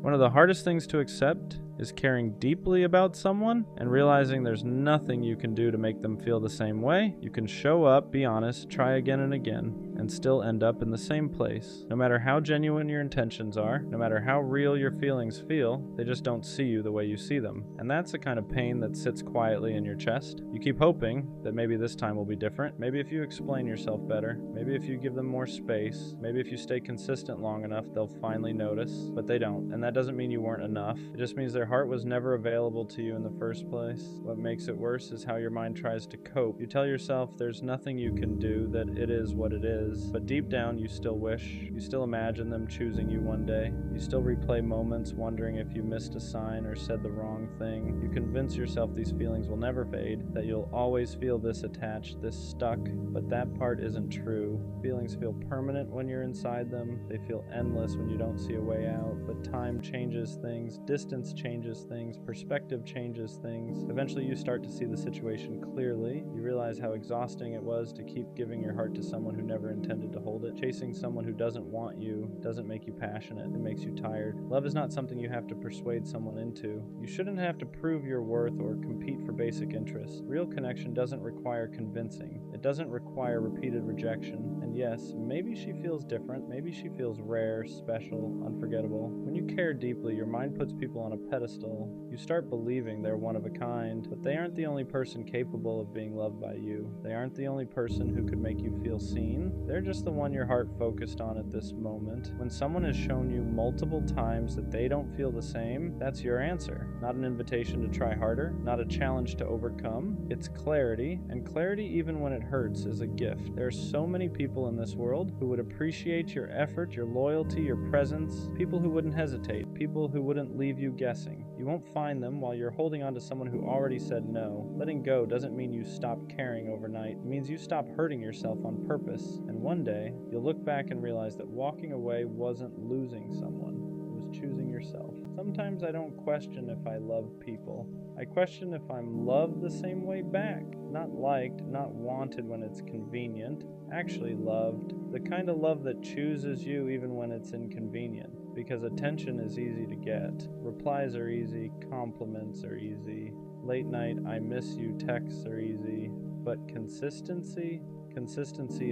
One of the hardest things to accept is caring deeply about someone and realizing there's nothing you can do to make them feel the same way. You can show up, be honest, try again and again, and still end up in the same place. No matter how genuine your intentions are, no matter how real your feelings feel, they just don't see you the way you see them. And that's the kind of pain that sits quietly in your chest. You keep hoping that maybe this time will be different. Maybe if you explain yourself better, maybe if you give them more space, maybe if you stay consistent long enough, they'll finally notice, but they don't. And that doesn't mean you weren't enough. It just means their heart was never available to you in the first place. What makes it worse is how your mind tries to cope. You tell yourself there's nothing you can do, that it is what it is, but deep down you still wish, you still imagine them choosing you one day. You still replay moments wondering if you missed a sign or said the wrong thing. You convince yourself these feelings will never fade, that you'll always feel this attached, this stuck, but that part isn't true. Feelings feel permanent when you're inside them. They feel endless when you don't see a way out, but time changes things, distance changes things, perspective changes things. Eventually you start to see the situation clearly. You realize how exhausting it was to keep giving your heart to someone who never intended to hold it. Chasing someone who doesn't want you doesn't make you passionate, it makes you tired. Love is not something you have to persuade someone into. You shouldn't have to prove your worth or compete for basic interests. Real connection doesn't require convincing. It doesn't require repeated rejection. And yes, maybe she feels different. Maybe she feels rare, special, unforgettable. When you care deeply, your mind puts people on a pedestal. You start believing they're one of a kind, but they aren't the only person capable of being loved by you. They aren't the only person who could make you feel seen. They're just the one your heart focused on at this moment. When someone has shown you multiple times that they don't feel the same, that's your answer. Not an invitation to try harder, not a challenge to overcome. It's clarity, and clarity, even when it hurts, is a gift. There are so many people in this world who would appreciate your effort, your loyalty, your presence, people who wouldn't hesitate, people who wouldn't leave you guessing. You won't find them while you're holding on to someone who already said no. Letting go doesn't mean you stop caring overnight. It means you stop hurting yourself on purpose. And one day, you'll look back and realize that walking away wasn't losing someone. It was choosing yourself. Sometimes I don't question if I love people. I question if I'm loved the same way back. Not liked, not wanted when it's convenient. Actually loved. The kind of love that chooses you even when it's inconvenient. Because attention is easy to get. Replies are easy. Compliments are easy. Late night I miss you texts are easy. But consistency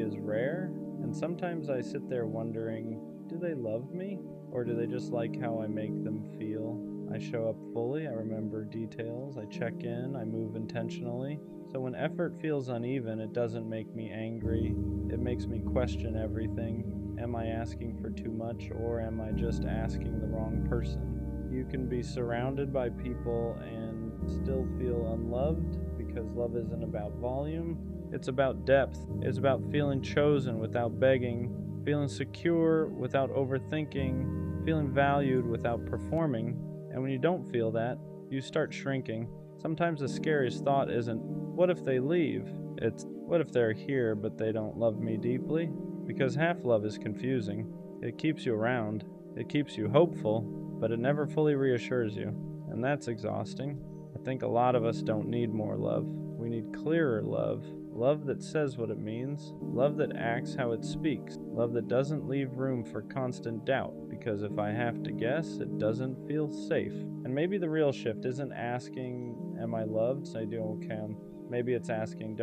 is rare. And sometimes I sit there wondering, do they love me? Or do they just like how I make them feel? I show up fully, I remember details, I check in, I move intentionally. So when effort feels uneven, it doesn't make me angry. It makes me question everything. Am I asking for too much, or am I just asking the wrong person? You can be surrounded by people and still feel unloved, because love isn't about volume. It's about depth. It's about feeling chosen without begging, feeling secure without overthinking, feeling valued without performing. And when you don't feel that, you start shrinking. Sometimes the scariest thought isn't, what if they leave? It's, what if they're here but they don't love me deeply? Because half love is confusing. It keeps you around. It keeps you hopeful, but it never fully reassures you. And that's exhausting. I think a lot of us don't need more love. We need clearer love. Love that says what it means. Love that acts how it speaks. Love that doesn't leave room for constant doubt, because if I have to guess, it doesn't feel safe. And maybe the real shift isn't asking, am I loved? So I do, okay. Maybe it's asking,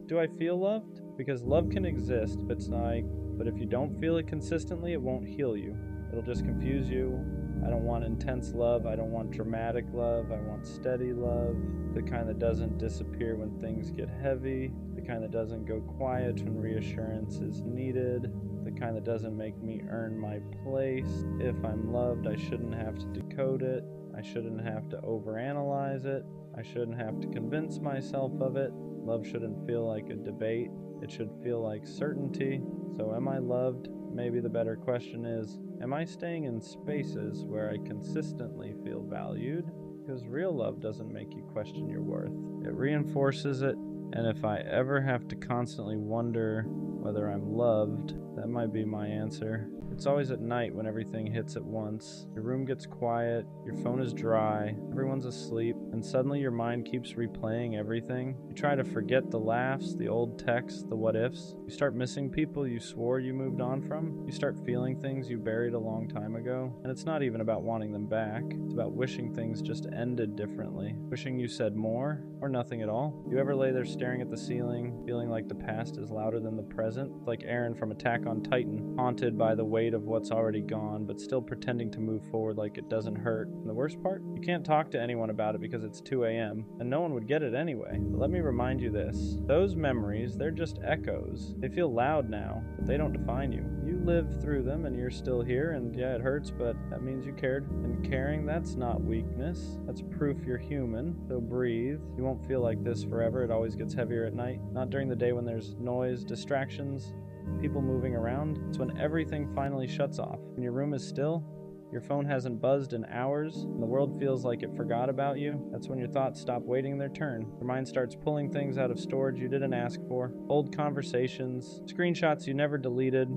do I feel loved? Because love can exist, but if you don't feel it consistently, it won't heal you. It'll just confuse you. I don't want intense love. I don't want dramatic love. I want steady love. The kind that doesn't disappear when things get heavy. The kind that doesn't go quiet when reassurance is needed. The kind that doesn't make me earn my place. If I'm loved, I shouldn't have to decode it. I shouldn't have to overanalyze it. I shouldn't have to convince myself of it. Love shouldn't feel like a debate. It should feel like certainty. So am I loved? Maybe the better question is, am I staying in spaces where I consistently feel valued? Because real love doesn't make you question your worth. It reinforces it, and if I ever have to constantly wonder whether I'm loved, that might be my answer. It's always at night when everything hits at once. Your room gets quiet, your phone is dry, everyone's asleep, and suddenly your mind keeps replaying everything. You try to forget the laughs, the old texts, the what ifs. You start missing people you swore you moved on from. You start feeling things you buried a long time ago. And it's not even about wanting them back. It's about wishing things just ended differently. Wishing you said more or nothing at all. You ever lay there staring at the ceiling, feeling like the past is louder than the present? It's like Aaron from Attack on Titan, haunted by the weight of what's already gone, but still pretending to move forward like it doesn't hurt. And the worst part? You can't talk to anyone about it because it's 2 a.m. and no one would get it anyway. But let me remind you this. Those memories, they're just echoes. They feel loud now, but they don't define you. You lived through them and you're still here, and yeah, it hurts, but that means you cared. And caring, that's not weakness. That's proof you're human. So breathe. You won't feel like this forever. It always gets heavier at night. Not during the day when there's noise, distractions, people moving around. It's when everything finally shuts off. When your room is still, your phone hasn't buzzed in hours, and the world feels like it forgot about you. That's when your thoughts stop waiting their turn. Your mind starts pulling things out of storage you didn't ask for. Old conversations, screenshots you never deleted,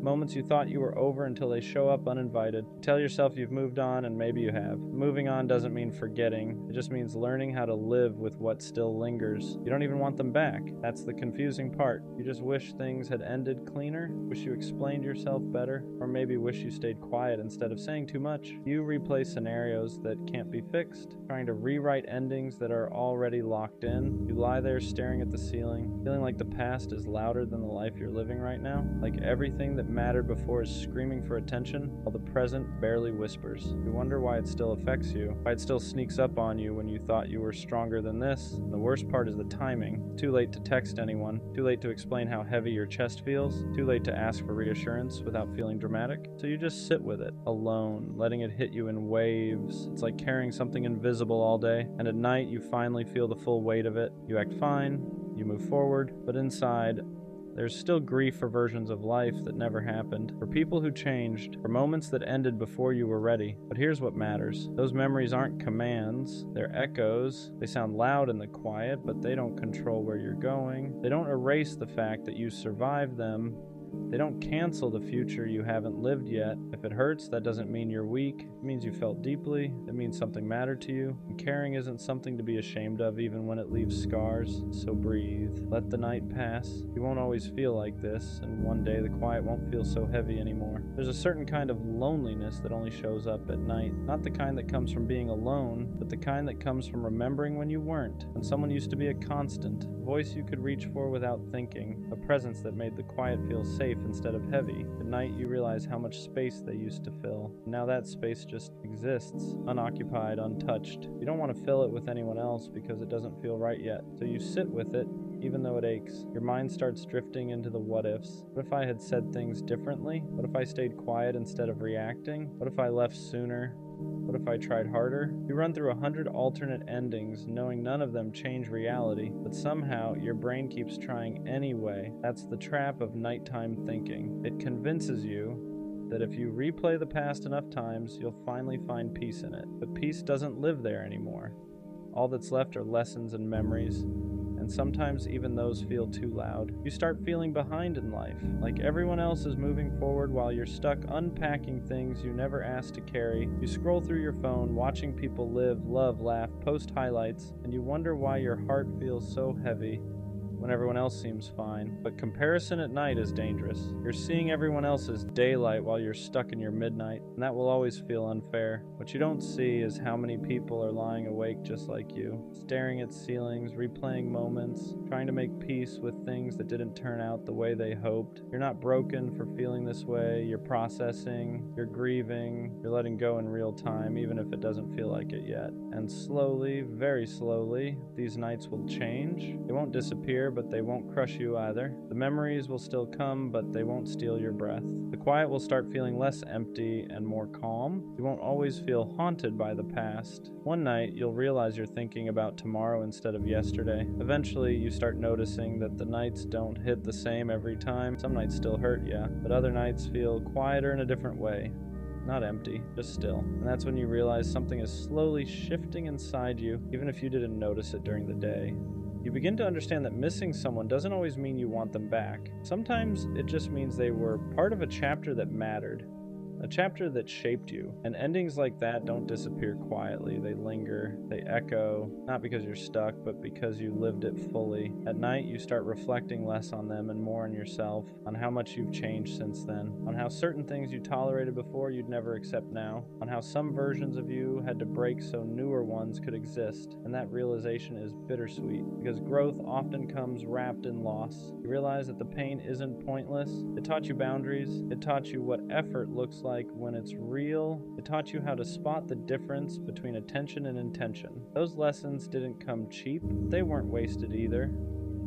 moments you thought you were over until they show up uninvited. Tell yourself you've moved on, and maybe you have. Moving on doesn't mean forgetting. It just means learning how to live with what still lingers. You don't even want them back. That's the confusing part. You just wish things had ended cleaner, wish you explained yourself better, or maybe wish you stayed quiet instead of saying too much. You replay scenarios that can't be fixed, trying to rewrite endings that are already locked in. You lie there staring at the ceiling, feeling like the past is louder than the life you're living right now, like everything that mattered before is screaming for attention, while the present barely whispers. You wonder why it still affects you, why it still sneaks up on you when you thought you were stronger than this. And the worst part is the timing. Too late to text anyone, too late to explain how heavy your chest feels, too late to ask for reassurance without feeling dramatic. So you just sit with it, alone, letting it hit you in waves. It's like carrying something invisible all day, and at night you finally feel the full weight of it. You act fine, you move forward, but inside, there's still grief for versions of life that never happened, for people who changed, for moments that ended before you were ready. But here's what matters. Those memories aren't commands, they're echoes. They sound loud in the quiet, but they don't control where you're going. They don't erase the fact that you survived them. They don't cancel the future you haven't lived yet. If it hurts, that doesn't mean you're weak. It means you felt deeply. It means something mattered to you. And caring isn't something to be ashamed of, even when it leaves scars. So breathe. Let the night pass. You won't always feel like this, and one day the quiet won't feel so heavy anymore. There's a certain kind of loneliness that only shows up at night. Not the kind that comes from being alone, but the kind that comes from remembering when you weren't, when someone used to be a constant, a voice you could reach for without thinking, a presence that made the quiet feel safe instead of heavy. At night you realize how much space they used to fill. Now that space just exists, unoccupied, untouched. You don't want to fill it with anyone else because it doesn't feel right yet. So you sit with it, even though it aches. Your mind starts drifting into the what ifs. What if I had said things differently? What if I stayed quiet instead of reacting? What if I left sooner? What if I tried harder? You run through 100 alternate endings, knowing none of them change reality, but somehow your brain keeps trying anyway. That's the trap of nighttime thinking. It convinces you that if you replay the past enough times, you'll finally find peace in it. But peace doesn't live there anymore. All that's left are lessons and memories, and sometimes even those feel too loud. You start feeling behind in life, like everyone else is moving forward while you're stuck unpacking things you never asked to carry. You scroll through your phone, watching people live, love, laugh, post highlights, and you wonder why your heart feels so heavy when everyone else seems fine. But comparison at night is dangerous. You're seeing everyone else's daylight while you're stuck in your midnight, and that will always feel unfair. What you don't see is how many people are lying awake just like you, staring at ceilings, replaying moments, trying to make peace with things that didn't turn out the way they hoped. You're not broken for feeling this way. You're processing, you're grieving, you're letting go in real time, even if it doesn't feel like it yet. And slowly, very slowly, these nights will change. They won't disappear, but they won't crush you either. The memories will still come, but they won't steal your breath. The quiet will start feeling less empty and more calm. You won't always feel haunted by the past. One night, you'll realize you're thinking about tomorrow instead of yesterday. Eventually, you start noticing that the nights don't hit the same every time. Some nights still hurt, yeah, but other nights feel quieter in a different way. Not empty, just still. And that's when you realize something is slowly shifting inside you, even if you didn't notice it during the day. You begin to understand that missing someone doesn't always mean you want them back. Sometimes it just means they were part of a chapter that mattered. a chapter that shaped you. And endings like that don't disappear quietly. They linger, they echo, not because you're stuck, but because you lived it fully. At night, you start reflecting less on them and more on yourself, on how much you've changed since then, on how certain things you tolerated before you'd never accept now, on how some versions of you had to break so newer ones could exist. And that realization is bittersweet, because growth often comes wrapped in loss. You realize that the pain isn't pointless. It taught you boundaries. It taught you what effort looks like when it's real. It taught you how to spot the difference between attention and intention. Those lessons didn't come cheap. They weren't wasted either.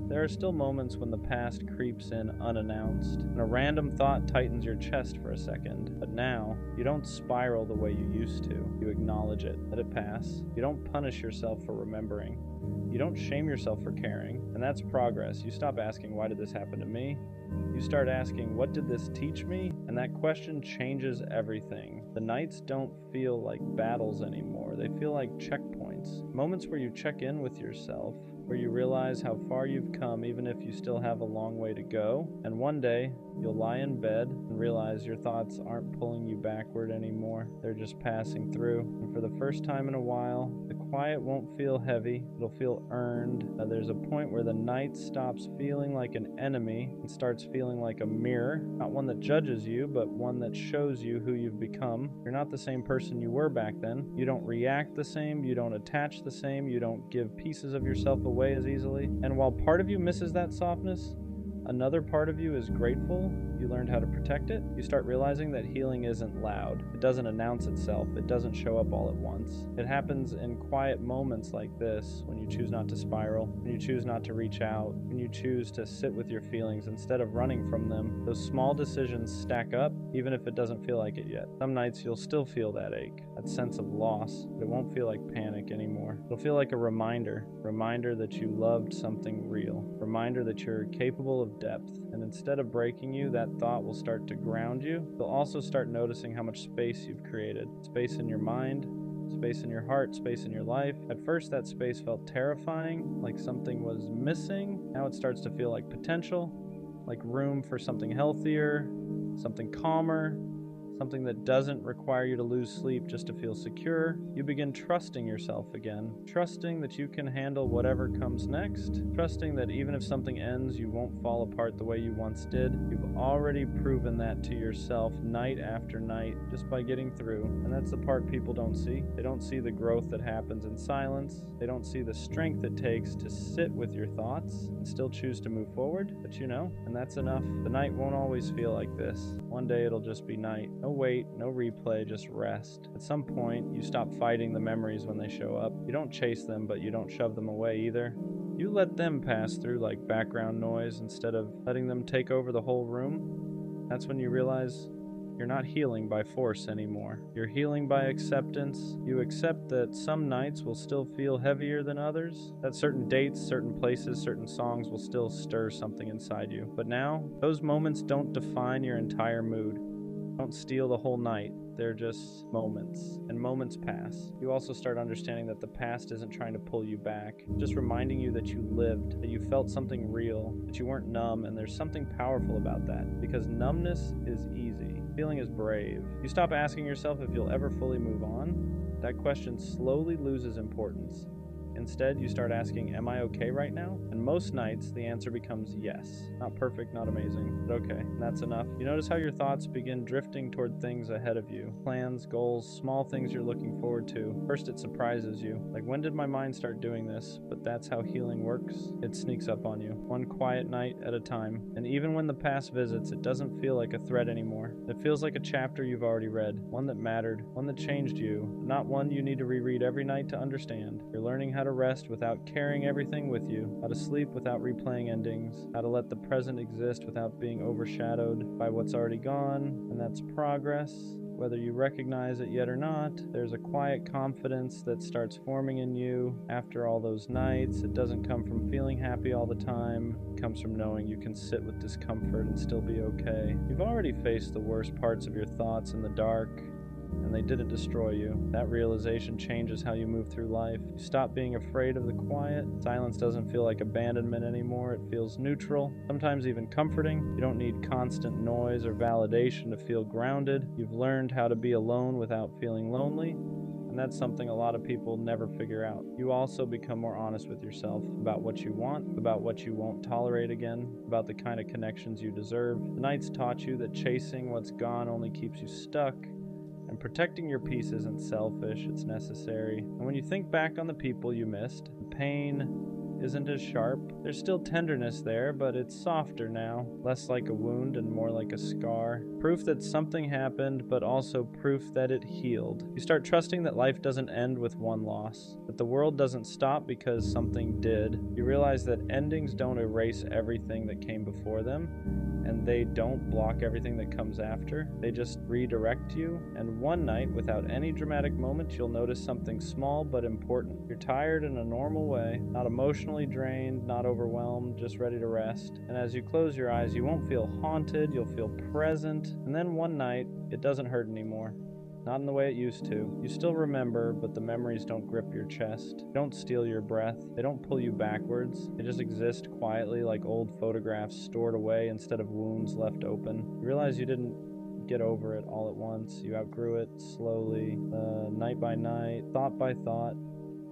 There are still moments when the past creeps in unannounced, and a random thought tightens your chest for a second. But now, you don't spiral the way you used to. You acknowledge it, let it pass. You don't punish yourself for remembering. You don't shame yourself for caring, and that's progress. You stop asking, why did this happen to me? You start asking, what did this teach me? And that question changes everything. The nights don't feel like battles anymore. They feel like checkpoints. Moments where you check in with yourself, where you realize how far you've come even if you still have a long way to go. And one day, you'll lie in bed and realize your thoughts aren't pulling you backward anymore. They're just passing through. And for the first time in a while, the quiet won't feel heavy. It'll feel earned. There's a point where the night stops feeling like an enemy and starts feeling like a mirror. Not one that judges you, but one that shows you who you've become. You're not the same person you were back then. You don't react the same. You don't attach the same. You don't give pieces of yourself away as easily. And while part of you misses that softness, another part of you is grateful you learned how to protect it. You start realizing that healing isn't loud. It doesn't announce itself. It doesn't show up all at once. It happens in quiet moments like this, when you choose not to spiral, when you choose not to reach out, when you choose to sit with your feelings instead of running from them. Those small decisions stack up, even if it doesn't feel like it yet. Some nights you'll still feel that ache, that sense of loss, but it won't feel like panic anymore. It'll feel like a reminder that you loved something real, reminder that you're capable of depth. And instead of breaking you, that thought will start to ground you. You'll also start noticing how much space you've created. Space in your mind, space in your heart, space in your life. At first, that space felt terrifying, like something was missing. Now it starts to feel like potential, like room for something healthier, something calmer, something that doesn't require you to lose sleep just to feel secure. You begin trusting yourself again, trusting that you can handle whatever comes next, trusting that even if something ends, you won't fall apart the way you once did. You've already proven that to yourself night after night just by getting through. And that's the part people don't see. They don't see the growth that happens in silence. They don't see the strength it takes to sit with your thoughts and still choose to move forward. But you know, and that's enough. The night won't always feel like this. One day it'll just be night. No wait, no replay, just rest. At some point, you stop fighting the memories when they show up. You don't chase them, but you don't shove them away either. You let them pass through like background noise instead of letting them take over the whole room. That's when you realize you're not healing by force anymore. You're healing by acceptance. You accept that some nights will still feel heavier than others, that certain dates, certain places, certain songs will still stir something inside you. But now, those moments don't define your entire mood. Don't steal the whole night. They're just moments, and moments pass. You also start understanding that the past isn't trying to pull you back, just reminding you that you lived, that you felt something real, that you weren't numb, and there's something powerful about that, because numbness is easy. Feeling is brave. You stop asking yourself if you'll ever fully move on. That question slowly loses importance. Instead, you start asking, am I okay right now? And most nights, the answer becomes yes. Not perfect, not amazing, but okay. And that's enough. You notice how your thoughts begin drifting toward things ahead of you. Plans, goals, small things you're looking forward to. First, it surprises you. Like, when did my mind start doing this? But that's how healing works. It sneaks up on you, one quiet night at a time. And even when the past visits, it doesn't feel like a threat anymore. It feels like a chapter you've already read. One that mattered. One that changed you. Not one you need to reread every night to understand. You're learning how to rest without carrying everything with you, how to sleep without replaying endings, how to let the present exist without being overshadowed by what's already gone, and that's progress. Whether you recognize it yet or not, there's a quiet confidence that starts forming in you after all those nights. It doesn't come from feeling happy all the time. It comes from knowing you can sit with discomfort and still be okay. You've already faced the worst parts of your thoughts in the dark. and they didn't destroy you. That realization changes how you move through life. You stop being afraid of the quiet. Silence doesn't feel like abandonment anymore. It feels neutral, sometimes even comforting. You don't need constant noise or validation to feel grounded. You've learned how to be alone without feeling lonely. And that's something a lot of people never figure out. You also become more honest with yourself about what you want, about what you won't tolerate again, about the kind of connections you deserve. The nights taught you that chasing what's gone only keeps you stuck, and protecting your peace isn't selfish, it's necessary. And when you think back on the people you missed, the pain isn't as sharp. There's still tenderness there, but it's softer now, less like a wound and more like a scar. Proof that something happened, but also proof that it healed. You start trusting that life doesn't end with one loss, that the world doesn't stop because something did. You realize that endings don't erase everything that came before them, and they don't block everything that comes after. They just redirect you, and one night, without any dramatic moment, you'll notice something small but important. You're tired in a normal way, not emotionally drained, not overwhelmed, just ready to rest. And as you close your eyes, you won't feel haunted, you'll feel present, and then one night, it doesn't hurt anymore. Not in the way it used to. You still remember, but the memories don't grip your chest. They don't steal your breath. They don't pull you backwards. They just exist quietly like old photographs stored away instead of wounds left open. You realize you didn't get over it all at once. You outgrew it slowly, night by night, thought by thought.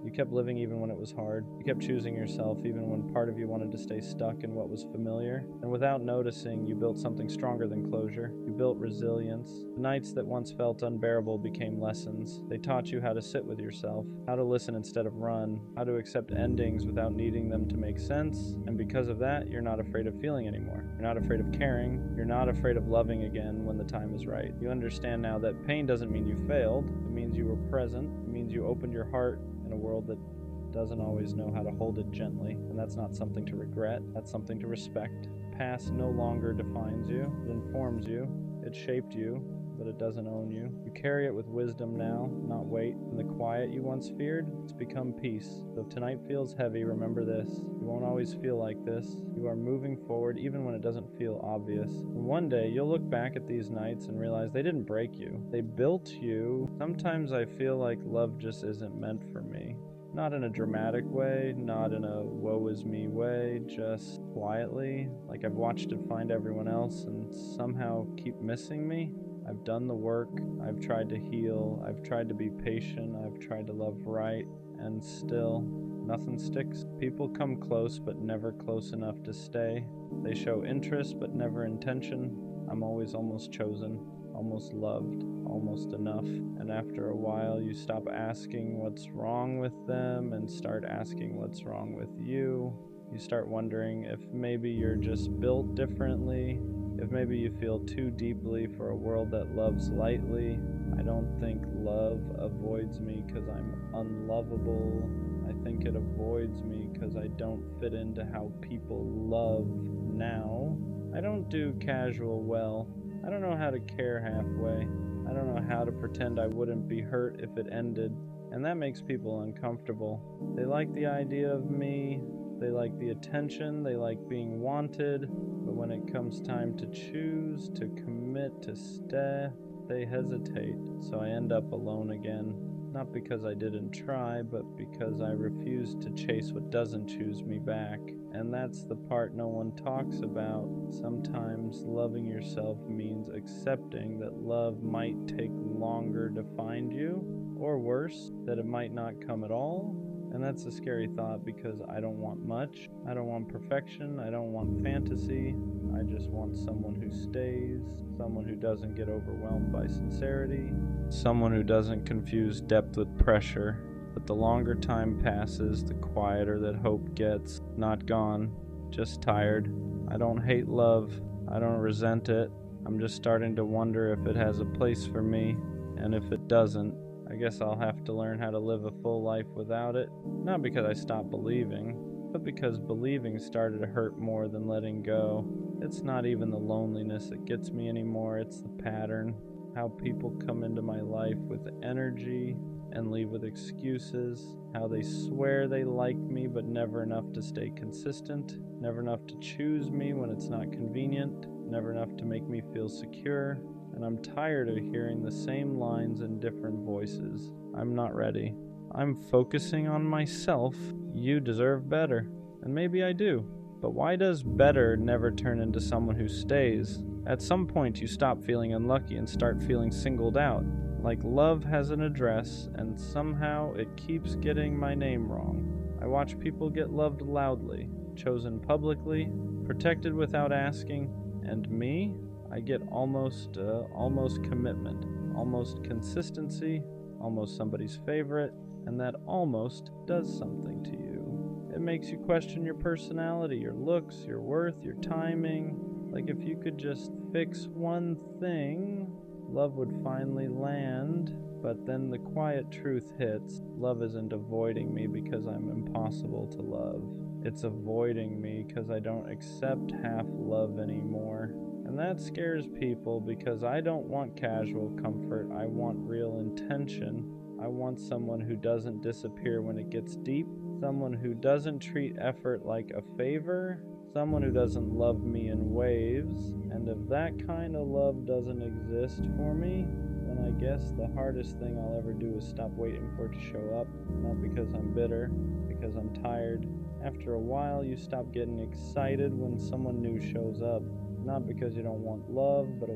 You kept living even when it was hard. You kept choosing yourself even when part of you wanted to stay stuck in what was familiar. And without noticing, you built something stronger than closure. You built resilience. The nights that once felt unbearable became lessons. They taught you how to sit with yourself, how to listen instead of run, how to accept endings without needing them to make sense. And because of that, you're not afraid of feeling anymore. You're not afraid of caring. You're not afraid of loving again when the time is right. You understand now that pain doesn't mean you failed. It means you were present. It means you opened your heart in a world that doesn't always know how to hold it gently, and that's not something to regret, that's something to respect. Past no longer defines you, it informs you, it shaped you, but it doesn't own you. You carry it with wisdom now, not weight. And the quiet you once feared, it's become peace. So if tonight feels heavy, remember this. You won't always feel like this. You are moving forward even when it doesn't feel obvious. And one day, you'll look back at these nights and realize they didn't break you. They built you. Sometimes I feel like love just isn't meant for me. Not in a dramatic way, not in a woe is me way, just quietly, like I've watched it find everyone else and somehow keep missing me. I've done the work, I've tried to heal, I've tried to be patient, I've tried to love right, and still, nothing sticks. People come close, but never close enough to stay. They show interest, but never intention. I'm always almost chosen, almost loved, almost enough. And after a while, you stop asking what's wrong with them and start asking what's wrong with you. You start wondering if maybe you're just built differently, if maybe you feel too deeply for a world that loves lightly. I don't think love avoids me because I'm unlovable. I think it avoids me because I don't fit into how people love now. I don't do casual well. I don't know how to care halfway. I don't know how to pretend I wouldn't be hurt if it ended. And that makes people uncomfortable. They like the idea of me. They like the attention. They like being wanted. But when it comes time to choose, to commit, to stay, they hesitate. So I end up alone again. Not because I didn't try, but because I refuse to chase what doesn't choose me back. And that's the part no one talks about. Sometimes loving yourself means accepting that love might take longer to find you, or worse, that it might not come at all. And that's a scary thought because I don't want much. I don't want perfection. I don't want fantasy. I just want someone who stays, someone who doesn't get overwhelmed by sincerity, someone who doesn't confuse depth with pressure. But the longer time passes, the quieter that hope gets. Not gone, just tired. I don't hate love. I don't resent it. I'm just starting to wonder if it has a place for me, and if it doesn't, I guess I'll have to learn how to live a full life without it. Not because I stopped believing, but because believing started to hurt more than letting go. It's not even the loneliness that gets me anymore, it's the pattern. How people come into my life with energy and leave with excuses. How they swear they like me, but never enough to stay consistent. Never enough to choose me when it's not convenient. Never enough to make me feel secure. and I'm tired of hearing the same lines in different voices. I'm not ready. I'm focusing on myself. You deserve better. And maybe I do. But why does better never turn into someone who stays? At some point you stop feeling unlucky and start feeling singled out. Like love has an address, and somehow it keeps getting my name wrong. I watch people get loved loudly, chosen publicly, protected without asking, and me? I get almost commitment, almost consistency, almost somebody's favorite, and that almost does something to you. It makes you question your personality, your looks, your worth, your timing. Like if you could just fix one thing, love would finally land. But then the quiet truth hits. Love isn't avoiding me because I'm impossible to love. It's avoiding me because I don't accept half love anymore. And that scares people because I don't want casual comfort. I want real intention. I want someone who doesn't disappear when it gets deep. Someone who doesn't treat effort like a favor. Someone who doesn't love me in waves. And if that kind of love doesn't exist for me, then I guess the hardest thing I'll ever do is stop waiting for it to show up. Not because I'm bitter, because I'm tired. After a while, you stop getting excited when someone new shows up. Not because you don't want love, but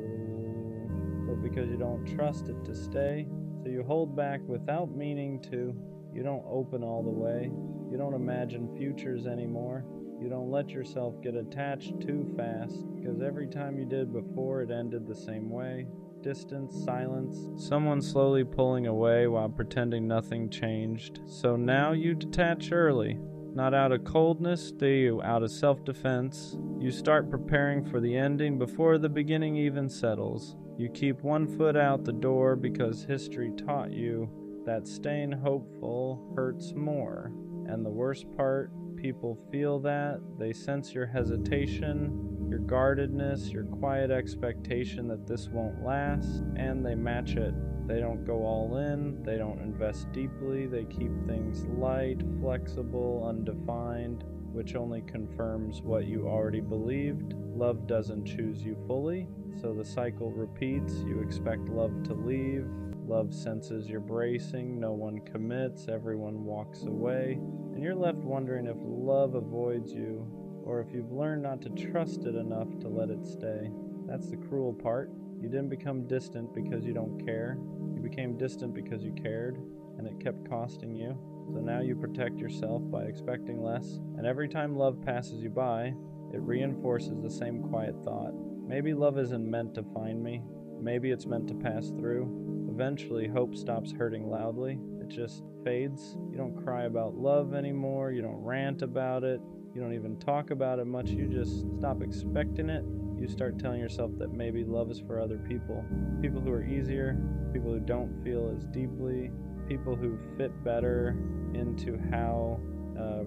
because you don't trust it to stay. So you hold back without meaning to. You don't open all the way. You don't imagine futures anymore. You don't let yourself get attached too fast, because every time you did before, it ended the same way. Distance, silence, someone slowly pulling away while pretending nothing changed. So now you detach early. Not out of coldness, do you? Out of self-defense. You start preparing for the ending before the beginning even settles. You keep one foot out the door because history taught you that staying hopeful hurts more. And the worst part, people feel that. They sense your hesitation, your guardedness, your quiet expectation that this won't last, and they match it. They don't go all in, they don't invest deeply, they keep things light, flexible, undefined, which only confirms what you already believed. Love doesn't choose you fully, so the cycle repeats. You expect love to leave. Love senses you're bracing, no one commits, everyone walks away, and you're left wondering if love avoids you, or if you've learned not to trust it enough to let it stay. That's the cruel part. You didn't become distant because you don't care. You became distant because you cared, and it kept costing you. So now you protect yourself by expecting less, and every time love passes you by, it reinforces the same quiet thought. Maybe love isn't meant to find me. Maybe it's meant to pass through. Eventually, hope stops hurting loudly. It just fades. You don't cry about love anymore. You don't rant about it. You don't even talk about it much. You just stop expecting it. You start telling yourself that maybe love is for other people. People who are easier, people who don't feel as deeply, people who fit better into how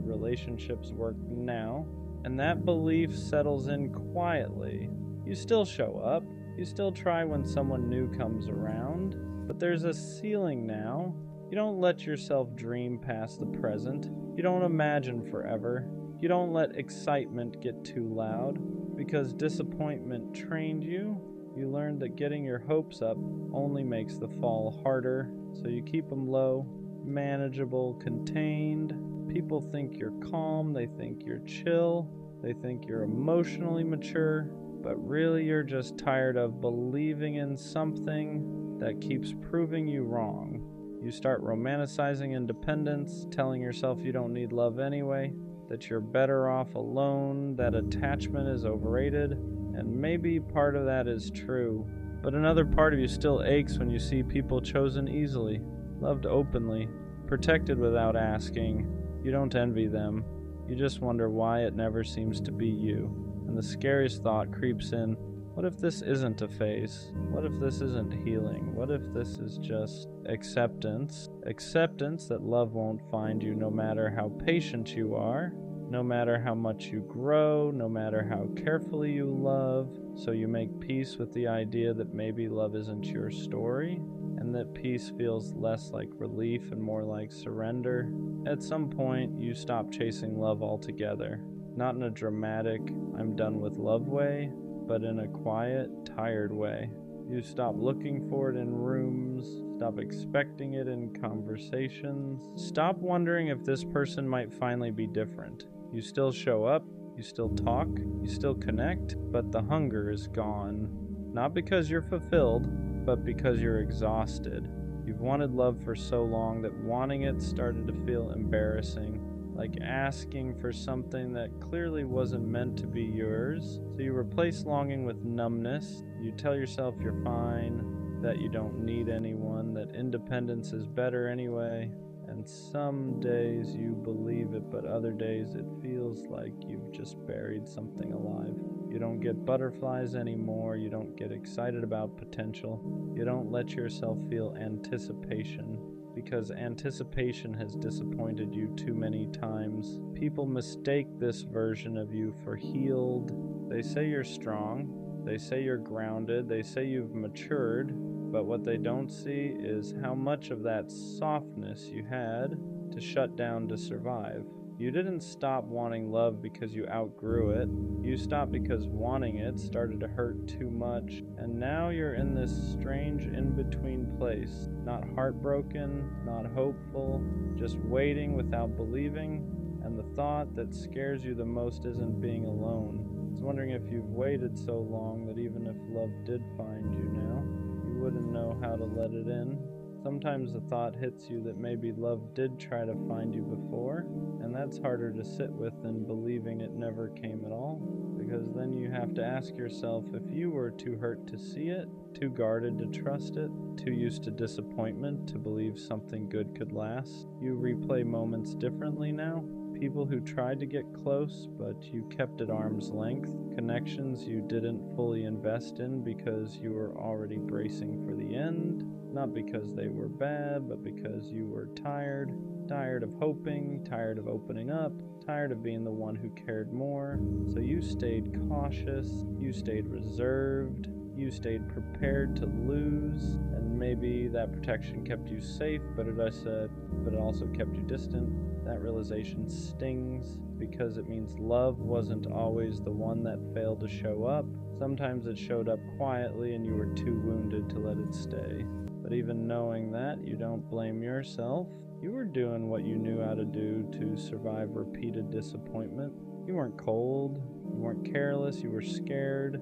relationships work now. And that belief settles in quietly. You still show up. You still try when someone new comes around. But there's a ceiling now. You don't let yourself dream past the present. You don't imagine forever. You don't let excitement get too loud. Because disappointment trained you, you learned that getting your hopes up only makes the fall harder. So you keep them low, manageable, contained. People think you're calm, they think you're chill, they think you're emotionally mature, but really you're just tired of believing in something that keeps proving you wrong. You start romanticizing independence, telling yourself you don't need love anyway, that you're better off alone, that attachment is overrated, and maybe part of that is true. But another part of you still aches when you see people chosen easily, loved openly, protected without asking. You don't envy them. You just wonder why it never seems to be you. And the scariest thought creeps in, what if this isn't a phase? What if this isn't healing? What if this is just acceptance? Acceptance that love won't find you no matter how patient you are, no matter how much you grow, no matter how carefully you love. So you make peace with the idea that maybe love isn't your story, and that peace feels less like relief and more like surrender. At some point, you stop chasing love altogether. Not in a dramatic, I'm done with love way, but in a quiet, tired way. You stop looking for it in rooms, stop expecting it in conversations, stop wondering if this person might finally be different. You still show up, you still talk, you still connect, but the hunger is gone. Not because you're fulfilled, but because you're exhausted. You've wanted love for so long that wanting it started to feel embarrassing, like asking for something that clearly wasn't meant to be yours. So you replace longing with numbness. You tell yourself you're fine, that you don't need anyone, that independence is better anyway. And some days you believe it, but other days it feels like you've just buried something alive. You don't get butterflies anymore. You don't get excited about potential. You don't let yourself feel anticipation, because anticipation has disappointed you too many times. People mistake this version of you for healed. They say you're strong. They say you're grounded. They say you've matured. But what they don't see is how much of that softness you had to shut down to survive. You didn't stop wanting love because you outgrew it. You stopped because wanting it started to hurt too much. And now you're in this strange in-between place. Not heartbroken, not hopeful, just waiting without believing. And the thought that scares you the most isn't being alone. I was wondering if you've waited so long that even if love did find you now, you wouldn't know how to let it in. Sometimes the thought hits you that maybe love did try to find you before, and that's harder to sit with than believing it never came at all, because then you have to ask yourself, if you were too hurt to see it, too guarded to trust it, too used to disappointment to believe something good could last, you replay moments differently now. People who tried to get close, but you kept at arm's length. Connections you didn't fully invest in because you were already bracing for the end. Not because they were bad, but because you were tired. Tired of hoping, tired of opening up, tired of being the one who cared more. So you stayed cautious, you stayed reserved, you stayed prepared to lose, and maybe that protection kept you safe, but it also kept you distant. That realization stings because it means love wasn't always the one that failed to show up. Sometimes it showed up quietly and you were too wounded to let it stay. But even knowing that, you don't blame yourself. You were doing what you knew how to do to survive repeated disappointment. You weren't cold, you weren't careless, you were scared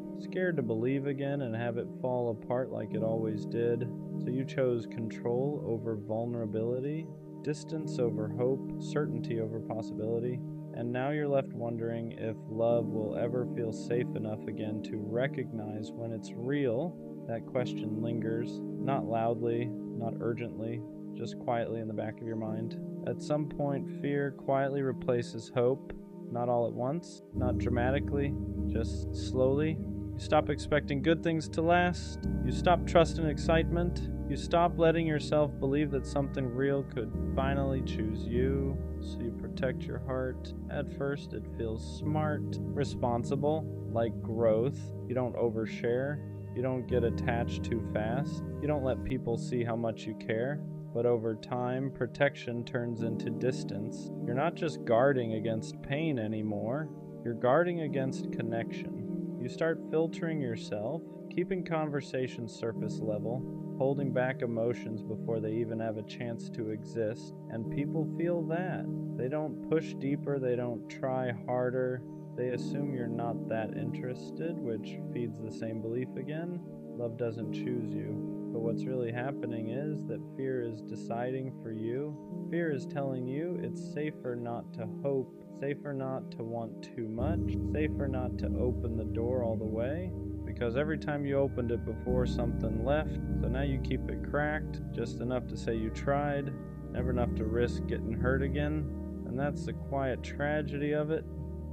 to believe again and have it fall apart like it always did. So you chose control over vulnerability, distance over hope, certainty over possibility. And now you're left wondering if love will ever feel safe enough again to recognize when it's real. That question lingers, not loudly, not urgently, just quietly in the back of your mind. At some point, fear quietly replaces hope, not all at once, not dramatically, just slowly. You stop expecting good things to last. You stop trusting excitement. You stop letting yourself believe that something real could finally choose you. So you protect your heart. At first, it feels smart, responsible, like growth. You don't overshare. You don't get attached too fast. You don't let people see how much you care. But over time, protection turns into distance. You're not just guarding against pain anymore. You're guarding against connection. You start filtering yourself, keeping conversations surface level, holding back emotions before they even have a chance to exist. And people feel that. They don't push deeper, they don't try harder. They assume you're not that interested, which feeds the same belief again. Love doesn't choose you. But what's really happening is that fear is deciding for you. Fear is telling you it's safer not to hope, safer not to want too much, safer not to open the door all the way. Because every time you opened it before, something left. So now you keep it cracked, just enough to say you tried, never enough to risk getting hurt again. And that's the quiet tragedy of it.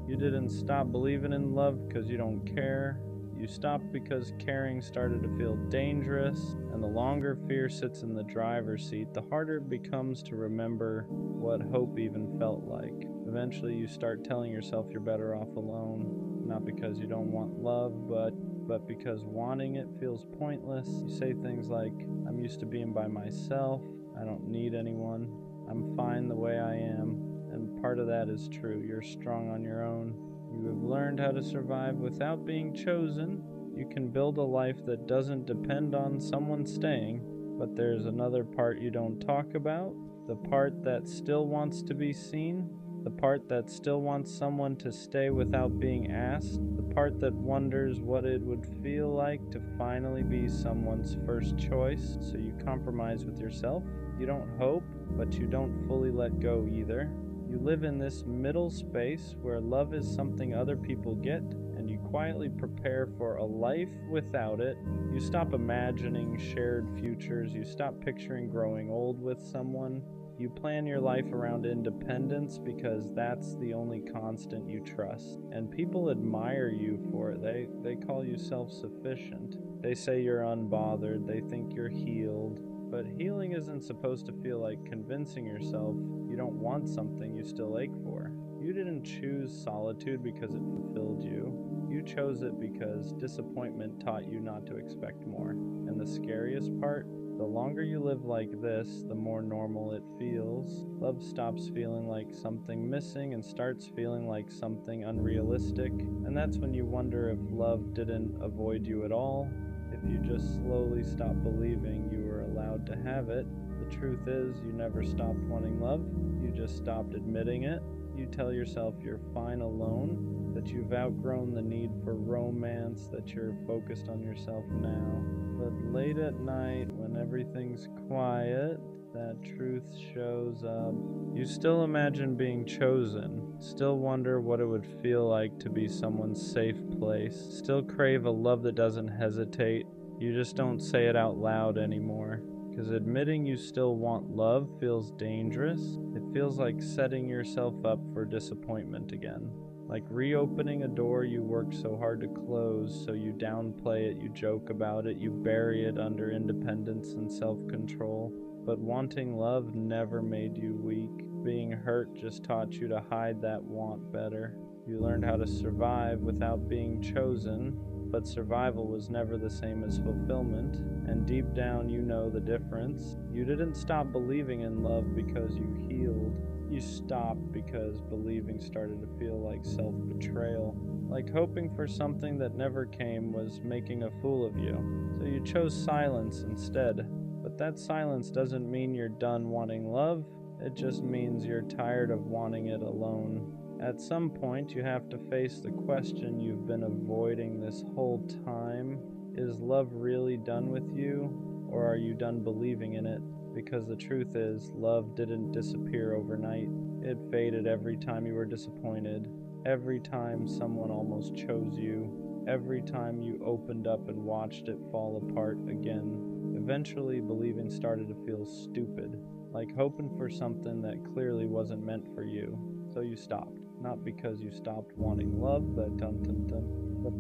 You didn't stop believing in love because you don't care. You stopped because caring started to feel dangerous, and the longer fear sits in the driver's seat, the harder it becomes to remember what hope even felt like. Eventually you start telling yourself you're better off alone, not because you don't want love, but because wanting it feels pointless. You say things like, I'm used to being by myself, I don't need anyone, I'm fine the way I am. And part of that is true, you're strong on your own. You have learned how to survive without being chosen. You can build a life that doesn't depend on someone staying, but there's another part you don't talk about, the part that still wants to be seen, the part that still wants someone to stay without being asked, the part that wonders what it would feel like to finally be someone's first choice, so you compromise with yourself. You don't hope, but you don't fully let go either. You live in this middle space where love is something other people get, and you quietly prepare for a life without it. You stop imagining shared futures, you stop picturing growing old with someone. You plan your life around independence because that's the only constant you trust. And people admire you for it. They call you self-sufficient. They say you're unbothered. They think you're healed. But healing isn't supposed to feel like convincing yourself you don't want something you still ache for. You didn't choose solitude because it fulfilled you. You chose it because disappointment taught you not to expect more. And the scariest part, the longer you live like this, the more normal it feels. Love stops feeling like something missing and starts feeling like something unrealistic. And that's when you wonder if love didn't avoid you at all, if you just slowly stopped believing you were allowed to have it. The truth is, you never stopped wanting love, you just stopped admitting it. You tell yourself you're fine alone, that you've outgrown the need for romance, that you're focused on yourself now. But late at night, when everything's quiet, that truth shows up. You still imagine being chosen, still wonder what it would feel like to be someone's safe place, still crave a love that doesn't hesitate. You just don't say it out loud anymore. Because admitting you still want love feels dangerous. It feels like setting yourself up for disappointment again. Like reopening a door you worked so hard to close, so you downplay it, you joke about it, you bury it under independence and self-control. But wanting love never made you weak. Being hurt just taught you to hide that want better. You learned how to survive without being chosen, but survival was never the same as fulfillment, and deep down you know the difference. You didn't stop believing in love because you healed. You stopped because believing started to feel like self-betrayal. Like hoping for something that never came was making a fool of you. So you chose silence instead. But that silence doesn't mean you're done wanting love. It just means you're tired of wanting it alone. At some point, you have to face the question you've been avoiding this whole time. Is love really done with you, or are you done believing in it? Because the truth is, love didn't disappear overnight. It faded every time you were disappointed, every time someone almost chose you, every time you opened up and watched it fall apart again. Eventually, believing started to feel stupid, like hoping for something that clearly wasn't meant for you. So you stopped. Not because you stopped wanting love, but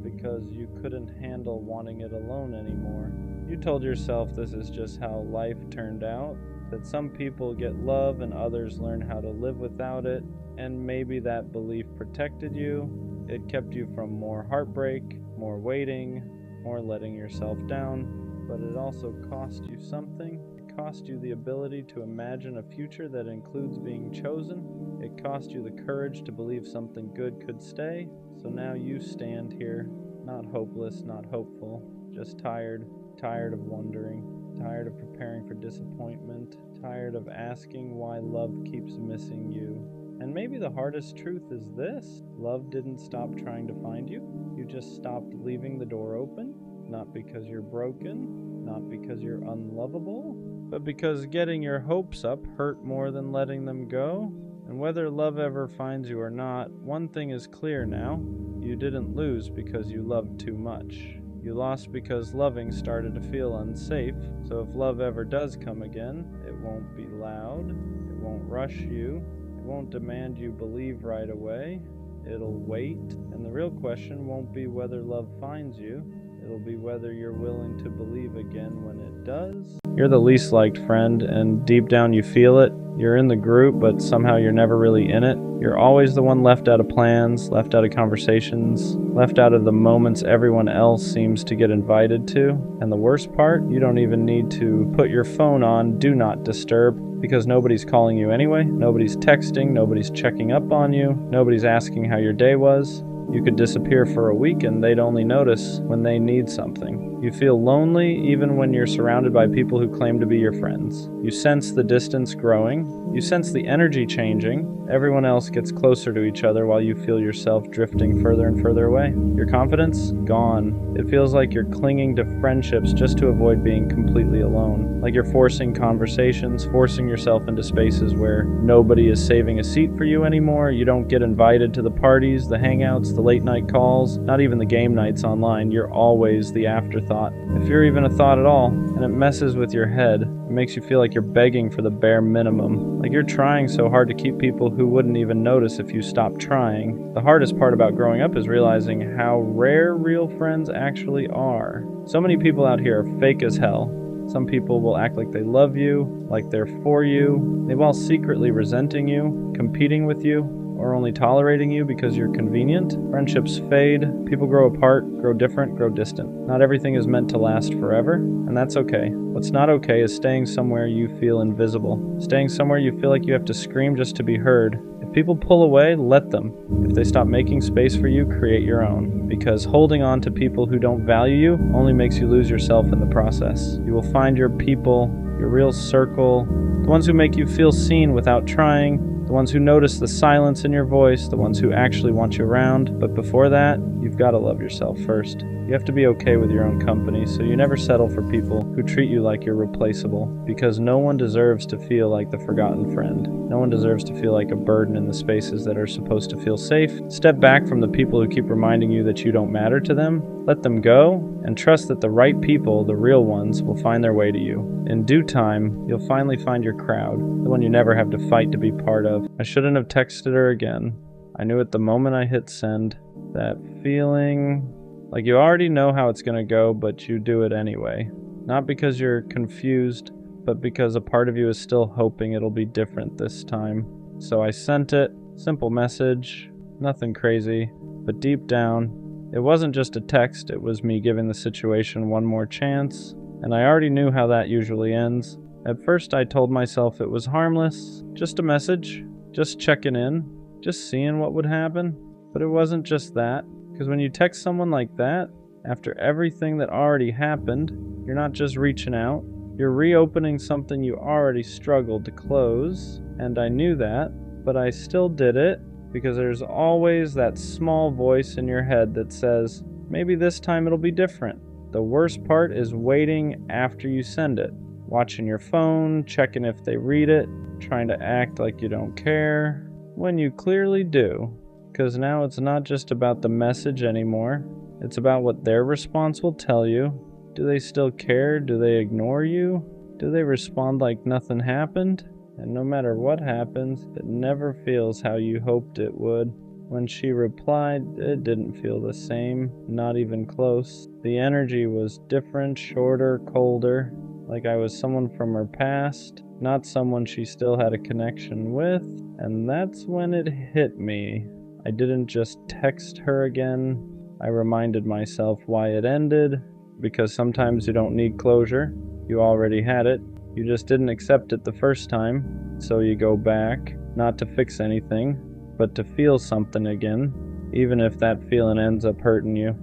because you couldn't handle wanting it alone anymore. You told yourself this is just how life turned out, that some people get love and others learn how to live without it, and maybe that belief protected you. It kept you from more heartbreak, more waiting, more letting yourself down, but it also cost you something. It cost you the ability to imagine a future that includes being chosen. It cost you the courage to believe something good could stay. So now you stand here, not hopeless, not hopeful, just tired of wondering, tired of preparing for disappointment, tired of asking why love keeps missing you. And maybe the hardest truth is this: love didn't stop trying to find you. You just stopped leaving the door open, not because you're broken, not because you're unlovable, but because getting your hopes up hurt more than letting them go. And whether love ever finds you or not, one thing is clear now: you didn't lose because you loved too much. You lost because loving started to feel unsafe. So if love ever does come again, it won't be loud, it won't rush you, it won't demand you believe right away. It'll wait, and the real question won't be whether love finds you. It'll be whether you're willing to believe again when it does. You're the least liked friend, and deep down you feel it. You're in the group, but somehow you're never really in it. You're always the one left out of plans, left out of conversations, left out of the moments everyone else seems to get invited to. And the worst part, you don't even need to put your phone on Do Not Disturb, because nobody's calling you anyway. Nobody's texting, nobody's checking up on you, nobody's asking how your day was. You could disappear for a week and they'd only notice when they need something. You feel lonely even when you're surrounded by people who claim to be your friends. You sense the distance growing. You sense the energy changing. Everyone else gets closer to each other while you feel yourself drifting further and further away. Your confidence? Gone. It feels like you're clinging to friendships just to avoid being completely alone. Like you're forcing conversations, forcing yourself into spaces where nobody is saving a seat for you anymore. You don't get invited to the parties, the hangouts, the late night calls, not even the game nights online. You're always the afterthought, if you're even a thought at all, and it messes with your head. It makes you feel like you're begging for the bare minimum, like you're trying so hard to keep people who wouldn't even notice if you stopped trying. The hardest part about growing up is realizing how rare real friends actually are. So many people out here are fake as hell. Some people will act like they love you, like they're for you, they while secretly resenting you, competing with you, or only tolerating you because you're convenient. Friendships fade, people grow apart, grow different, grow distant. Not everything is meant to last forever, and that's okay. What's not okay is staying somewhere you feel invisible, staying somewhere you feel like you have to scream just to be heard. If people pull away, let them. If they stop making space for you, create your own. Because holding on to people who don't value you only makes you lose yourself in the process. You will find your people, your real circle, the ones who make you feel seen without trying, the ones who notice the silence in your voice, the ones who actually want you around. But before that, you've got to love yourself first. You have to be okay with your own company, so you never settle for people who treat you like you're replaceable, because no one deserves to feel like the forgotten friend. No one deserves to feel like a burden in the spaces that are supposed to feel safe. Step back from the people who keep reminding you that you don't matter to them. Let them go, and trust that the right people, the real ones, will find their way to you. In due time, you'll finally find your crowd, the one you never have to fight to be part of. I shouldn't have texted her again. I knew at the moment I hit send. That feeling like you already know how it's gonna go, but you do it anyway. Not because you're confused, but because a part of you is still hoping it'll be different this time. So I sent it, simple message, nothing crazy, but deep down, it wasn't just a text, it was me giving the situation one more chance, and I already knew how that usually ends. At first I told myself it was harmless, just a message, just checking in, just seeing what would happen. But it wasn't just that, because when you text someone like that, after everything that already happened, you're not just reaching out, you're reopening something you already struggled to close, and I knew that, but I still did it, because there's always that small voice in your head that says, maybe this time it'll be different. The worst part is waiting after you send it, watching your phone, checking if they read it, trying to act like you don't care, when you clearly do. Because now it's not just about the message anymore, it's about what their response will tell you. Do they still care? Do they ignore you? Do they respond like nothing happened? And no matter what happens, it never feels how you hoped it would. When she replied, it didn't feel the same, not even close. The energy was different, shorter, colder, like I was someone from her past, not someone she still had a connection with. And that's when it hit me. I didn't just text her again. I reminded myself why it ended, because sometimes you don't need closure. You already had it. You just didn't accept it the first time. So you go back, not to fix anything, but to feel something again, even if that feeling ends up hurting you.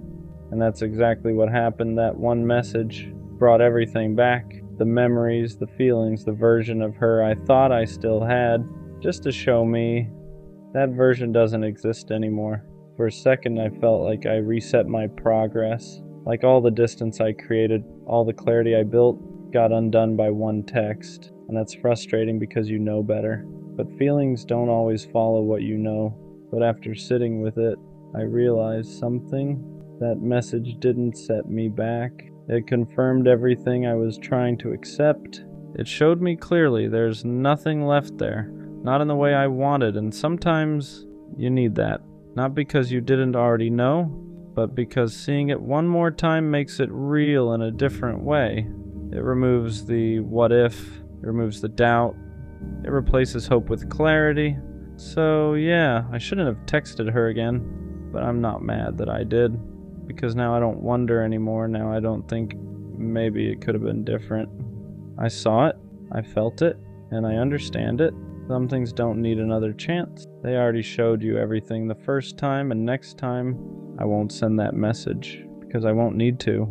And that's exactly what happened. That one message brought everything back. The memories, the feelings, the version of her I thought I still had, just to show me that version doesn't exist anymore. For a second, I felt like I reset my progress. Like all the distance I created, all the clarity I built, got undone by one text. And that's frustrating because you know better. But feelings don't always follow what you know. But after sitting with it, I realized something. That message didn't set me back. It confirmed everything I was trying to accept. It showed me clearly there's nothing left there. Not in the way I wanted, and sometimes you need that. Not because you didn't already know, but because seeing it one more time makes it real in a different way. It removes the what if, it removes the doubt, it replaces hope with clarity. So yeah, I shouldn't have texted her again, but I'm not mad that I did, because now I don't wonder anymore. Now I don't think maybe it could have been different. I saw it, I felt it, and I understand it. Some things don't need another chance. They already showed you everything the first time, and next time, I won't send that message because I won't need to.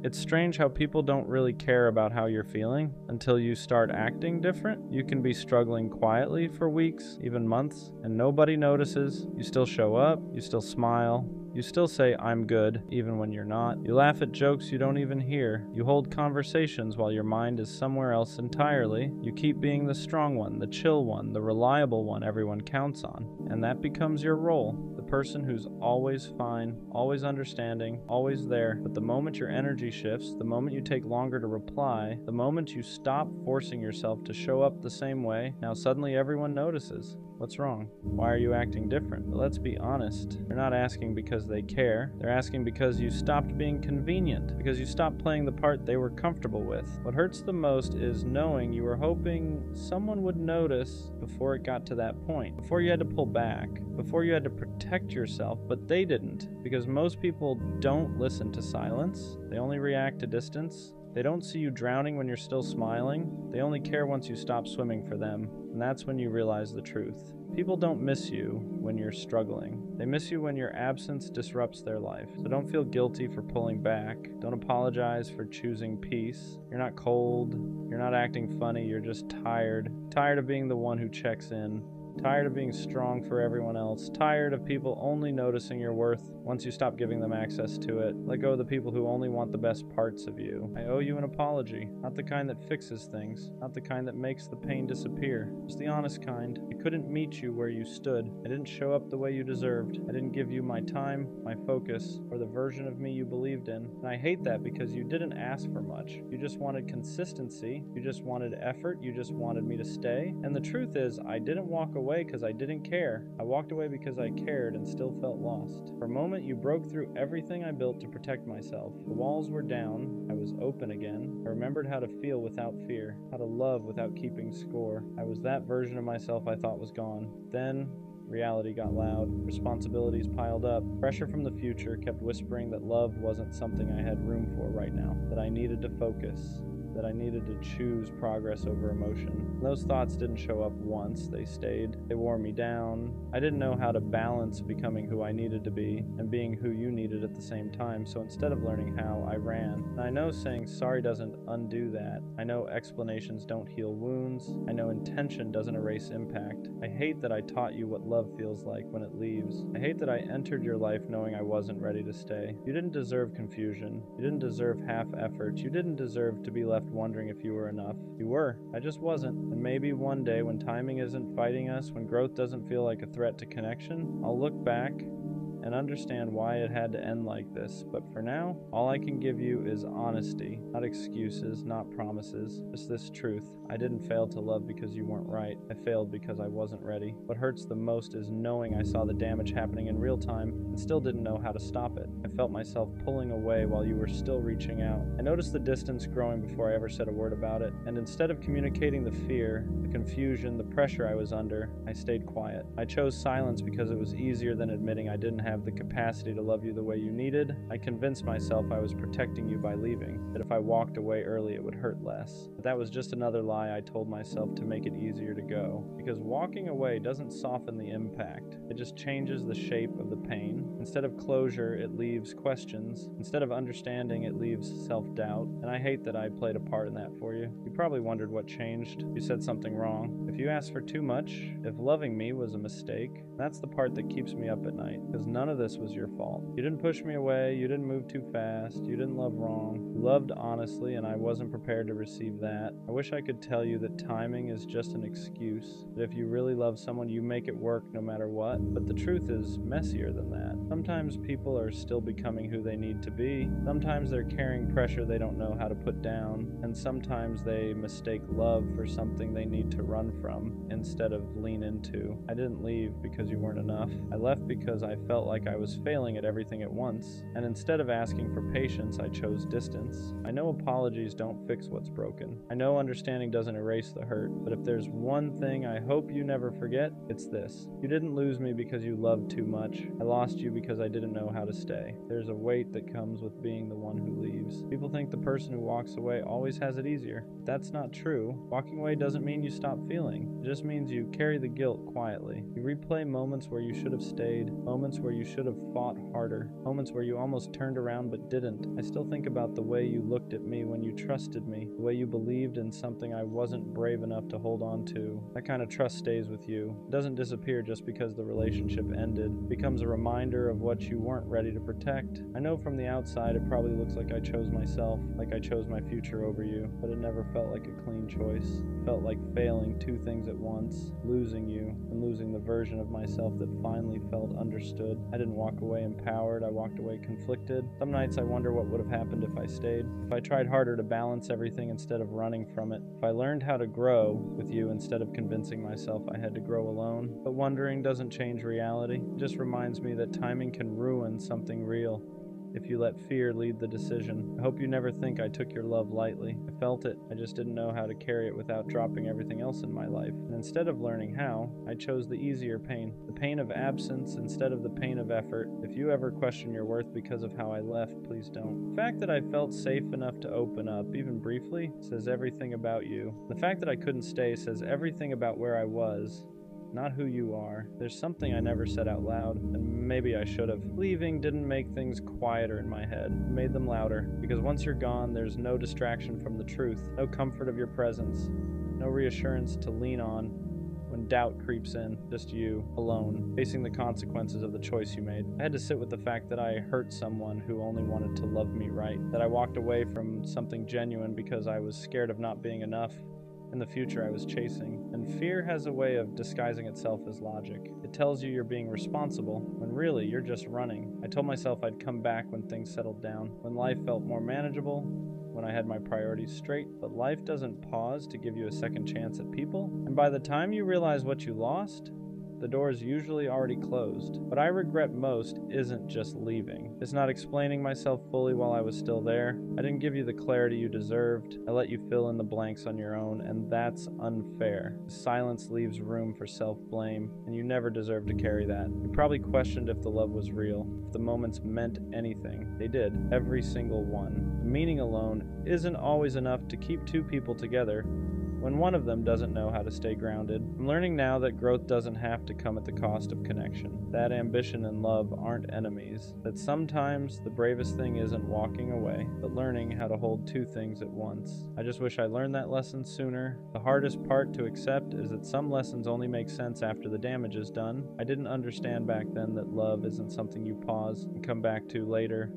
It's strange how people don't really care about how you're feeling until you start acting different. You can be struggling quietly for weeks, even months, and nobody notices. You still show up, you still smile, you still say, "I'm good," even when you're not. You laugh at jokes you don't even hear. You hold conversations while your mind is somewhere else entirely. You keep being the strong one, the chill one, the reliable one everyone counts on. And that becomes your role. The person who's always fine, always understanding, always there. But the moment your energy shifts, the moment you take longer to reply, the moment you stop forcing yourself to show up the same way, now suddenly everyone notices. What's wrong? Why are you acting different? But let's be honest. They're not asking because they care. They're asking because you stopped being convenient, because you stopped playing the part they were comfortable with. What hurts the most is knowing you were hoping someone would notice before it got to that point, before you had to pull back, before you had to protect yourself, but they didn't, because most people don't listen to silence. They only react to distance. They don't see you drowning when you're still smiling. They only care once you stop swimming for them. And that's when you realize the truth. People don't miss you when you're struggling. They miss you when your absence disrupts their life. So don't feel guilty for pulling back. Don't apologize for choosing peace. You're not cold. You're not acting funny. You're just tired. Tired of being the one who checks in. Tired of being strong for everyone else. Tired of people only noticing your worth once you stop giving them access to it. Let go of the people who only want the best parts of you. I owe you an apology. Not the kind that fixes things. Not the kind that makes the pain disappear. Just the honest kind. I couldn't meet you where you stood. I didn't show up the way you deserved. I didn't give you my time, my focus, or the version of me you believed in. And I hate that because you didn't ask for much. You just wanted consistency. You just wanted effort. You just wanted me to stay. And the truth is, I didn't walk away because I didn't care. I walked away because I cared and still felt lost. For a moment, you broke through everything I built to protect myself. The walls were down. I was open again. I remembered how to feel without fear, how to love without keeping score. I was that version of myself I thought was gone. Then, reality got loud. Responsibilities piled up. Pressure from the future kept whispering that love wasn't something I had room for right now, that I needed to focus, that I needed to choose progress over emotion. Those thoughts didn't show up once, they stayed. They wore me down. I didn't know how to balance becoming who I needed to be and being who you needed at the same time, so instead of learning how, I ran. And I know saying sorry doesn't undo that. I know explanations don't heal wounds. I know intention doesn't erase impact. I hate that I taught you what love feels like when it leaves. I hate that I entered your life knowing I wasn't ready to stay. You didn't deserve confusion. You didn't deserve half effort. You didn't deserve to be left wondering if you were enough. You were. I just wasn't. And maybe one day when timing isn't fighting us, when growth doesn't feel like a threat to connection, I'll look back and understand why it had to end like this. But for now, all I can give you is honesty, not excuses, not promises, just this truth. I didn't fail to love because you weren't right. I failed because I wasn't ready. What hurts the most is knowing I saw the damage happening in real time and still didn't know how to stop it. I felt myself pulling away while you were still reaching out. I noticed the distance growing before I ever said a word about it, and instead of communicating the fear, the confusion, the pressure I was under, I stayed quiet. I chose silence because it was easier than admitting I didn't have the capacity to love you the way you needed. I convinced myself I was protecting you by leaving, that if I walked away early it would hurt less. But that was just another lie I told myself to make it easier to go. Because walking away doesn't soften the impact, it just changes the shape of the pain. Instead of closure, it leaves questions. Instead of understanding, it leaves self-doubt. And I hate that I played a part in that for you. You probably wondered what changed. You said something wrong. If you asked for too much, if loving me was a mistake, that's the part that keeps me up at night. Because none of this was your fault. You didn't push me away, you didn't move too fast, you didn't love wrong. You loved honestly, and I wasn't prepared to receive that. I wish I could tell you that timing is just an excuse, that if you really love someone, you make it work no matter what. But the truth is messier than that. Sometimes people are still becoming who they need to be. Sometimes they're carrying pressure they don't know how to put down. And sometimes they mistake love for something they need to run from instead of lean into. I didn't leave because you weren't enough. I left because I felt like like I was failing at everything at once, and instead of asking for patience, I chose distance. I know apologies don't fix what's broken. I know understanding doesn't erase the hurt, but if there's one thing I hope you never forget, it's this. You didn't lose me because you loved too much. I lost you because I didn't know how to stay. There's a weight that comes with being the one who leaves. People think the person who walks away always has it easier. But that's not true. Walking away doesn't mean you stop feeling. It just means you carry the guilt quietly. You replay moments where you should have stayed, moments where you should have fought harder, moments where you almost turned around but didn't. I still think about the way you looked at me when you trusted me, the way you believed in something I wasn't brave enough to hold on to. That kind of trust stays with you. It doesn't disappear just because the relationship ended. It becomes a reminder of what you weren't ready to protect. I know from the outside it probably looks like I chose myself, like I chose my future over you, but it never felt like a clean choice. It felt like failing two things at once, losing you and losing the version of myself that finally felt understood. I didn't walk away empowered, I walked away conflicted. Some nights I wonder what would have happened if I stayed, if I tried harder to balance everything instead of running from it, if I learned how to grow with you instead of convincing myself I had to grow alone. But wondering doesn't change reality. It just reminds me that timing can ruin something real if you let fear lead the decision. I hope you never think I took your love lightly. I felt it, I just didn't know how to carry it without dropping everything else in my life. And instead of learning how, I chose the easier pain. The pain of absence instead of the pain of effort. If you ever question your worth because of how I left, please don't. The fact that I felt safe enough to open up, even briefly, says everything about you. The fact that I couldn't stay says everything about where I was, not who you are. There's something I never said out loud, and maybe I should have. Leaving didn't make things quieter in my head. It made them louder, because once you're gone, there's no distraction from the truth, no comfort of your presence, no reassurance to lean on when doubt creeps in, just you, alone, facing the consequences of the choice you made. I had to sit with the fact that I hurt someone who only wanted to love me right, that I walked away from something genuine because I was scared of not being enough in the future I was chasing. And fear has a way of disguising itself as logic. It tells you you're being responsible, when really you're just running. I told myself I'd come back when things settled down, when life felt more manageable, when I had my priorities straight, but life doesn't pause to give you a second chance at people. And by the time you realize what you lost, the door is usually already closed. What I regret most isn't just leaving. It's not explaining myself fully while I was still there. I didn't give you the clarity you deserved. I let you fill in the blanks on your own, and that's unfair. Silence leaves room for self-blame, and you never deserve to carry that. You probably questioned if the love was real, if the moments meant anything. They did, every single one. Meaning alone isn't always enough to keep two people together when one of them doesn't know how to stay grounded. I'm learning now that growth doesn't have to come at the cost of connection, that ambition and love aren't enemies, that sometimes the bravest thing isn't walking away, but learning how to hold two things at once. I just wish I learned that lesson sooner. The hardest part to accept is that some lessons only make sense after the damage is done. I didn't understand back then that love isn't something you pause and come back to later.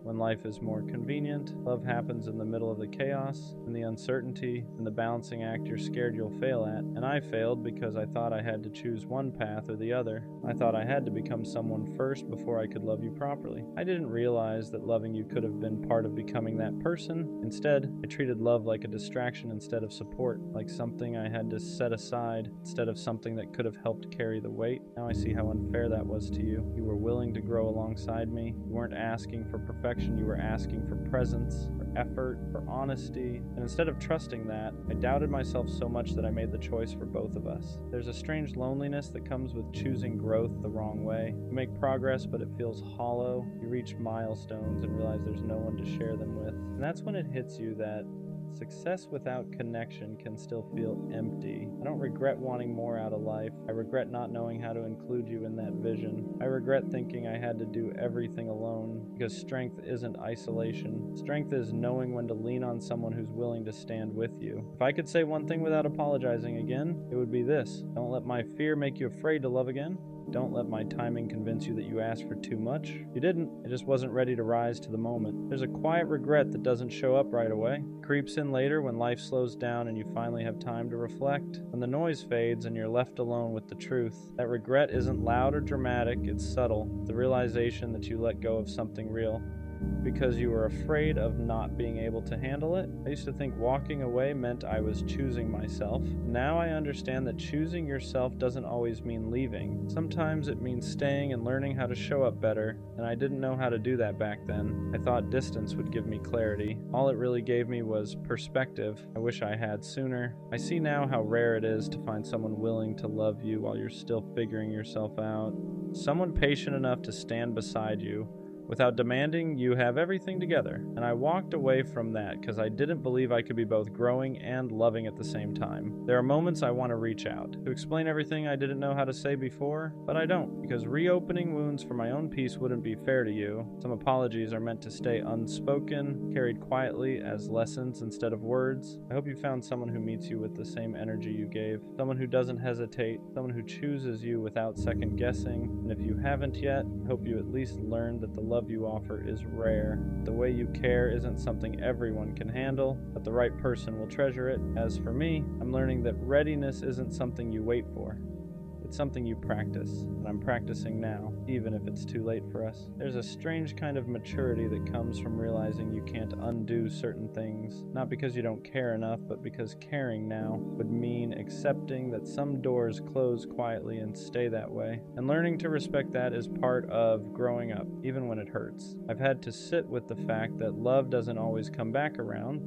When life is more convenient, love happens in the middle of the chaos and the uncertainty and the balancing act you're scared you'll fail at. And I failed because I thought I had to choose one path or the other. I thought I had to become someone first before I could love you properly. I didn't realize that loving you could have been part of becoming that person. Instead, I treated love like a distraction instead of support, like something I had to set aside instead of something that could have helped carry the weight. Now I see how unfair that was to you. You were willing to grow alongside me. You weren't asking for perfection. You were asking for presence, for effort, for honesty. And instead of trusting that, I doubted myself so much that I made the choice for both of us. There's a strange loneliness that comes with choosing growth the wrong way. You make progress, but it feels hollow. You reach milestones and realize there's no one to share them with. And that's when it hits you that success without connection can still feel empty. I don't regret wanting more out of life. I regret not knowing how to include you in that vision. I regret thinking I had to do everything alone, because strength isn't isolation. Strength is knowing when to lean on someone who's willing to stand with you. If I could say one thing without apologizing again, it would be this: don't let my fear make you afraid to love again. Don't let my timing convince you that you asked for too much. You didn't. I just wasn't ready to rise to the moment. There's a quiet regret that doesn't show up right away. It creeps in later when life slows down and you finally have time to reflect. When the noise fades and you're left alone with the truth. That regret isn't loud or dramatic, it's subtle. The realization that you let go of something real. because you were afraid of not being able to handle it. I used to think walking away meant I was choosing myself. Now I understand that choosing yourself doesn't always mean leaving. Sometimes it means staying and learning how to show up better, and I didn't know how to do that back then. I thought distance would give me clarity. All it really gave me was perspective. I wish I had sooner. I see now how rare it is to find someone willing to love you while you're still figuring yourself out. Someone patient enough to stand beside you without demanding you have everything together. And I walked away from that because I didn't believe I could be both growing and loving at the same time. There are moments I want to reach out, to explain everything I didn't know how to say before, but I don't, because reopening wounds for my own peace wouldn't be fair to you. Some apologies are meant to stay unspoken, carried quietly as lessons instead of words. I hope you found someone who meets you with the same energy you gave, someone who doesn't hesitate, someone who chooses you without second guessing. And if you haven't yet, I hope you at least learned that the love you offer is rare. The way you care isn't something everyone can handle, but the right person will treasure it. As for me, I'm learning that readiness isn't something you wait for. It's something you practice, and I'm practicing now, even if it's too late for us. There's a strange kind of maturity that comes from realizing you can't undo certain things, not because you don't care enough, but because caring now would mean accepting that some doors close quietly and stay that way. And learning to respect that is part of growing up, even when it hurts. I've had to sit with the fact that love doesn't always come back around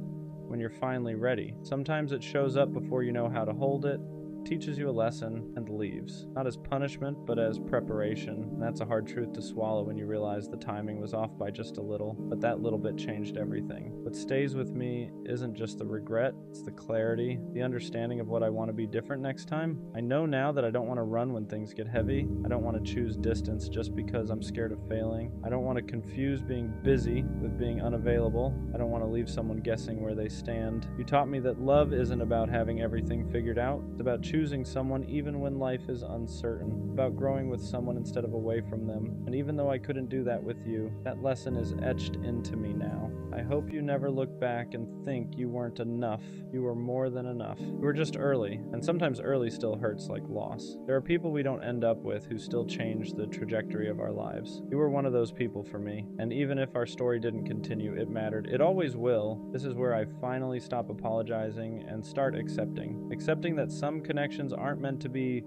when you're finally ready. Sometimes it shows up before you know how to hold it, teaches you a lesson, and leaves. Not as punishment, but as preparation. And that's a hard truth to swallow when you realize the timing was off by just a little, but that little bit changed everything. What stays with me isn't just the regret, it's the clarity, the understanding of what I want to be different next time. I know now that I don't want to run when things get heavy. I don't want to choose distance just because I'm scared of failing. I don't want to confuse being busy with being unavailable. I don't want to leave someone guessing where they stand. You taught me that love isn't about having everything figured out. It's about choosing someone even when life is uncertain, about growing with someone instead of away from them. And even though I couldn't do that with you, that lesson is etched into me now. I hope you never look back and think you weren't enough. You were more than enough. You were just early, and sometimes early still hurts like loss. There are people we don't end up with who still change the trajectory of our lives. You were one of those people for me, and even if our story didn't continue, it mattered. It always will. This is where I finally stop apologizing and start accepting. Accepting that some connections aren't meant to be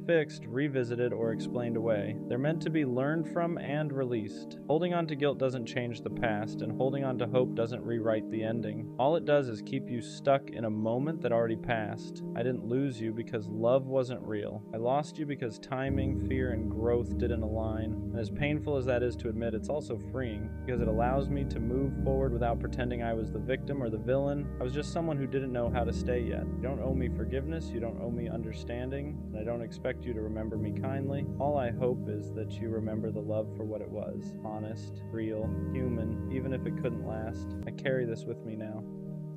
fixed, revisited, or explained away. They're meant to be learned from and released. Holding on to guilt doesn't change the past, and holding on to hope doesn't rewrite the ending. All it does is keep you stuck in a moment that already passed. I didn't lose you because love wasn't real. I lost you because timing, fear, and growth didn't align. And as painful as that is to admit, it's also freeing because it allows me to move forward without pretending I was the victim or the villain. I was just someone who didn't know how to stay yet. You don't owe me forgiveness, you don't owe me understanding, and I don't expect you to remember me kindly. All I hope is that you remember the love for what it was. Honest, real, human, even if it couldn't last. I carry this with me now.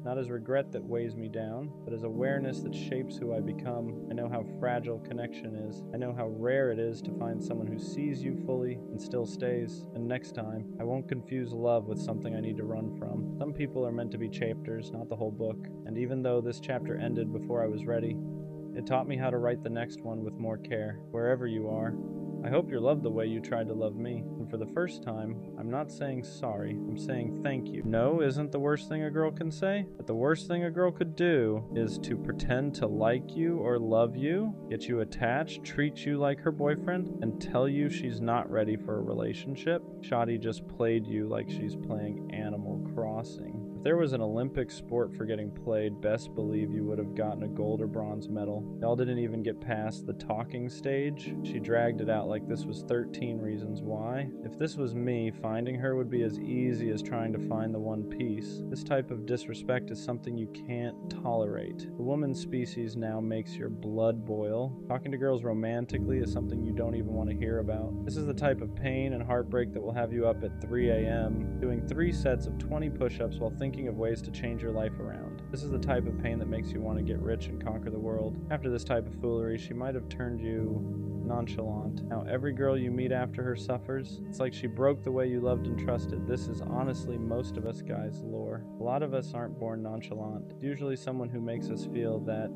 Not as regret that weighs me down, but as awareness that shapes who I become. I know how fragile connection is. I know how rare it is to find someone who sees you fully and still stays. And next time, I won't confuse love with something I need to run from. Some people are meant to be chapters, not the whole book. And even though this chapter ended before I was ready, it taught me how to write the next one with more care, wherever you are. I hope you're loved the way you tried to love me. And for the first time, I'm not saying sorry, I'm saying thank you. No isn't the worst thing a girl can say, but the worst thing a girl could do is to pretend to like you or love you, get you attached, treat you like her boyfriend, and tell you she's not ready for a relationship. Shadi just played you like she's playing Animal Crossing. If there was an Olympic sport for getting played, best believe you would have gotten a gold or bronze medal. Y'all didn't even get past the talking stage. She dragged it out like this was 13 reasons why. If this was me, finding her would be as easy as trying to find the one piece. This type of disrespect is something you can't tolerate. The woman species now makes your blood boil. Talking to girls romantically is something you don't even want to hear about. This is the type of pain and heartbreak that will have you up at 3 a.m. doing 3 sets of 20 push-ups while thinking of ways to change your life around. This is the type of pain that makes you want to get rich and conquer the world. After this type of foolery, she might have turned you nonchalant. Now every girl you meet after her suffers. It's like she broke the way you loved and trusted. This is honestly most of us guys' lore. A lot of us aren't born nonchalant. It's usually someone who makes us feel that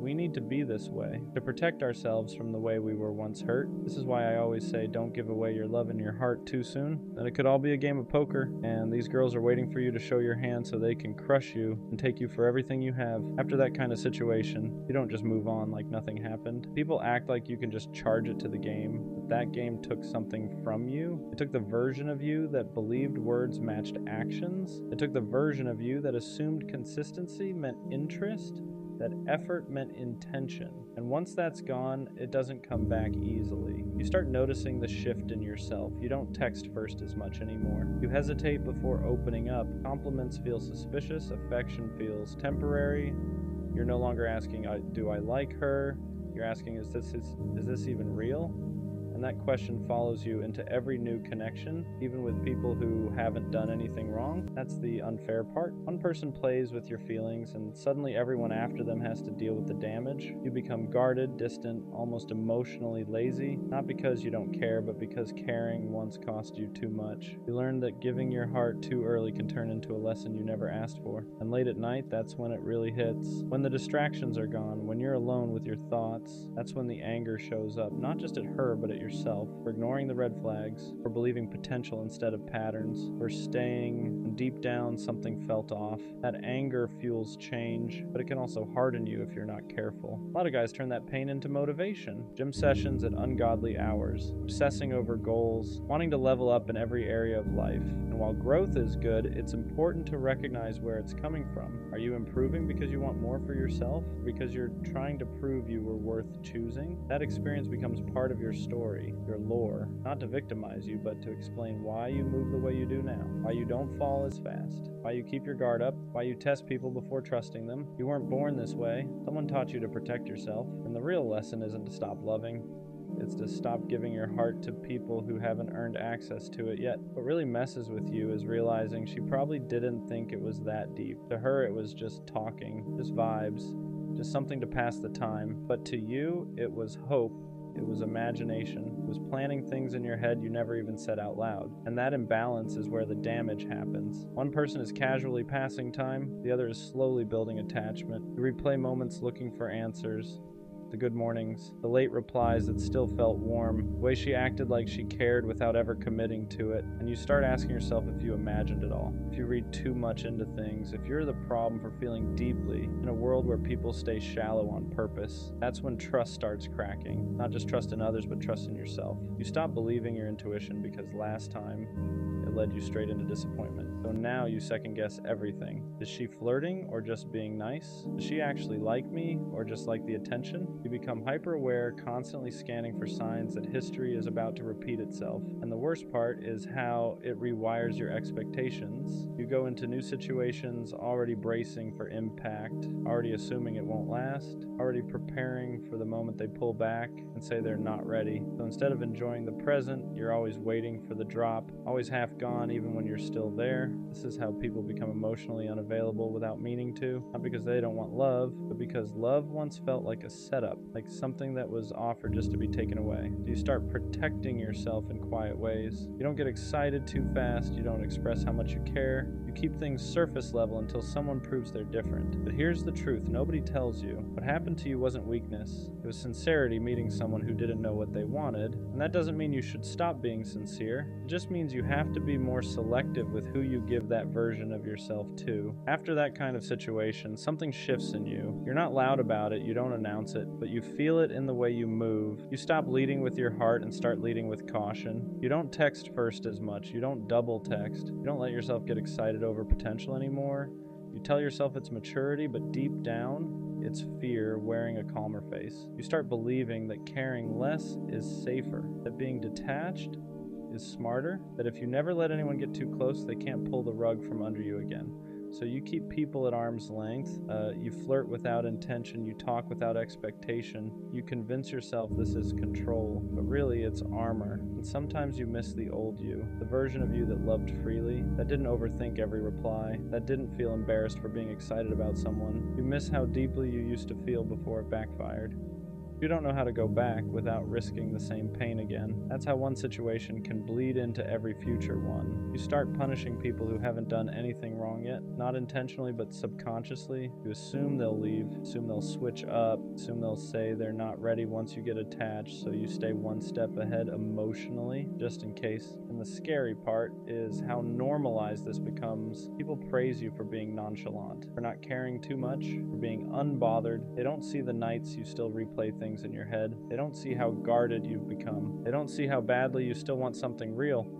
we need to be this way to protect ourselves from the way we were once hurt. This is why I always say don't give away your love and your heart too soon. Then it could all be a game of poker, and these girls are waiting for you to show your hand so they can crush you and take you for everything you have. After that kind of situation, you don't just move on like nothing happened. People act like you can just charge it to the game, but that game took something from you. It took the version of you that believed words matched actions. It took the version of you that assumed consistency meant interest, that effort meant intention. And once that's gone, it doesn't come back easily. You start noticing the shift in yourself. You don't text first as much anymore. You hesitate before opening up. Compliments feel suspicious. Affection feels temporary. You're no longer asking, do I like her? You're asking, is this even real? And that question follows you into every new connection, even with people who haven't done anything wrong. That's the unfair part. One person plays with your feelings, and suddenly everyone after them has to deal with the damage. You become guarded, distant, almost emotionally lazy, not because you don't care, but because caring once cost you too much. You learn that giving your heart too early can turn into a lesson you never asked for. And late at night, that's when it really hits. When the distractions are gone, when you're alone with your thoughts, that's when the anger shows up, not just at her, but at yourself, for ignoring the red flags, for believing potential instead of patterns, for staying when deep down something felt off. That anger fuels change, but it can also harden you if you're not careful. A lot of guys turn that pain into motivation. Gym sessions at ungodly hours, obsessing over goals, wanting to level up in every area of life. And while growth is good, it's important to recognize where it's coming from. Are you improving because you want more for yourself? Because you're trying to prove you were worth choosing? That experience becomes part of your story, your lore, not to victimize you, but to explain why you move the way you do now, why you don't fall as fast, why you keep your guard up, why you test people before trusting them. You weren't born this way. Someone taught you to protect yourself, and the real lesson isn't to stop loving. It's to stop giving your heart to people who haven't earned access to it yet. What really messes with you is realizing she probably didn't think it was that deep. To her, it was just talking, just vibes, just something to pass the time. But to you, it was hope. It was imagination. It was planning things in your head you never even said out loud. And that imbalance is where the damage happens. One person is casually passing time, the other is slowly building attachment. You replay moments looking for answers. The good mornings, the late replies that still felt warm, the way she acted like she cared without ever committing to it, and you start asking yourself if you imagined it all, if you read too much into things, if you're the problem for feeling deeply in a world where people stay shallow on purpose. That's when trust starts cracking, not just trust in others, but trust in yourself. You stop believing your intuition because last time it led you straight into disappointment. So now you second guess everything. Is she flirting or just being nice? Does she actually like me or just like the attention? You become hyper-aware, constantly scanning for signs that history is about to repeat itself. And the worst part is how it rewires your expectations. You go into new situations already bracing for impact, already assuming it won't last, already preparing for the moment they pull back and say they're not ready. So instead of enjoying the present, you're always waiting for the drop, always half gone even when you're still there. This is how people become emotionally unavailable without meaning to, not because they don't want love, but because love once felt like a setup, like something that was offered just to be taken away. So you start protecting yourself in quiet ways. You don't get excited too fast, you don't express how much you care. You keep things surface level until someone proves they're different. But here's the truth, nobody tells you. What happened to you wasn't weakness. It was sincerity meeting someone who didn't know what they wanted. And that doesn't mean you should stop being sincere. It just means you have to be more selective with who you give that version of yourself to. After that kind of situation, something shifts in you. You're not loud about it, you don't announce it, but you feel it in the way you move. You stop leading with your heart and start leading with caution. You don't text first as much. You don't double text. You don't let yourself get excited over potential anymore. You tell yourself it's maturity, but deep down, it's fear wearing a calmer face. You start believing that caring less is safer, that being detached is smarter, that if you never let anyone get too close, they can't pull the rug from under you again. So you keep people at arm's length, you flirt without intention, you talk without expectation, you convince yourself this is control, but really it's armor. And sometimes you miss the old you, the version of you that loved freely, that didn't overthink every reply, that didn't feel embarrassed for being excited about someone. You miss how deeply you used to feel before it backfired. You don't know how to go back without risking the same pain again. That's how one situation can bleed into every future one. You start punishing people who haven't done anything wrong yet, not intentionally but subconsciously. You assume they'll leave, assume they'll switch up, assume they'll say they're not ready once you get attached, so you stay one step ahead emotionally, just in case. And the scary part is how normalized this becomes. People praise you for being nonchalant, for not caring too much, for being unbothered. They don't see the nights you still replay things in your head. They don't see how guarded you've become. They don't see how badly you still want something real,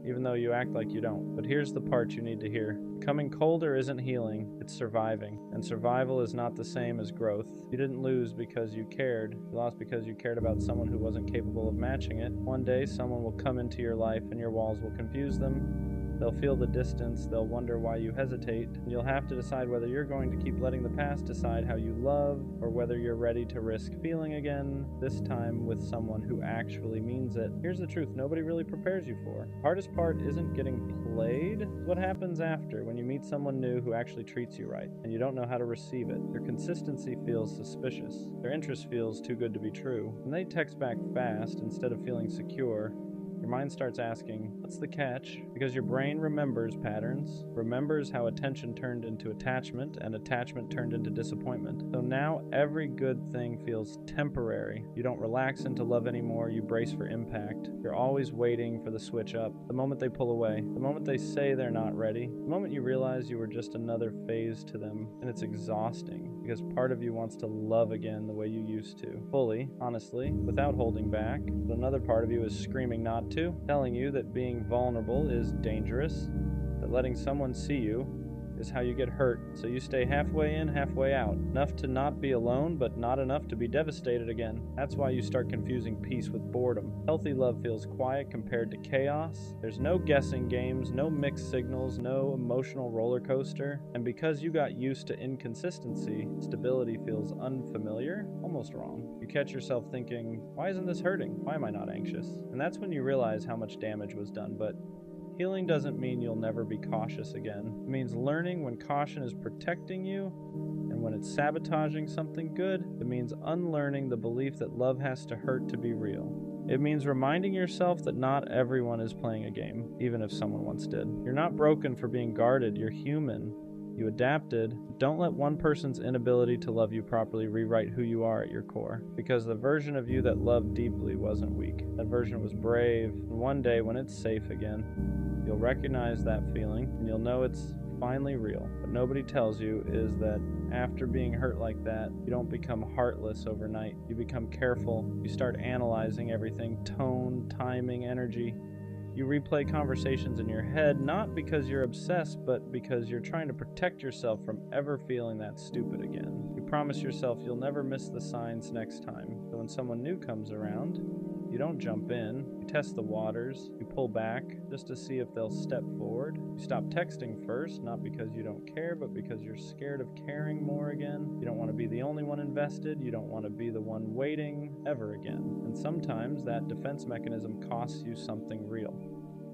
even though you act like you don't. But here's the part you need to hear. Becoming colder isn't healing, it's surviving. And survival is not the same as growth. You didn't lose because you cared. You lost because you cared about someone who wasn't capable of matching it. One day, someone will come into your life and your walls will confuse them. They'll feel the distance, they'll wonder why you hesitate, and you'll have to decide whether you're going to keep letting the past decide how you love, or whether you're ready to risk feeling again, this time with someone who actually means it. Here's the truth nobody really prepares you for. The hardest part isn't getting played, it's what happens after, when you meet someone new who actually treats you right, and you don't know how to receive it. Their consistency feels suspicious. Their interest feels too good to be true. When they text back fast instead of feeling secure, your mind starts asking, what's the catch? Because your brain remembers patterns, remembers how attention turned into attachment, and attachment turned into disappointment. So now every good thing feels temporary. You don't relax into love anymore, you brace for impact. You're always waiting for the switch up, the moment they pull away, the moment they say they're not ready, the moment you realize you were just another phase to them. And it's exhausting, because part of you wants to love again the way you used to. Fully, honestly, without holding back. But another part of you is screaming not to, telling you that being vulnerable is dangerous, that letting someone see you is how you get hurt, so you stay halfway in, halfway out. Enough to not be alone, but not enough to be devastated again. That's why you start confusing peace with boredom. Healthy love feels quiet compared to chaos. There's no guessing games, no mixed signals, no emotional roller coaster. And because you got used to inconsistency, stability feels unfamiliar, almost wrong. You catch yourself thinking, why isn't this hurting? Why am I not anxious? And that's when you realize how much damage was done. But healing doesn't mean you'll never be cautious again. It means learning when caution is protecting you and when it's sabotaging something good. It means unlearning the belief that love has to hurt to be real. It means reminding yourself that not everyone is playing a game, even if someone once did. You're not broken for being guarded, you're human. You adapted. Don't let one person's inability to love you properly rewrite who you are at your core. Because the version of you that loved deeply wasn't weak. That version was brave. And one day when it's safe again, you'll recognize that feeling and you'll know it's finally real. What nobody tells you is that after being hurt like that, you don't become heartless overnight. You become careful. You start analyzing everything, tone, timing, energy. You replay conversations in your head, not because you're obsessed, but because you're trying to protect yourself from ever feeling that stupid again. You promise yourself you'll never miss the signs next time. So when someone new comes around, you don't jump in. You test the waters. You pull back just to see if they'll step forward. You stop texting first, not because you don't care, but because you're scared of caring more again. You don't want to be the only one invested. You don't want to be the one waiting ever again. And sometimes that defense mechanism costs you something real.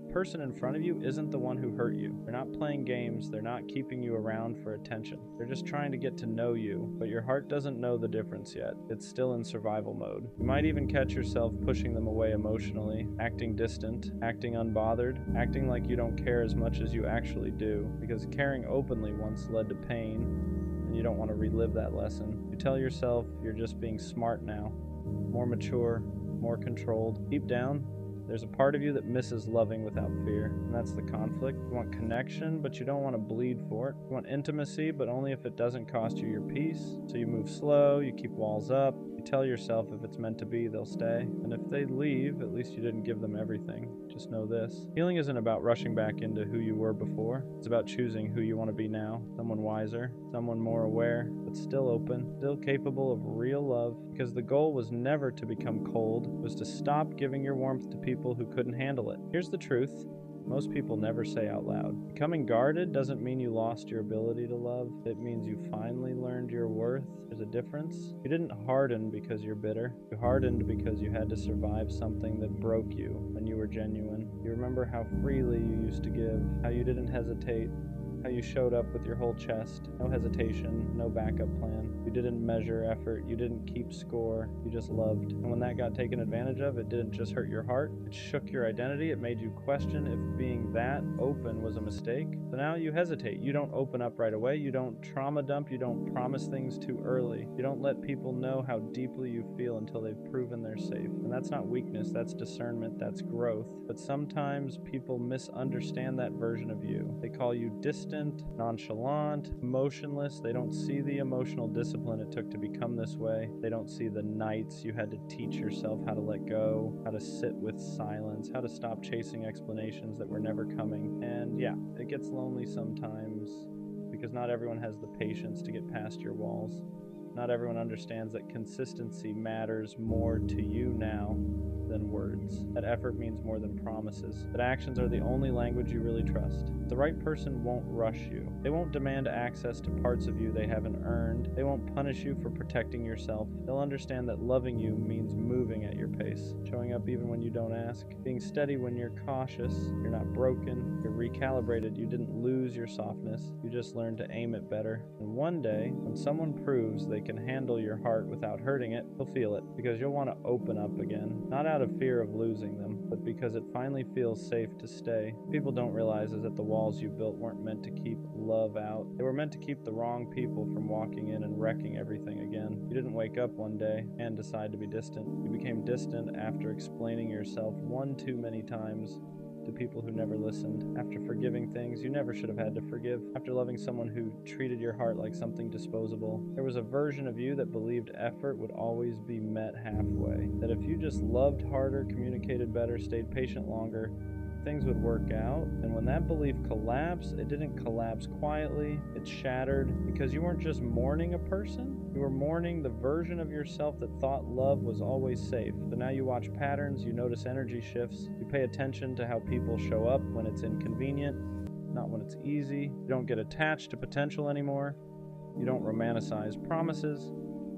The person in front of you isn't the one who hurt you. They're not playing games. They're not keeping you around for attention. They're just trying to get to know you, but your heart doesn't know the difference yet. It's still in survival mode. You might even catch yourself pushing them away emotionally, acting distant, acting unbothered, acting like you don't care as much as you actually do, because caring openly once led to pain, and you don't want to relive that lesson. You tell yourself you're just being smart now, more mature, more controlled. Deep down, there's a part of you that misses loving without fear, and that's the conflict. You want connection, but you don't want to bleed for it. You want intimacy, but only if it doesn't cost you your peace. So you move slow, you keep walls up, you tell yourself if it's meant to be, they'll stay. And if they leave, at least you didn't give them everything. Just know this. Healing isn't about rushing back into who you were before. It's about choosing who you want to be now. Someone wiser, someone more aware, but still open, still capable of real love. Because the goal was never to become cold, it was to stop giving your warmth to people who couldn't handle it. Here's the truth. Most people never say out loud. Becoming guarded doesn't mean you lost your ability to love. It means you finally learned your worth. There's a difference. You didn't harden because you're bitter. You hardened because you had to survive something that broke you when you were genuine. You remember how freely you used to give, how you didn't hesitate, how you showed up with your whole chest, no hesitation, no backup plan. You didn't measure effort, you didn't keep score, you just loved. And when that got taken advantage of, it didn't just hurt your heart, it shook your identity, it made you question if being that open was a mistake. So now you hesitate, you don't open up right away, you don't trauma dump, you don't promise things too early, you don't let people know how deeply you feel until they've proven they're safe. And that's not weakness, that's discernment, that's growth. But sometimes people misunderstand that version of you. They call you distant, nonchalant, emotionless. They don't see the emotional discipline it took to become this way. They don't see the nights you had to teach yourself how to let go, how to sit with silence, how to stop chasing explanations that were never coming. And yeah, it gets lonely sometimes because not everyone has the patience to get past your walls. Not everyone understands that consistency matters more to you now than words. That effort means more than promises. That actions are the only language you really trust. The right person won't rush you. They won't demand access to parts of you they haven't earned. They won't punish you for protecting yourself. They'll understand that loving you means moving at your pace, showing up even when you don't ask, being steady when you're cautious. You're not broken. You're recalibrated. You didn't lose your softness. You just learned to aim it better. And one day, when someone proves they can handle your heart without hurting it, you'll feel it, because you'll want to open up again. Not out of fear of losing them, but because it finally feels safe to stay. People don't realize is that the walls you built weren't meant to keep love out. They were meant to keep the wrong people from walking in and wrecking everything again. You didn't wake up one day and decide to be distant. You became distant after explaining yourself one too many times to people who never listened, after forgiving things you never should have had to forgive, after loving someone who treated your heart like something disposable. There was a version of you that believed effort would always be met halfway, that if you just loved harder, communicated better, stayed patient longer, things would work out. And when that belief collapsed, it didn't collapse quietly, it shattered, because you weren't just mourning a person, you were mourning the version of yourself that thought love was always safe. So now you watch patterns, you notice energy shifts, you pay attention to how people show up when it's inconvenient, not when it's easy. You don't get attached to potential anymore. You don't romanticize promises.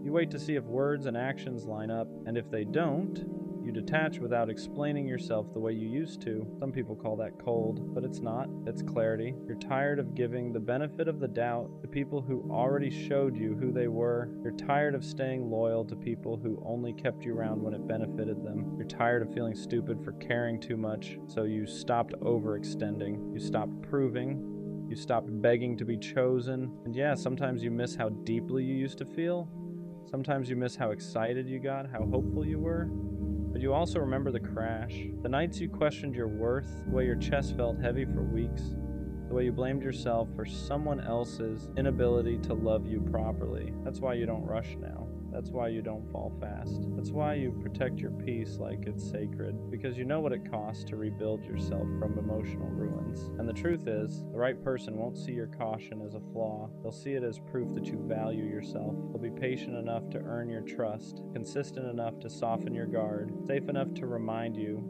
You wait to see if words and actions line up, and if they don't, you detach without explaining yourself the way you used to. Some people call that cold, but it's not. It's clarity. You're tired of giving the benefit of the doubt to people who already showed you who they were. You're tired of staying loyal to people who only kept you around when it benefited them. You're tired of feeling stupid for caring too much, so you stopped overextending. You stopped proving. You stopped begging to be chosen. And yeah, sometimes you miss how deeply you used to feel. Sometimes you miss how excited you got, how hopeful you were. But you also remember the crash, the nights you questioned your worth, the way your chest felt heavy for weeks, the way you blamed yourself for someone else's inability to love you properly. That's why you don't rush now. That's why you don't fall fast. That's why you protect your peace like it's sacred, because you know what it costs to rebuild yourself from emotional ruins. And the truth is, the right person won't see your caution as a flaw. They'll see it as proof that you value yourself. They'll be patient enough to earn your trust, consistent enough to soften your guard, safe enough to remind you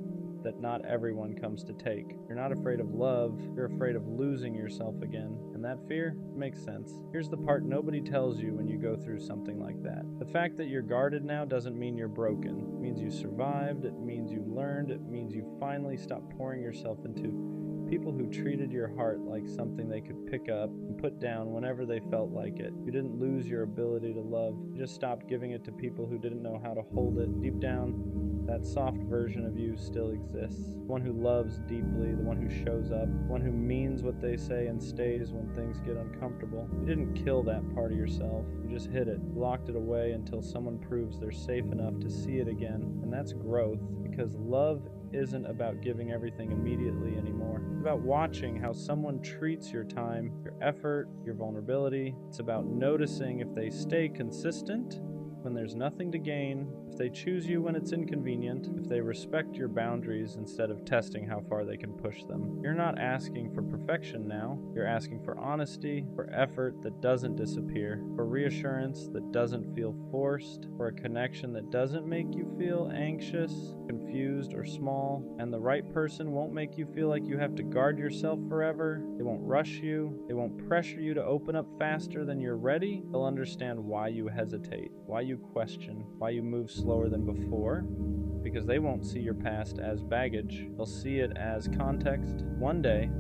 that not everyone comes to take. You're not afraid of love, you're afraid of losing yourself again. And that fear makes sense. Here's the part nobody tells you when you go through something like that. The fact that you're guarded now doesn't mean you're broken. It means you survived, it means you learned, it means you finally stopped pouring yourself into people who treated your heart like something they could pick up and put down whenever they felt like it. You didn't lose your ability to love. You just stopped giving it to people who didn't know how to hold it. Deep down, that soft version of you still exists. The one who loves deeply, the one who shows up, the one who means what they say and stays when things get uncomfortable. You didn't kill that part of yourself. You just hid it, locked it away until someone proves they're safe enough to see it again. And that's growth, because love isn't about giving everything immediately anymore. It's about watching how someone treats your time, your effort, your vulnerability. It's about noticing if they stay consistent when there's nothing to gain, if they choose you when it's inconvenient, if they respect your boundaries instead of testing how far they can push them. You're not asking for perfection now. You're asking for honesty, for effort that doesn't disappear, for reassurance that doesn't feel forced, for a connection that doesn't make you feel anxious, confused, or small. And the right person won't make you feel like you have to guard yourself forever. They won't rush you. They won't pressure you to open up faster than you're ready. They'll understand why you hesitate, why you question, why you move slower than before, because they won't see your past as baggage. They'll see it as context. One day,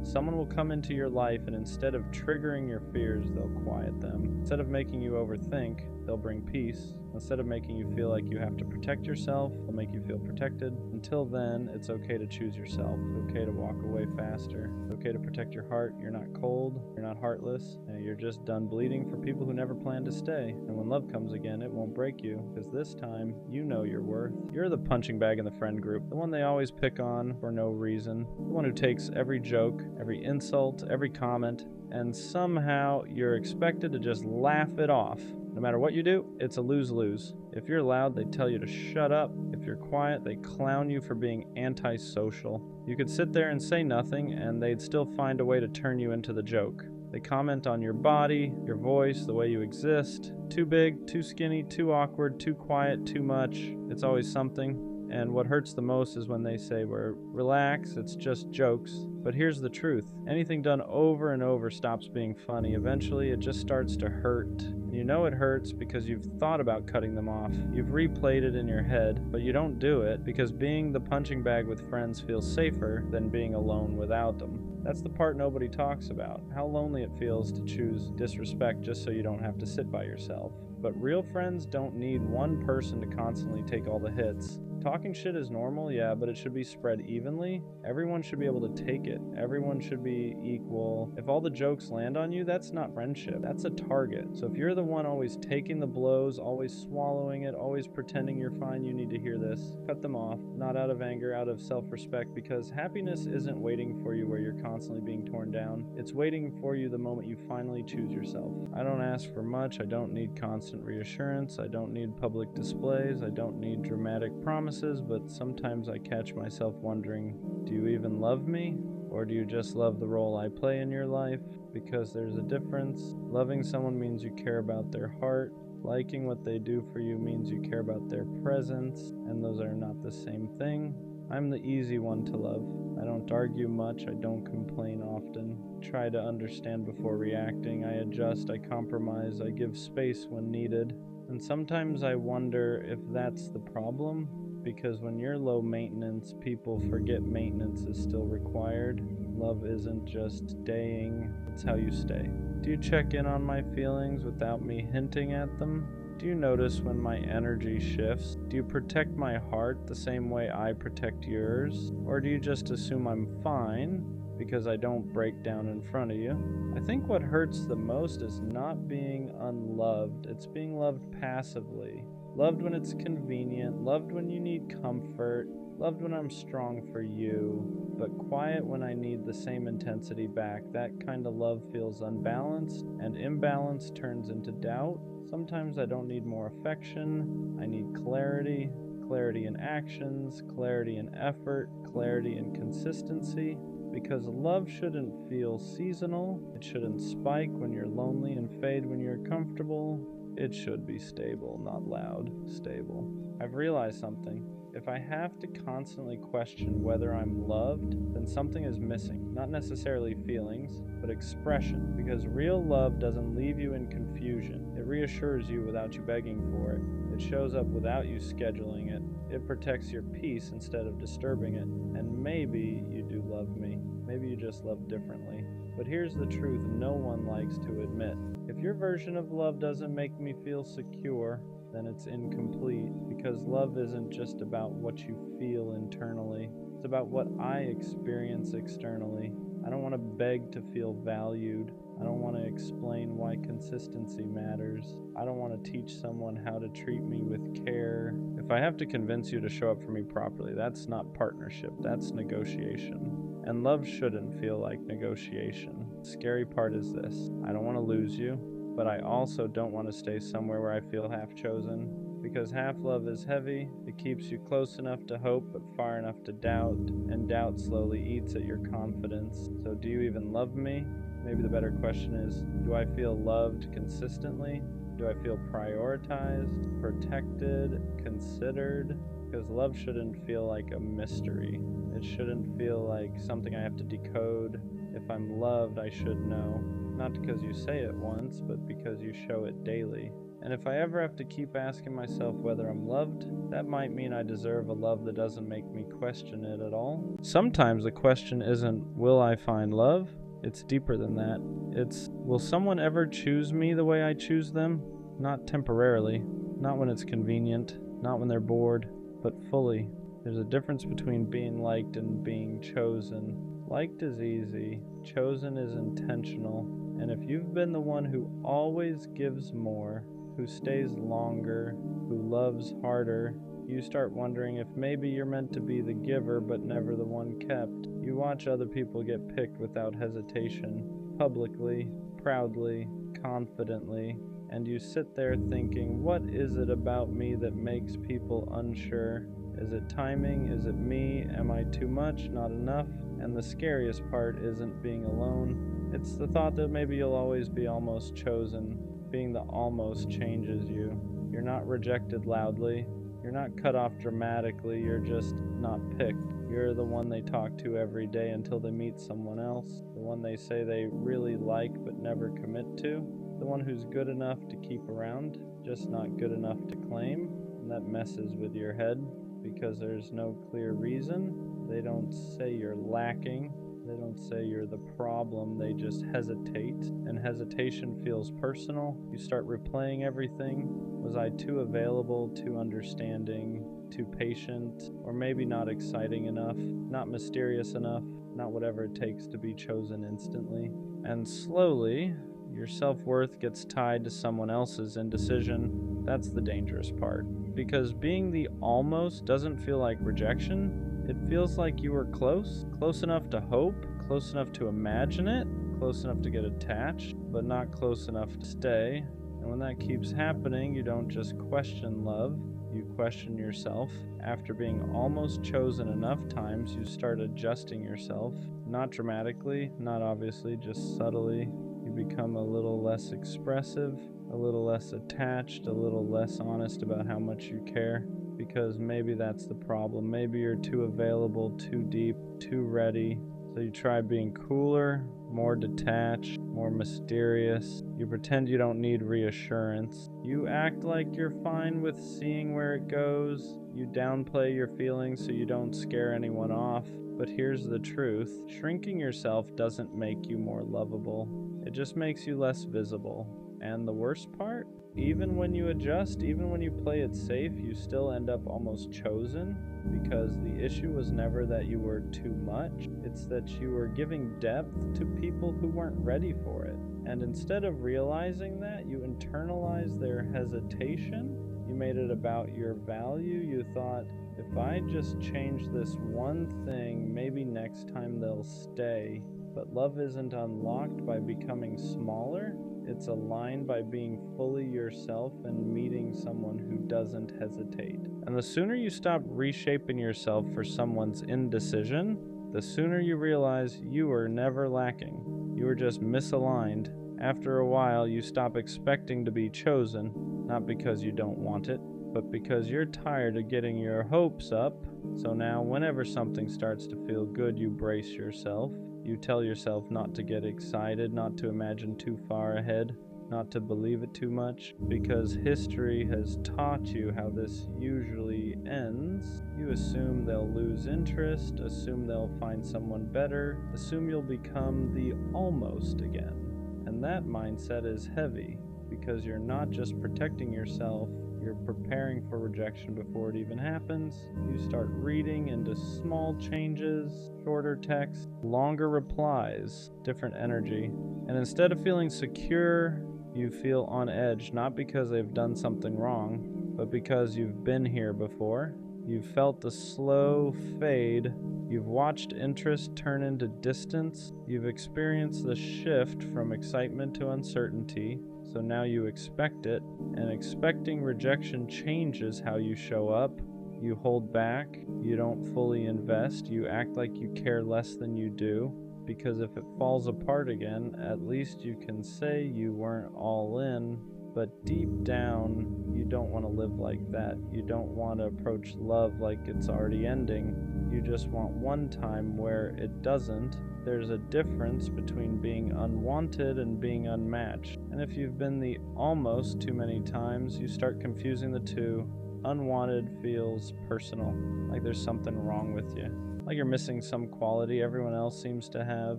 Someone will come into your life, and instead of triggering your fears, they'll quiet them. Instead of making you overthink, they'll bring peace. Instead of making you feel like you have to protect yourself, they'll make you feel protected. Until then, it's okay to choose yourself. It's okay to walk away faster. It's okay to protect your heart. You're not cold. You're not heartless. You're just done bleeding for people who never planned to stay. And when love comes again, it won't break you, because this time, you know your worth. You're the punching bag in the friend group, the one they always pick on for no reason, the one who takes every joke, every insult, every comment, and somehow you're expected to just laugh it off. No matter what you do, it's a lose-lose. If you're loud, they tell you to shut up. If you're quiet, they clown you for being antisocial. You could sit there and say nothing, and they'd still find a way to turn you into the joke. They comment on your body, your voice, the way you exist. Too big, too skinny, too awkward, too quiet, too much. It's always something. And what hurts the most is when they say, well, relax, it's just jokes. But here's the truth. Anything done over and over stops being funny. Eventually, it just starts to hurt. And you know it hurts because you've thought about cutting them off. You've replayed it in your head, but you don't do it because being the punching bag with friends feels safer than being alone without them. That's the part nobody talks about. How lonely it feels to choose disrespect just so you don't have to sit by yourself. But real friends don't need one person to constantly take all the hits. Talking shit is normal, yeah, but it should be spread evenly. Everyone should be able to take it. Everyone should be equal. If all the jokes land on you, that's not friendship. That's a target. So if you're the one always taking the blows, always swallowing it, always pretending you're fine, you need to hear this. Cut them off, not out of anger, out of self-respect, because happiness isn't waiting for you where you're constantly being torn down. It's waiting for you the moment you finally choose yourself. I don't ask for much. I don't need constant reassurance. I don't need public displays. I don't need dramatic promises. But sometimes I catch myself wondering, do you even love me? Or do you just love the role I play in your life? Because there's a difference. Loving someone means you care about their heart. Liking what they do for you means you care about their presence, and those are not the same thing. I'm the easy one to love. I don't argue much. I don't complain often. Try to understand before reacting. I adjust. I compromise. I give space when needed. And sometimes I wonder if that's the problem. Because when you're low maintenance, people forget maintenance is still required. Love isn't just staying, it's how you stay. Do you check in on my feelings without me hinting at them? Do you notice when my energy shifts? Do you protect my heart the same way I protect yours? Or do you just assume I'm fine because I don't break down in front of you? I think what hurts the most is not being unloved, it's being loved passively. Loved when it's convenient, loved when you need comfort, loved when I'm strong for you, but quiet when I need the same intensity back. That kind of love feels unbalanced, and imbalance turns into doubt. Sometimes I don't need more affection, I need clarity. Clarity in actions, clarity in effort, clarity in consistency. Because love shouldn't feel seasonal, it shouldn't spike when you're lonely and fade when you're comfortable. It should be stable, not loud, stable. I've realized something. If I have to constantly question whether I'm loved, then something is missing. Not necessarily feelings, but expression. Because real love doesn't leave you in confusion. It reassures you without you begging for it. It shows up without you scheduling it. It protects your peace instead of disturbing it. And maybe you do love me. Maybe you just love differently. But here's the truth no one likes to admit. If your version of love doesn't make me feel secure, then it's incomplete, because love isn't just about what you feel internally. It's about what I experience externally. I don't want to beg to feel valued. I don't want to explain why consistency matters. I don't want to teach someone how to treat me with care. If I have to convince you to show up for me properly, that's not partnership, that's negotiation. And love shouldn't feel like negotiation. The scary part is this. I don't want to lose you, but I also don't want to stay somewhere where I feel half chosen. Because half love is heavy, it keeps you close enough to hope but far enough to doubt, and doubt slowly eats at your confidence. So do you even love me? Maybe the better question is, do I feel loved consistently? Do I feel prioritized, protected, considered? Because love shouldn't feel like a mystery. It shouldn't feel like something I have to decode. If I'm loved, I should know. Not because you say it once, but because you show it daily. And if I ever have to keep asking myself whether I'm loved, that might mean I deserve a love that doesn't make me question it at all. Sometimes the question isn't, will I find love? It's deeper than that. It's, will someone ever choose me the way I choose them? Not temporarily, not when it's convenient, not when they're bored, but fully. There's a difference between being liked and being chosen. Liked is easy, chosen is intentional. And if you've been the one who always gives more, who stays longer, who loves harder, you start wondering if maybe you're meant to be the giver but never the one kept. You watch other people get picked without hesitation, publicly, proudly, confidently, and you sit there thinking, what is it about me that makes people unsure? Is it timing? Is it me? Am I too much? Not enough? And the scariest part isn't being alone. It's the thought that maybe you'll always be almost chosen. Being the almost changes you. You're not rejected loudly. You're not cut off dramatically. You're just not picked. You're the one they talk to every day until they meet someone else. The one they say they really like but never commit to. The one who's good enough to keep around, just not good enough to claim. And that messes with your head because there's no clear reason. They don't say you're lacking. They don't say you're the problem, they just hesitate, and hesitation feels personal. You start replaying everything. Was I too available, too understanding, too patient, or maybe not exciting enough, not mysterious enough, not whatever it takes to be chosen instantly? And slowly, your self-worth gets tied to someone else's indecision. That's the dangerous part. Because being the almost doesn't feel like rejection. It feels like you were close enough to hope, close enough to imagine it, close enough to get attached, but not close enough to stay. And when that keeps happening, you don't just question love, you question yourself. After being almost chosen enough times, you start adjusting yourself, not dramatically, not obviously, just subtly. You become a little less expressive, a little less attached, a little less honest about how much you care. Because maybe that's the problem. Maybe you're too available, too deep, too ready. So you try being cooler, more detached, more mysterious. You pretend you don't need reassurance. You act like you're fine with seeing where it goes. You downplay your feelings so you don't scare anyone off. But here's the truth. Shrinking yourself doesn't make you more lovable. It just makes you less visible. And the worst part? Even when you adjust, even when you play it safe, you still end up almost chosen, because the issue was never that you were too much, it's that you were giving depth to people who weren't ready for it. And instead of realizing that, you internalized their hesitation, you made it about your value, you thought, if I just change this one thing, maybe next time they'll stay. But love isn't unlocked by becoming smaller. It's aligned by being fully yourself and meeting someone who doesn't hesitate. And the sooner you stop reshaping yourself for someone's indecision, the sooner you realize you were never lacking. You were just misaligned. After a while, you stop expecting to be chosen, not because you don't want it, but because you're tired of getting your hopes up. So now, whenever something starts to feel good, you brace yourself. You tell yourself not to get excited, not to imagine too far ahead, not to believe it too much, because history has taught you how this usually ends. You assume they'll lose interest, assume they'll find someone better, assume you'll become the almost again. And that mindset is heavy, because you're not just protecting yourself, you're preparing for rejection before it even happens. You start reading into small changes, shorter text, longer replies, different energy. And instead of feeling secure, you feel on edge, not because they've done something wrong, but because you've been here before. You've felt the slow fade. You've watched interest turn into distance. You've experienced the shift from excitement to uncertainty. So now you expect it, and expecting rejection changes how you show up. You hold back, you don't fully invest, you act like you care less than you do, because if it falls apart again, at least you can say you weren't all in, but deep down, you don't want to live like that. You don't want to approach love like it's already ending. You just want one time where it doesn't. There's a difference between being unwanted and being unmatched. And if you've been the almost too many times, you start confusing the two. Unwanted feels personal, like there's something wrong with you, like you're missing some quality everyone else seems to have.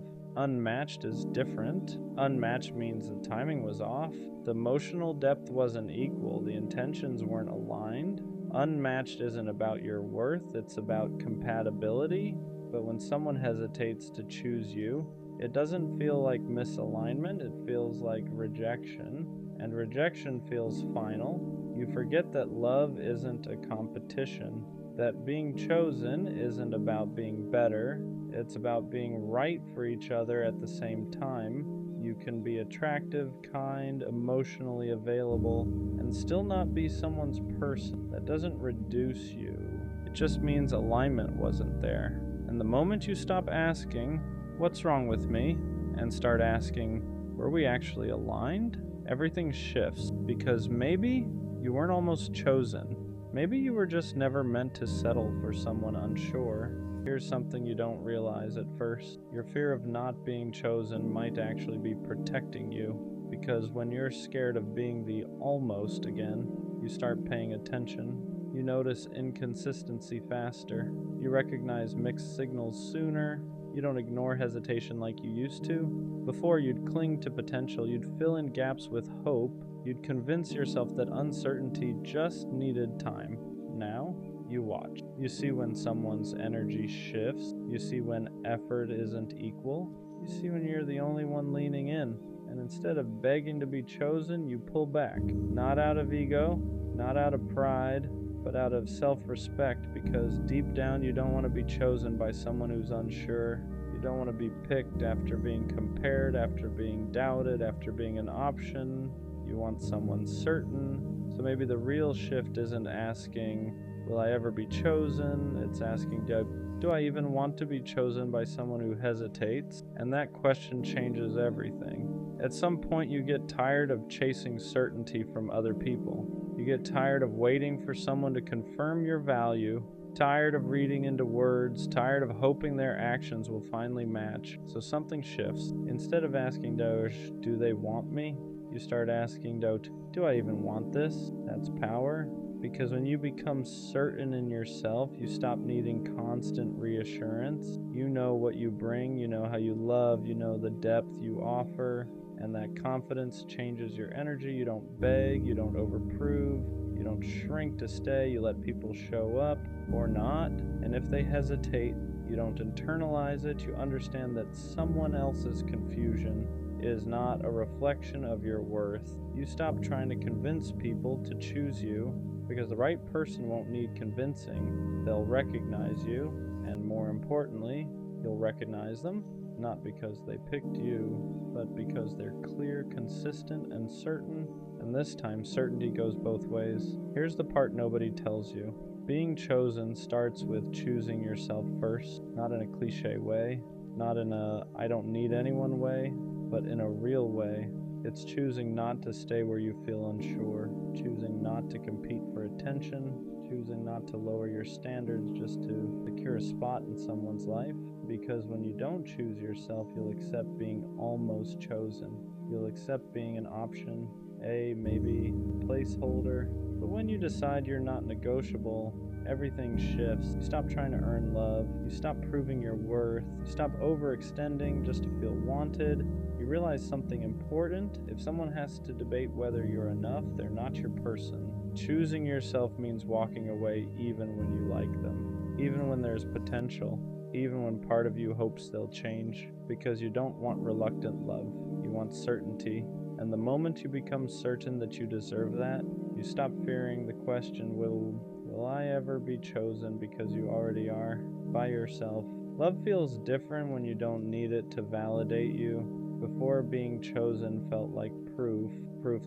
Unmatched is different. Unmatched means the timing was off, the emotional depth wasn't equal, the intentions weren't aligned. Unmatched isn't about your worth, it's about compatibility. But when someone hesitates to choose you, it doesn't feel like misalignment, it feels like rejection. And rejection feels final. You forget that love isn't a competition, that being chosen isn't about being better, it's about being right for each other at the same time. You can be attractive, kind, emotionally available, and still not be someone's person. That doesn't reduce you. It just means alignment wasn't there. And the moment you stop asking, what's wrong with me, and start asking, were we actually aligned? Everything shifts, because maybe you weren't almost chosen. Maybe you were just never meant to settle for someone unsure. Here's something you don't realize at first. Your fear of not being chosen might actually be protecting you, because when you're scared of being the almost again, you start paying attention. You notice inconsistency faster. You recognize mixed signals sooner. You don't ignore hesitation like you used to. Before, you'd cling to potential. You'd fill in gaps with hope. You'd convince yourself that uncertainty just needed time. Now, you watch. You see when someone's energy shifts. You see when effort isn't equal. You see when you're the only one leaning in. And instead of begging to be chosen, you pull back. Not out of ego, not out of pride, but out of self-respect, because deep down you don't want to be chosen by someone who's unsure. You don't want to be picked after being compared, after being doubted, after being an option. You want someone certain. So maybe the real shift isn't asking, will I ever be chosen? It's asking, do I even want to be chosen by someone who hesitates? And that question changes everything. At some point you get tired of chasing certainty from other people. You get tired of waiting for someone to confirm your value, tired of reading into words, tired of hoping their actions will finally match. So something shifts. Instead of asking, do they want me? You start asking, do I even want this? That's power. Because when you become certain in yourself, you stop needing constant reassurance. You know what you bring, you know how you love, you know the depth you offer. And that confidence changes your energy. You don't beg, you don't overprove, you don't shrink to stay, you let people show up or not. And if they hesitate, you don't internalize it. You understand that someone else's confusion is not a reflection of your worth. You stop trying to convince people to choose you, because the right person won't need convincing. They'll recognize you, and more importantly, you'll recognize them. Not because they picked you, but because they're clear, consistent, and certain. And this time, certainty goes both ways. Here's the part nobody tells you. Being chosen starts with choosing yourself first, not in a cliche way, not in a I don't need anyone way, but in a real way. It's choosing not to stay where you feel unsure, choosing not to compete for attention, choosing not to lower your standards just to secure a spot in someone's life. Because when you don't choose yourself, you'll accept being almost chosen. You'll accept being an option, maybe placeholder. But when you decide you're not negotiable, everything shifts. You stop trying to earn love. You stop proving your worth. You stop overextending just to feel wanted. You realize something important. If someone has to debate whether you're enough, they're not your person. Choosing yourself means walking away even when you like them, even when there's potential, even when part of you hopes they'll change, because you don't want reluctant love. You want certainty. And the moment you become certain that you deserve that, you stop fearing the question, will I ever be chosen, because you already are, by yourself. Love feels different when you don't need it to validate you. Before, being chosen felt like proof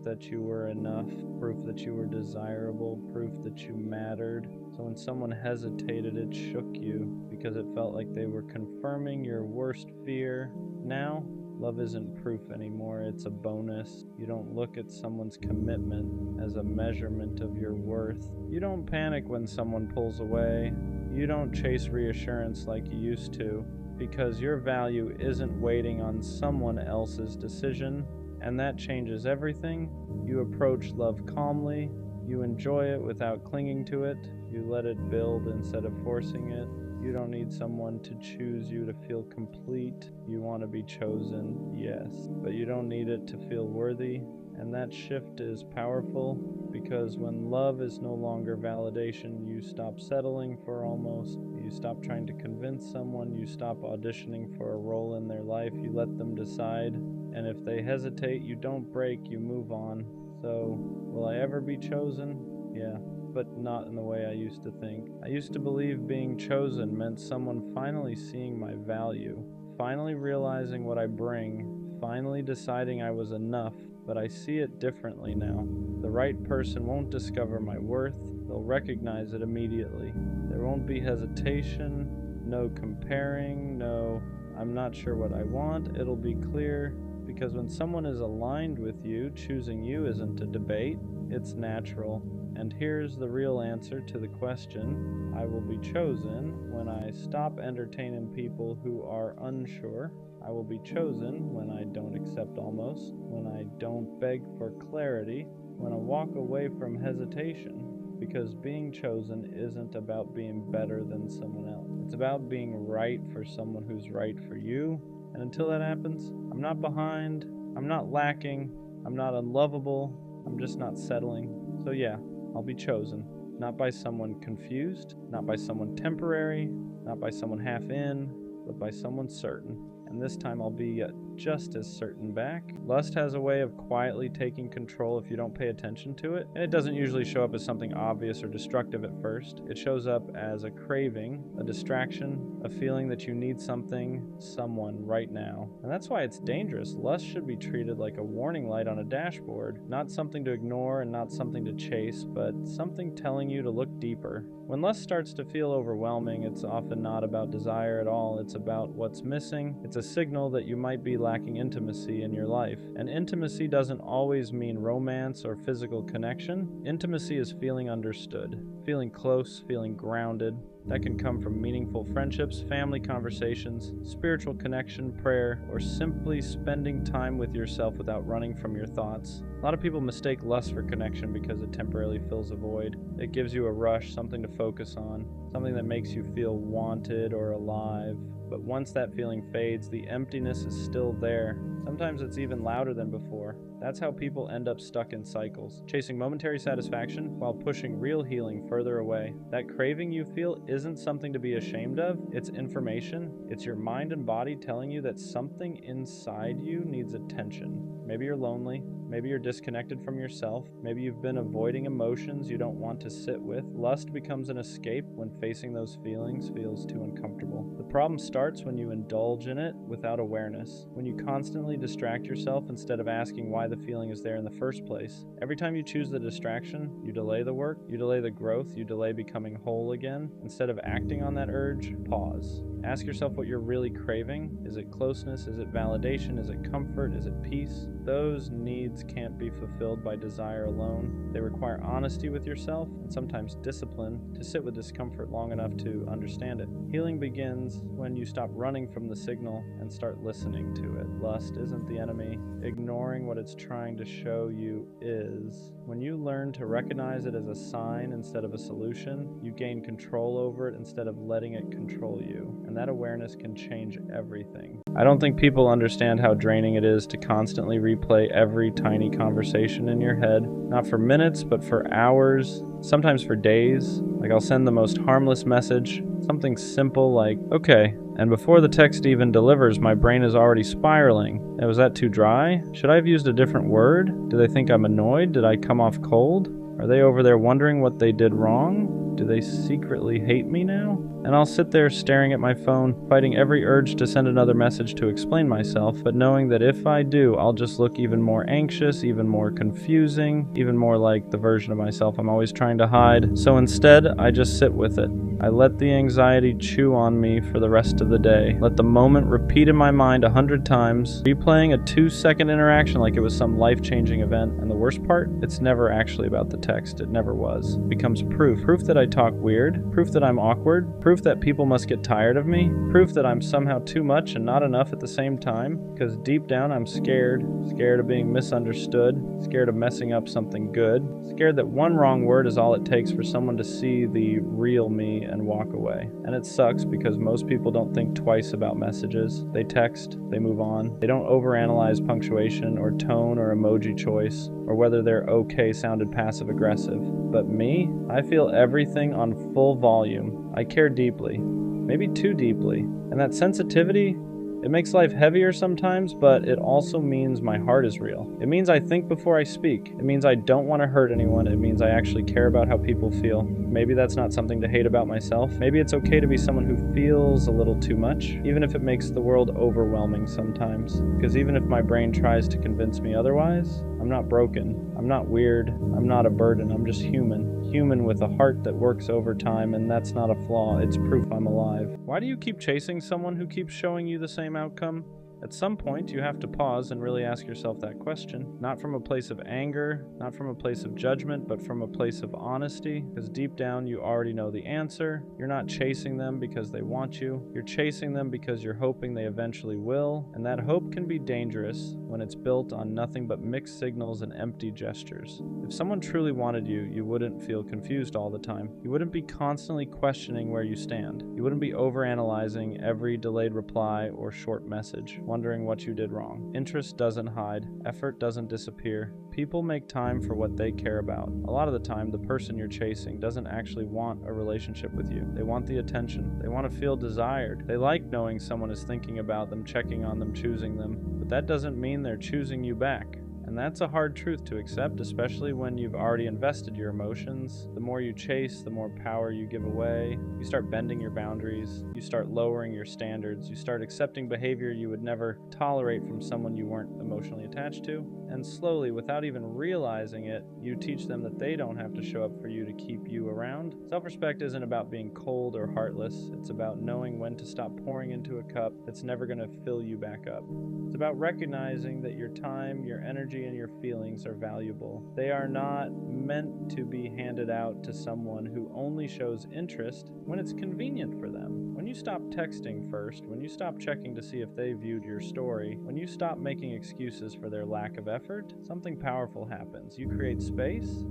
that you were enough, proof that you were desirable, proof that you mattered. So when someone hesitated, it shook you, because it felt like they were confirming your worst fear. Now, Love isn't proof anymore, it's a bonus. You don't look at someone's commitment as a measurement of your worth. You don't panic when someone pulls away. You don't chase reassurance like you used to, because your value isn't waiting on someone else's decision, and that changes everything. You approach love calmly. You enjoy it without clinging to it. You let it build instead of forcing it. You don't need someone to choose you to feel complete. You want to be chosen, yes, but you don't need it to feel worthy. And that shift is powerful, because when love is no longer validation, you stop settling for almost. You stop trying to convince someone. You stop auditioning for a role in their life. You let them decide. And if they hesitate, you don't break, you move on. So, will I ever be chosen? Yeah, but not in the way I used to think. I used to believe being chosen meant someone finally seeing my value, finally realizing what I bring, finally deciding I was enough, but I see it differently now. The right person won't discover my worth, they'll recognize it immediately. There won't be hesitation, no comparing, no, I'm not sure what I want, it'll be clear. Because when someone is aligned with you, choosing you isn't a debate, it's natural. And here's the real answer to the question: I will be chosen when I stop entertaining people who are unsure. I will be chosen when I don't accept almost, when I don't beg for clarity, when I walk away from hesitation. Because being chosen isn't about being better than someone else. It's about being right for someone who's right for you. And until that happens, I'm not behind, I'm not lacking, I'm not unlovable, I'm just not settling. So yeah, I'll be chosen. Not by someone confused, not by someone temporary, not by someone half in, but by someone certain. And this time I'll be just as certain back. Lust has a way of quietly taking control if you don't pay attention to it. And it doesn't usually show up as something obvious or destructive at first. It shows up as a craving, a distraction, a feeling that you need something, someone right now. And that's why it's dangerous. Lust should be treated like a warning light on a dashboard. Not something to ignore and not something to chase, but something telling you to look deeper. When lust starts to feel overwhelming, it's often not about desire at all. It's about what's missing. It's a signal that you might be lacking intimacy in your life. And intimacy doesn't always mean romance or physical connection. Intimacy is feeling understood, feeling close, feeling grounded. That can come from meaningful friendships, family conversations, spiritual connection, prayer, or simply spending time with yourself without running from your thoughts. A lot of people mistake lust for connection because it temporarily fills a void. It gives you a rush, something to focus on, something that makes you feel wanted or alive. But once that feeling fades, the emptiness is still there. Sometimes it's even louder than before. That's how people end up stuck in cycles, chasing momentary satisfaction while pushing real healing further away. That craving you feel isn't something to be ashamed of, it's information. It's your mind and body telling you that something inside you needs attention. Maybe you're lonely, maybe you're disconnected from yourself, maybe you've been avoiding emotions you don't want to sit with. Lust becomes an escape when facing those feelings feels too uncomfortable. The problem starts when you indulge in it without awareness, when you constantly distract yourself instead of asking why the feeling is there in the first place. Every time you choose the distraction, you delay the work, you delay the growth, you delay becoming whole again. Instead of acting on that urge, pause. Ask yourself what you're really craving. Is it closeness? Is it validation? Is it comfort? Is it peace? Those needs can't be fulfilled by desire alone. They require honesty with yourself and sometimes discipline to sit with discomfort long enough to understand it. Healing begins when you stop running from the signal and start listening to it. Lust isn't the enemy. Ignoring what it's trying to show you is. When you learn to recognize it as a sign instead of a solution, you gain control over it instead of letting it control you. And that awareness can change everything. I don't think people understand how draining it is to constantly replay every tiny conversation in your head. Not for minutes, but for hours, sometimes for days. Like I'll send the most harmless message, something simple like, okay, and before the text even delivers, my brain is already spiraling. Was that too dry? Should I have used a different word? Do they think I'm annoyed? Did I come off cold? Are they over there wondering what they did wrong? Do they secretly hate me now? And I'll sit there staring at my phone, fighting every urge to send another message to explain myself, but knowing that if I do, I'll just look even more anxious, even more confusing, even more like the version of myself I'm always trying to hide. So instead, I just sit with it. I let the anxiety chew on me for the rest of the day. Let the moment repeat in my mind 100 times, replaying a 2-second interaction like it was some life-changing event. And the worst part, it's never actually about the text. It never was. It becomes proof. Proof that I talk weird. Proof that I'm awkward. Proof that people must get tired of me. Proof that I'm somehow too much and not enough at the same time. Because deep down I'm scared. Scared of being misunderstood. Scared of messing up something good. Scared that one wrong word is all it takes for someone to see the real me and walk away. And it sucks because most people don't think twice about messages. They text, they move on. They don't overanalyze punctuation or tone or emoji choice or whether their okay sounded passive aggressive. But me, I feel everything on full volume. I care deeply, maybe too deeply. And that sensitivity, it makes life heavier sometimes, but it also means my heart is real. It means I think before I speak. It means I don't want to hurt anyone. It means I actually care about how people feel. Maybe that's not something to hate about myself. Maybe it's okay to be someone who feels a little too much, even if it makes the world overwhelming sometimes. Because even if my brain tries to convince me otherwise, I'm not broken. I'm not weird. I'm not a burden. I'm just human. Human with a heart that works overtime, and that's not a flaw. It's proof I'm alive. Why do you keep chasing someone who keeps showing you the same outcome? At some point, you have to pause and really ask yourself that question. Not from a place of anger, not from a place of judgment, but from a place of honesty. Because deep down, you already know the answer. You're not chasing them because they want you. You're chasing them because you're hoping they eventually will. And that hope can be dangerous when it's built on nothing but mixed signals and empty gestures. If someone truly wanted you, you wouldn't feel confused all the time. You wouldn't be constantly questioning where you stand. You wouldn't be overanalyzing every delayed reply or short message, wondering what you did wrong. Interest doesn't hide. Effort doesn't disappear. People make time for what they care about. A lot of the time, the person you're chasing doesn't actually want a relationship with you. They want the attention. They want to feel desired. They like knowing someone is thinking about them, checking on them, choosing them. But that doesn't mean they're choosing you back. And that's a hard truth to accept, especially when you've already invested your emotions. The more you chase, the more power you give away. You start bending your boundaries. You start lowering your standards. You start accepting behavior you would never tolerate from someone you weren't emotionally attached to. And slowly, without even realizing it, you teach them that they don't have to show up for you to keep you around. Self-respect isn't about being cold or heartless. It's about knowing when to stop pouring into a cup that's never going to fill you back up. It's about recognizing that your time, your energy, and your feelings are valuable. They are not meant to be handed out to someone who only shows interest when it's convenient for them. When you stop texting first, when you stop checking to see if they viewed your story, when you stop making excuses for their lack of effort, something powerful happens. You create space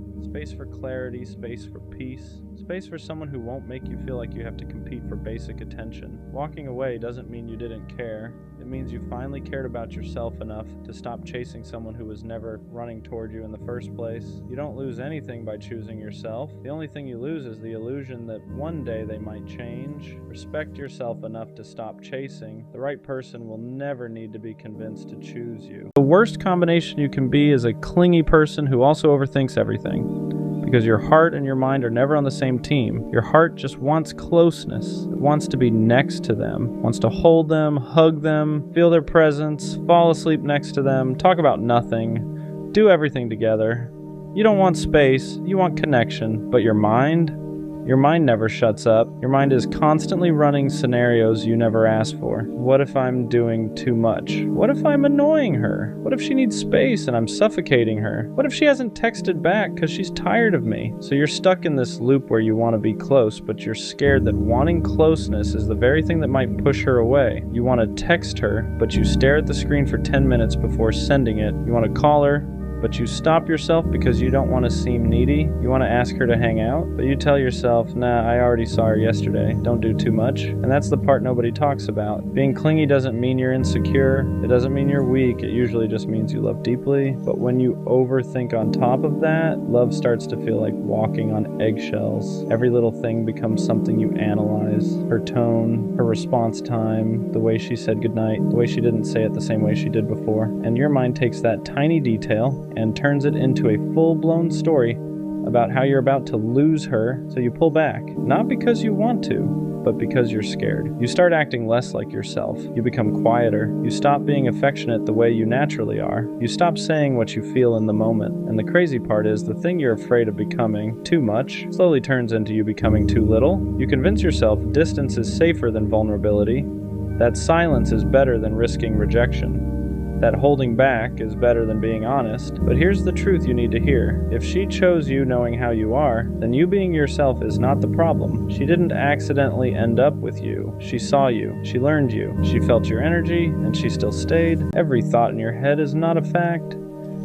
for clarity, space for peace, space for someone who won't make you feel like you have to compete for basic attention. Walking away doesn't mean you didn't care. It means you finally cared about yourself enough to stop chasing someone who was never running toward you in the first place. You don't lose anything by choosing yourself. The only thing you lose is the illusion that one day they might change. Respect yourself enough to stop chasing. The right person will never need to be convinced to choose you. The worst combination you can be is a clingy person who also overthinks everything. Because your heart and your mind are never on the same team. Your heart just wants closeness. It wants to be next to them, wants to hold them, hug them, feel their presence, fall asleep next to them, talk about nothing, do everything together. You don't want space, you want connection, but your mind never shuts up. Your mind is constantly running scenarios you never asked for. What if I'm doing too much? What if I'm annoying her? What if she needs space and I'm suffocating her? What if she hasn't texted back because she's tired of me? So you're stuck in this loop where you want to be close, but you're scared that wanting closeness is the very thing that might push her away. You want to text her, but you stare at the screen for 10 minutes before sending it. You want to call her, but you stop yourself because you don't want to seem needy. You want to ask her to hang out, but you tell yourself, nah, I already saw her yesterday. Don't do too much. And that's the part nobody talks about. Being clingy doesn't mean you're insecure. It doesn't mean you're weak. It usually just means you love deeply. But when you overthink on top of that, love starts to feel like walking on eggshells. Every little thing becomes something you analyze. Her tone, her response time, the way she said goodnight, the way she didn't say it the same way she did before. And your mind takes that tiny detail and turns it into a full-blown story about how you're about to lose her, so you pull back. Not because you want to, but because you're scared. You start acting less like yourself. You become quieter. You stop being affectionate the way you naturally are. You stop saying what you feel in the moment. And the crazy part is, the thing you're afraid of becoming too much slowly turns into you becoming too little. You convince yourself distance is safer than vulnerability, that silence is better than risking rejection, that holding back is better than being honest. But here's the truth you need to hear. If she chose you knowing how you are, then you being yourself is not the problem. She didn't accidentally end up with you. She saw you. She learned you. She felt your energy, and she still stayed. Every thought in your head is not a fact.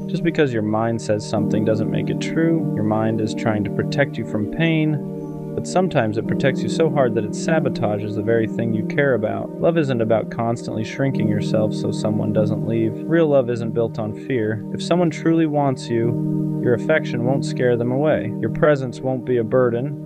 Just because your mind says something doesn't make it true. Your mind is trying to protect you from pain, but sometimes it protects you so hard that it sabotages the very thing you care about. Love isn't about constantly shrinking yourself so someone doesn't leave. Real love isn't built on fear. If someone truly wants you, your affection won't scare them away. Your presence won't be a burden.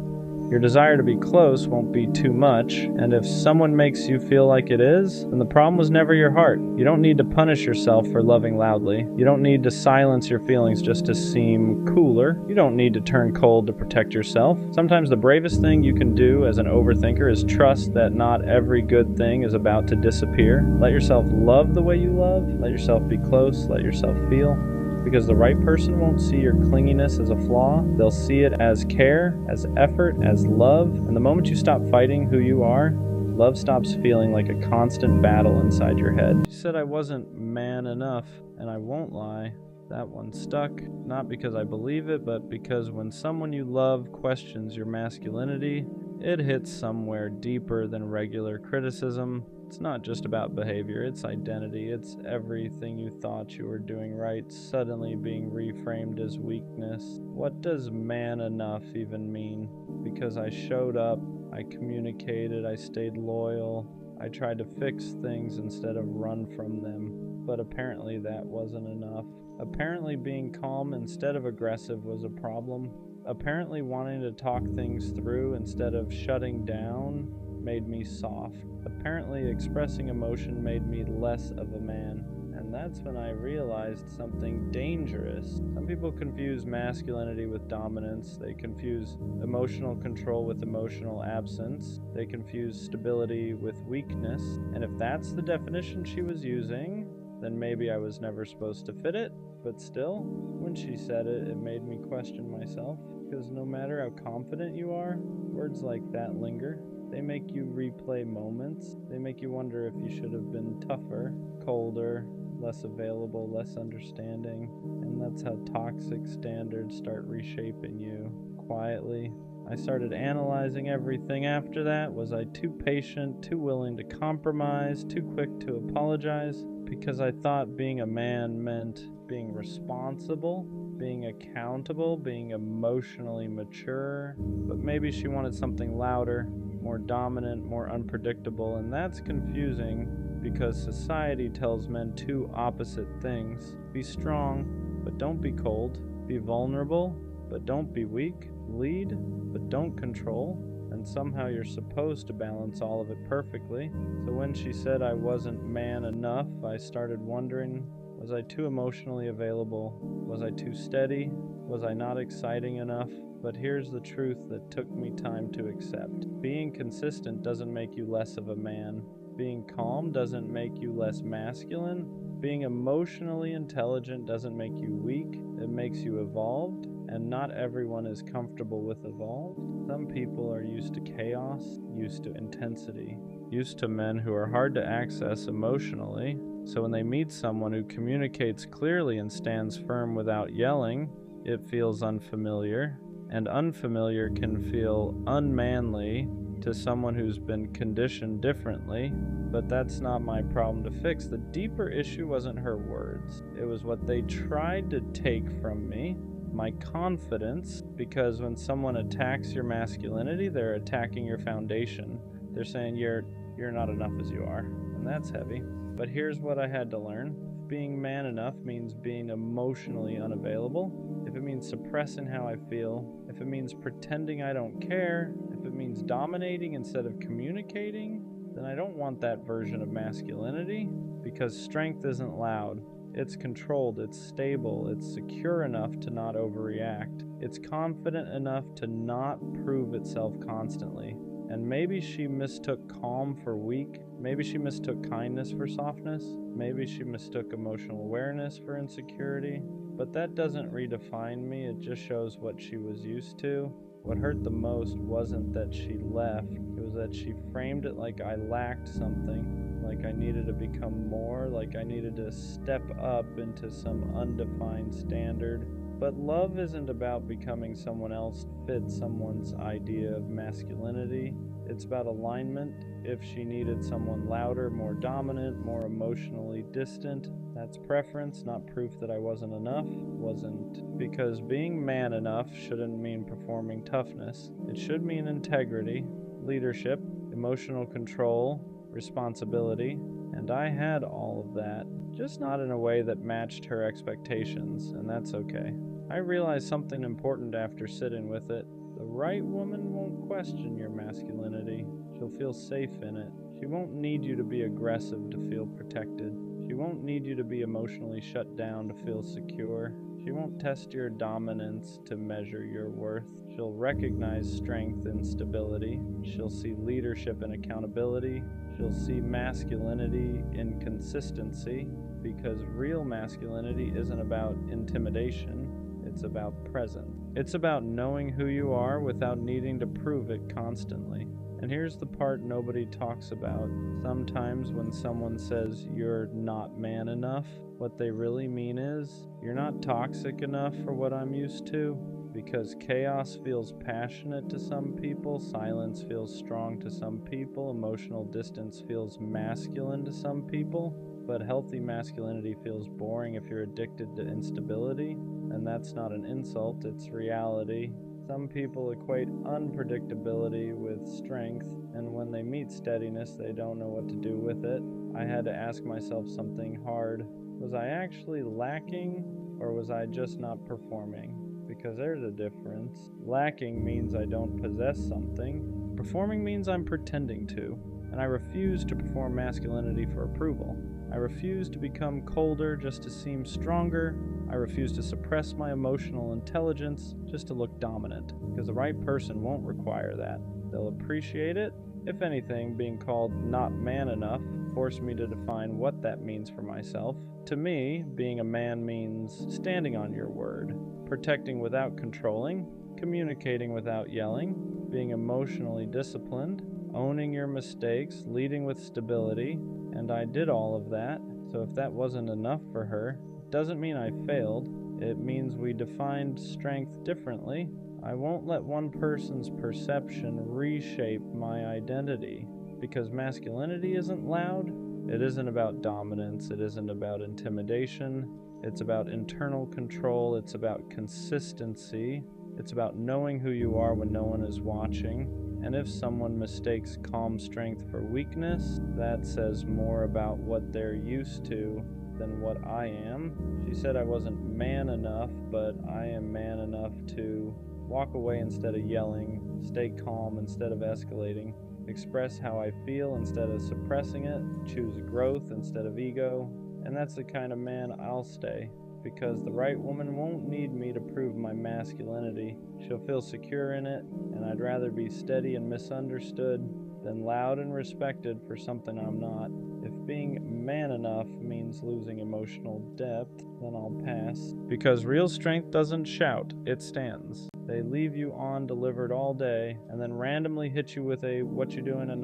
Your desire to be close won't be too much. And if someone makes you feel like it is, then the problem was never your heart. You don't need to punish yourself for loving loudly. You don't need to silence your feelings just to seem cooler. You don't need to turn cold to protect yourself. Sometimes the bravest thing you can do as an overthinker is trust that not every good thing is about to disappear. Let yourself love the way you love. Let yourself be close. Let yourself feel. Because the right person won't see your clinginess as a flaw. They'll see it as care, as effort, as love. And the moment you stop fighting who you are, love stops feeling like a constant battle inside your head. She said I wasn't man enough, and I won't lie. That one stuck, not because I believe it, but because when someone you love questions your masculinity, it hits somewhere deeper than regular criticism. It's not just about behavior, it's identity. It's everything you thought you were doing right suddenly being reframed as weakness. What does man enough even mean? Because I showed up, I communicated, I stayed loyal, I tried to fix things instead of run from them. But apparently that wasn't enough. Apparently being calm instead of aggressive was a problem. Apparently wanting to talk things through instead of shutting down made me soft. Apparently expressing emotion made me less of a man. And that's when I realized something dangerous. Some people confuse masculinity with dominance. They confuse emotional control with emotional absence. They confuse stability with weakness. And if that's the definition she was using, then maybe I was never supposed to fit it. But still, when she said it, it made me question myself. Because no matter how confident you are, words like that linger. They make you replay moments. They make you wonder if you should have been tougher, colder, less available, less understanding. And that's how toxic standards start reshaping you quietly. I started analyzing everything after that. Was I too patient, too willing to compromise, too quick to apologize? Because I thought being a man meant being responsible, being accountable, being emotionally mature. But maybe she wanted something louder, more dominant, more unpredictable, and that's confusing because society tells men two opposite things. Be strong, but don't be cold. Be vulnerable, but don't be weak. Lead, but don't control. And somehow you're supposed to balance all of it perfectly. So when she said I wasn't man enough, I started wondering, was I too emotionally available? Was I too steady? Was I not exciting enough? But here's the truth that took me time to accept. Being consistent doesn't make you less of a man. Being calm doesn't make you less masculine. Being emotionally intelligent doesn't make you weak. It makes you evolved. And not everyone is comfortable with evolved. Some people are used to chaos, used to intensity, used to men who are hard to access emotionally. So when they meet someone who communicates clearly and stands firm without yelling, it feels unfamiliar. And unfamiliar can feel unmanly to someone who's been conditioned differently. But that's not my problem to fix. The deeper issue wasn't her words. It was what they tried to take from me. My confidence, because when someone attacks your masculinity, they're attacking your foundation. They're saying you're not enough as you are, and that's heavy. But here's what I had to learn. Being man enough means being emotionally unavailable. If it means suppressing how I feel, if it means pretending I don't care, if it means dominating instead of communicating, then I don't want that version of masculinity, because strength isn't loud. It's controlled, it's stable, it's secure enough to not overreact. It's confident enough to not prove itself constantly. And maybe she mistook calm for weak. Maybe she mistook kindness for softness. Maybe she mistook emotional awareness for insecurity. But that doesn't redefine me, it just shows what she was used to. What hurt the most wasn't that she left, it was that she framed it like I lacked something, like I needed to become more, like I needed to step up into some undefined standard. But love isn't about becoming someone else to fit someone's idea of masculinity. It's about alignment. If she needed someone louder, more dominant, more emotionally distant, that's preference, not proof that I wasn't enough. Wasn't. Because being man enough shouldn't mean performing toughness. It should mean integrity, leadership, emotional control, responsibility. And I had all of that, just not in a way that matched her expectations, and that's okay. I realized something important after sitting with it. The right woman won't question your masculinity. She'll feel safe in it. She won't need you to be aggressive to feel protected. She won't need you to be emotionally shut down to feel secure. She won't test your dominance to measure your worth. She'll recognize strength and stability. She'll see leadership and accountability. She'll see masculinity in consistency, because real masculinity isn't about intimidation. It's about presence. It's about knowing who you are without needing to prove it constantly. And here's the part nobody talks about. Sometimes when someone says you're not man enough, what they really mean is you're not toxic enough for what I'm used to. Because chaos feels passionate to some people, silence feels strong to some people, emotional distance feels masculine to some people, but healthy masculinity feels boring if you're addicted to instability, and that's not an insult, it's reality. Some people equate unpredictability with strength, and when they meet steadiness, they don't know what to do with it. I had to ask myself something hard. Was I actually lacking, or was I just not performing? Because there's a difference. Lacking means I don't possess something. Performing means I'm pretending to, and I refuse to perform masculinity for approval. I refuse to become colder just to seem stronger. I refuse to suppress my emotional intelligence just to look dominant, because the right person won't require that. They'll appreciate it. If anything, being called not man enough forced me to define what that means for myself. To me, being a man means standing on your word, protecting without controlling, communicating without yelling, being emotionally disciplined, owning your mistakes, leading with stability, and I did all of that. So if that wasn't enough for her, it doesn't mean I failed. It means we defined strength differently. I won't let one person's perception reshape my identity, because masculinity isn't loud. It isn't about dominance. It isn't about intimidation. It's about internal control. It's about consistency. It's about knowing who you are when no one is watching. And if someone mistakes calm strength for weakness, that says more about what they're used to than what I am. She said I wasn't man enough, but I am man enough to walk away instead of yelling, stay calm instead of escalating, express how I feel instead of suppressing it, choose growth instead of ego. And that's the kind of man I'll stay, because the right woman won't need me to prove my masculinity. She'll feel secure in it, and I'd rather be steady and misunderstood than loud and respected for something I'm not. If being man enough means losing emotional depth, then I'll pass. Because real strength doesn't shout, it stands. They leave you on delivered all day, and then randomly hit you with a what you doing and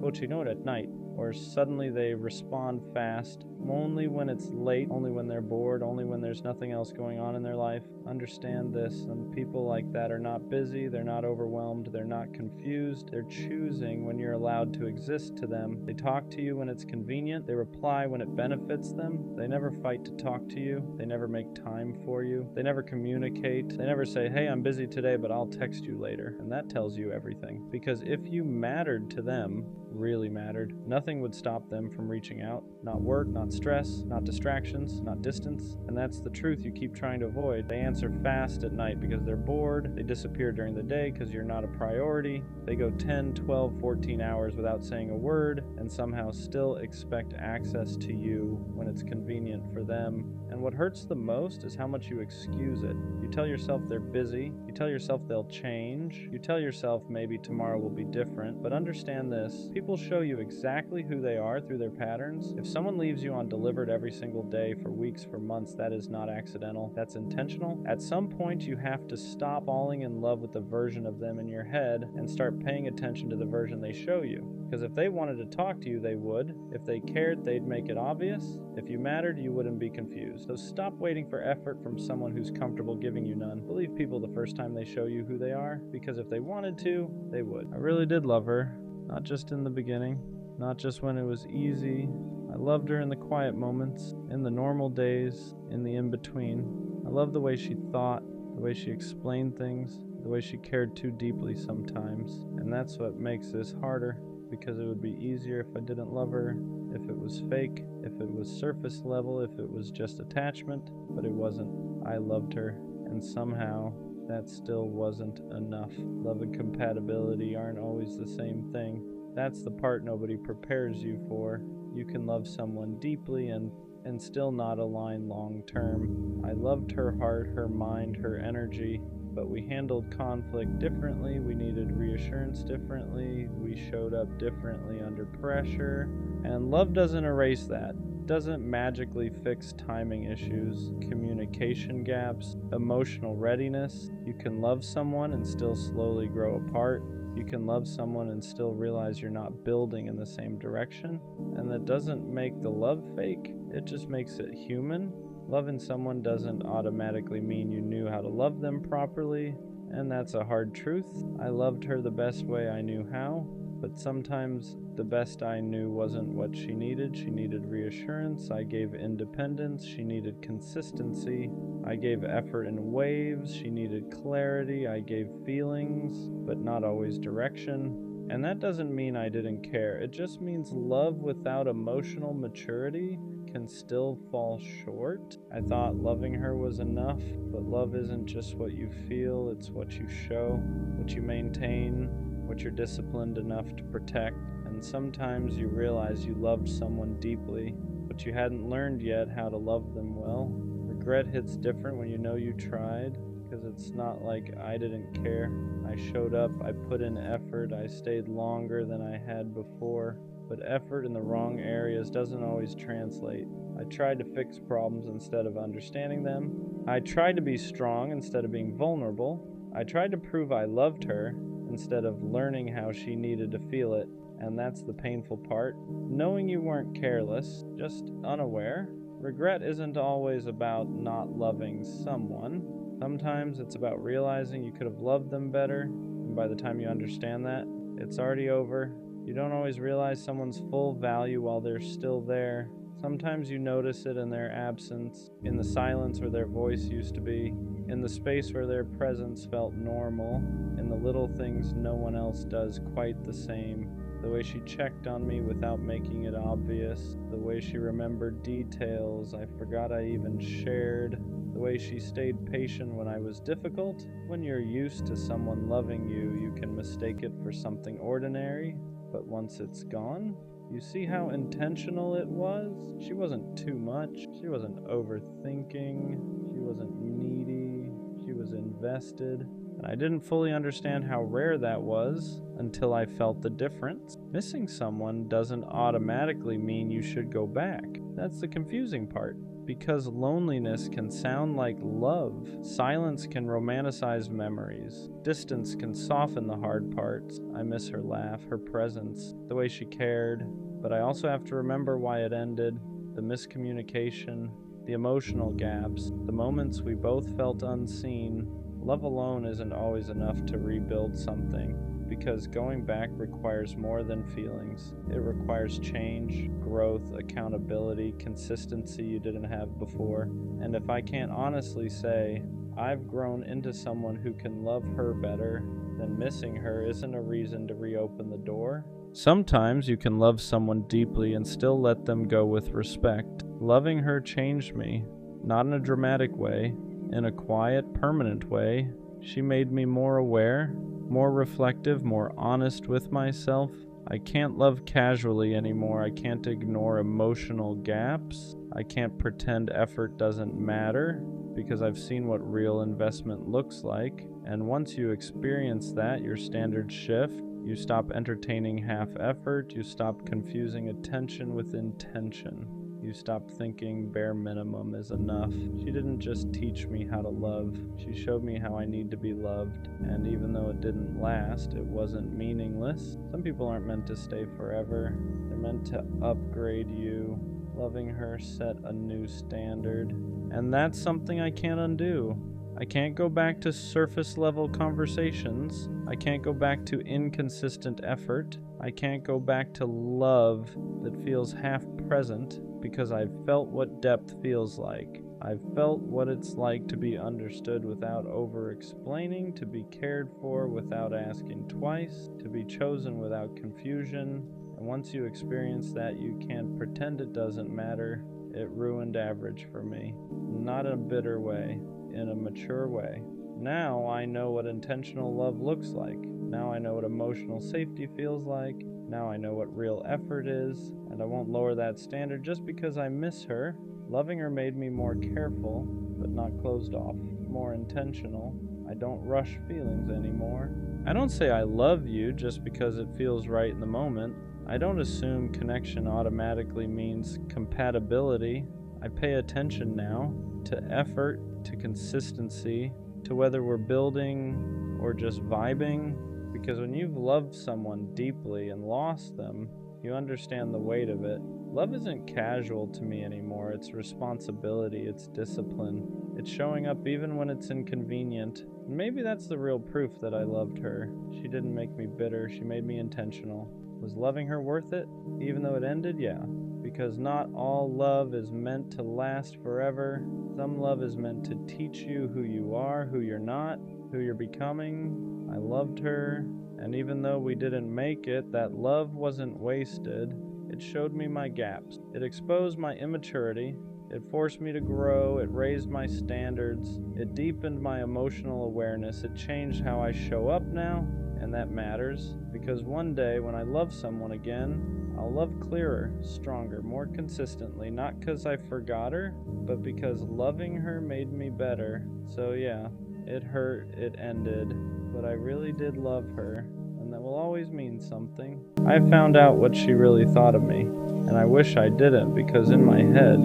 what you doing at night. Or suddenly they respond fast, only when it's late, only when they're bored, only when there's nothing else going on in their life. Understand this, and people like that are not busy, they're not overwhelmed, they're not confused, they're choosing when you're allowed to exist to them. They talk to you when it's convenient, they reply when it benefits them, they never fight to talk to you, they never make time for you, they never communicate, they never say, hey, I'm busy today, but I'll text you later. And that tells you everything. Because if you mattered to them, really mattered, nothing Nothing would stop them from reaching out. Not work, not stress, not distractions, not distance. And that's the truth you keep trying to avoid. They answer fast at night because they're bored. They disappear during the day because you're not a priority. They go 10, 12, 14 hours without saying a word and somehow still expect access to you when it's convenient for them. And what hurts the most is how much you excuse it. You tell yourself they're busy. You tell yourself they'll change. You tell yourself maybe tomorrow will be different. But understand this, people show you exactly who they are through their patterns. If someone leaves you undelivered every single day for weeks, for months, that is not accidental. That's intentional. At some point, you have to stop falling in love with the version of them in your head and start paying attention to the version they show you. Because if they wanted to talk to you, they would. If they cared, they'd make it obvious. If you mattered, you wouldn't be confused. So stop waiting for effort from someone who's comfortable giving you none. Believe people the first time they show you who they are, because if they wanted to, they would. I really did love her, not just in the beginning, not just when it was easy. I loved her in the quiet moments, in the normal days, in the in-between. I loved the way she thought, the way she explained things, the way she cared too deeply sometimes. And that's what makes this harder, because it would be easier if I didn't love her, if it was fake, if it was surface level, if it was just attachment, but it wasn't. I loved her, and somehow that still wasn't enough. Love and compatibility aren't always the same thing. That's the part nobody prepares you for. You can love someone deeply and still not align long term. I loved her heart, her mind, her energy, but we handled conflict differently. We needed reassurance differently. We showed up differently under pressure. And love doesn't erase that. Doesn't magically fix timing issues, communication gaps, emotional readiness. You can love someone and still slowly grow apart. You can love someone and still realize you're not building in the same direction. And that doesn't make the love fake. It just makes it human. Loving someone doesn't automatically mean you knew how to love them properly, and that's a hard truth. I loved her the best way I knew how, but sometimes the best I knew wasn't what she needed. She needed reassurance. I gave independence. She needed consistency. I gave effort in waves. She needed clarity. I gave feelings, but not always direction. And that doesn't mean I didn't care. It just means love without emotional maturity can still fall short. I thought loving her was enough, but love isn't just what you feel, it's what you show, what you maintain, what you're disciplined enough to protect. And sometimes you realize you loved someone deeply, but you hadn't learned yet how to love them well. Regret hits different when you know you tried, because it's not like I didn't care. I showed up, I put in effort, I stayed longer than I had before. But effort in the wrong areas doesn't always translate. I tried to fix problems instead of understanding them. I tried to be strong instead of being vulnerable. I tried to prove I loved her instead of learning how she needed to feel it. And that's the painful part. Knowing you weren't careless, just unaware. Regret isn't always about not loving someone. Sometimes it's about realizing you could have loved them better, and by the time you understand that, it's already over. You don't always realize someone's full value while they're still there. Sometimes you notice it in their absence, in the silence where their voice used to be, in the space where their presence felt normal, in the little things no one else does quite the same. The way she checked on me without making it obvious, the way she remembered details I forgot I even shared, the way she stayed patient when I was difficult. When you're used to someone loving you, you can mistake it for something ordinary. But once it's gone, you see how intentional it was. She wasn't too much. She wasn't overthinking. She wasn't needy. She was invested. And I didn't fully understand how rare that was until I felt the difference. Missing someone doesn't automatically mean you should go back. That's the confusing part. Because loneliness can sound like love. Silence can romanticize memories. Distance can soften the hard parts. I miss her laugh, her presence, the way she cared. But I also have to remember why it ended, the miscommunication, the emotional gaps, the moments we both felt unseen. Love alone isn't always enough to rebuild something, because going back requires more than feelings. It requires change, growth, accountability, consistency you didn't have before. And if I can't honestly say, I've grown into someone who can love her better, then missing her isn't a reason to reopen the door. Sometimes you can love someone deeply and still let them go with respect. Loving her changed me, not in a dramatic way, in a quiet, permanent way. She made me more aware, more reflective, more honest with myself. I can't love casually anymore. I can't ignore emotional gaps. I can't pretend effort doesn't matter, because I've seen what real investment looks like. And once you experience that, your standards shift. You stop entertaining half effort. You stop confusing attention with intention. You stop thinking bare minimum is enough. She didn't just teach me how to love. She showed me how I need to be loved. And even though it didn't last, it wasn't meaningless. Some people aren't meant to stay forever. They're meant to upgrade you. Loving her set a new standard. And that's something I can't undo. I can't go back to surface level conversations. I can't go back to inconsistent effort. I can't go back to love that feels half present, because I've felt what depth feels like. I've felt what it's like to be understood without over-explaining, to be cared for without asking twice, to be chosen without confusion. And once you experience that, you can't pretend it doesn't matter. It ruined average for me. Not in a bitter way, in a mature way. Now I know what intentional love looks like. Now I know what emotional safety feels like. Now I know what real effort is, and I won't lower that standard just because I miss her. Loving her made me more careful, but not closed off, more intentional. I don't rush feelings anymore. I don't say I love you just because it feels right in the moment. I don't assume connection automatically means compatibility. I pay attention now to effort, to consistency, to whether we're building or just vibing. Because when you've loved someone deeply and lost them, you understand the weight of it. Love isn't casual to me anymore. It's responsibility, it's discipline. It's showing up even when it's inconvenient. And maybe that's the real proof that I loved her. She didn't make me bitter, she made me intentional. Was loving her worth it? Even though it ended? Yeah. Because not all love is meant to last forever. Some love is meant to teach you who you are, who you're not, who you're becoming. I loved her, and even though we didn't make it, that love wasn't wasted. It showed me my gaps. It exposed my immaturity. It forced me to grow. It raised my standards. It deepened my emotional awareness. It changed how I show up now, and that matters, because one day when I love someone again, I'll love clearer, stronger, more consistently, not because I forgot her, but because loving her made me better. So yeah, it hurt, it ended, but I really did love her, and that will always mean something. I found out what she really thought of me, and I wish I didn't, because in my head,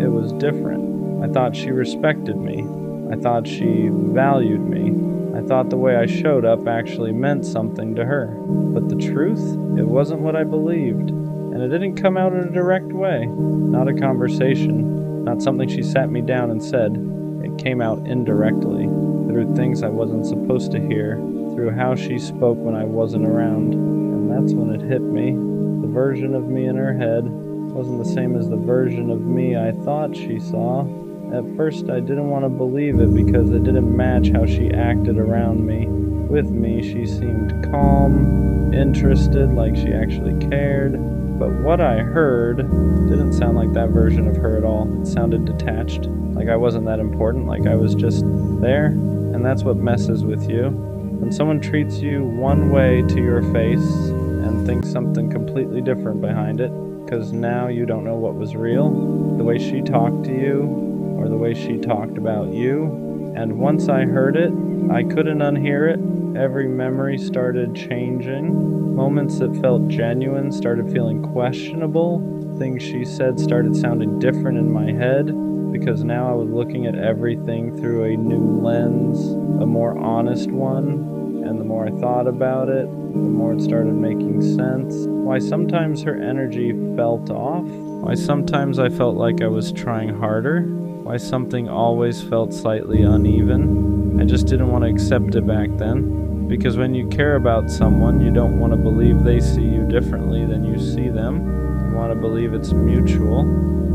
it was different. I thought she respected me. I thought she valued me. I thought the way I showed up actually meant something to her. But the truth, it wasn't what I believed. And it didn't come out in a direct way. Not a conversation. Not something she sat me down and said. It came out indirectly. Through things I wasn't supposed to hear. Through how she spoke when I wasn't around. And that's when it hit me. The version of me in her head wasn't the same as the version of me I thought she saw. At first I didn't want to believe it because it didn't match how she acted around me. With me, she seemed calm, interested, like she actually cared. But what I heard didn't sound like that version of her at all. It sounded detached, like I wasn't that important, like I was just there. And that's what messes with you. When someone treats you one way to your face and thinks something completely different behind it, because now you don't know what was real, the way she talked to you, or the way she talked about you. And once I heard it, I couldn't unhear it. Every memory started changing. Moments that felt genuine started feeling questionable. Things she said started sounding different in my head, because now I was looking at everything through a new lens, a more honest one. And the more I thought about it, the more it started making sense. Why sometimes her energy felt off. Why sometimes I felt like I was trying harder. Why something always felt slightly uneven. I just didn't want to accept it back then. Because when you care about someone, you don't want to believe they see you differently than you see them. You want to believe it's mutual,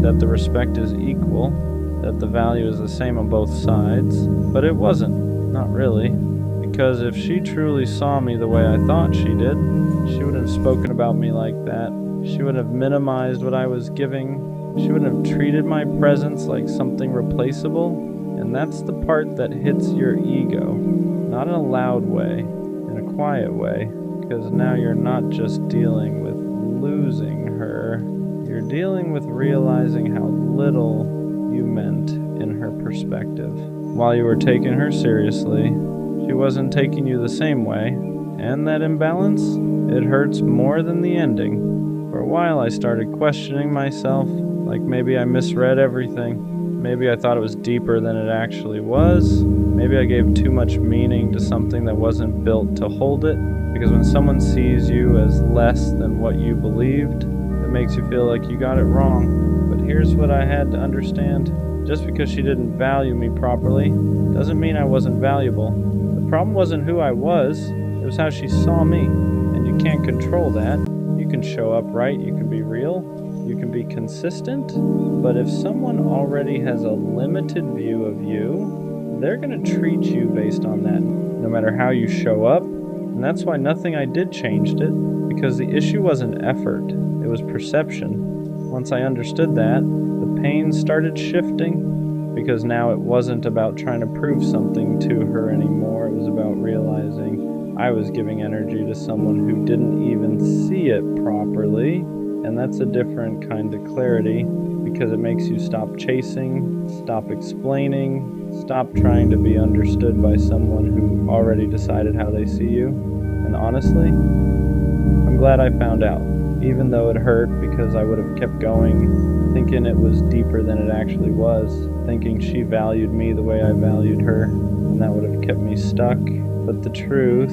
that the respect is equal, that the value is the same on both sides. But it wasn't. Not really. Because if she truly saw me the way I thought she did, she wouldn't have spoken about me like that. She wouldn't have minimized what I was giving. She wouldn't have treated my presence like something replaceable. And that's the part that hits your ego. Not in a loud way, in a quiet way. Because now you're not just dealing with losing her. You're dealing with realizing how little you meant in her perspective. While you were taking her seriously, she wasn't taking you the same way, and that imbalance, it hurts more than the ending. For a while I started questioning myself, like maybe I misread everything. Maybe I thought it was deeper than it actually was. Maybe I gave too much meaning to something that wasn't built to hold it. Because when someone sees you as less than what you believed, it makes you feel like you got it wrong. But here's what I had to understand. Just because she didn't value me properly doesn't mean I wasn't valuable. The problem wasn't who I was, it was how she saw me. And you can't control that. You can show up right, you can be real, you can be consistent. But if someone already has a limited view of you, they're going to treat you based on that, no matter how you show up. And that's why nothing I did changed it, because the issue wasn't effort, it was perception. Once I understood that, the pain started shifting, because now it wasn't about trying to prove something to her anymore. It was about realizing I was giving energy to someone who didn't even see it properly. And that's a different kind of clarity, because it makes you stop chasing, stop explaining, stop trying to be understood by someone who already decided how they see you. And honestly, I'm glad I found out, even though it hurt, because I would have kept going, thinking it was deeper than it actually was, thinking she valued me the way I valued her, and that would have kept me stuck. But the truth,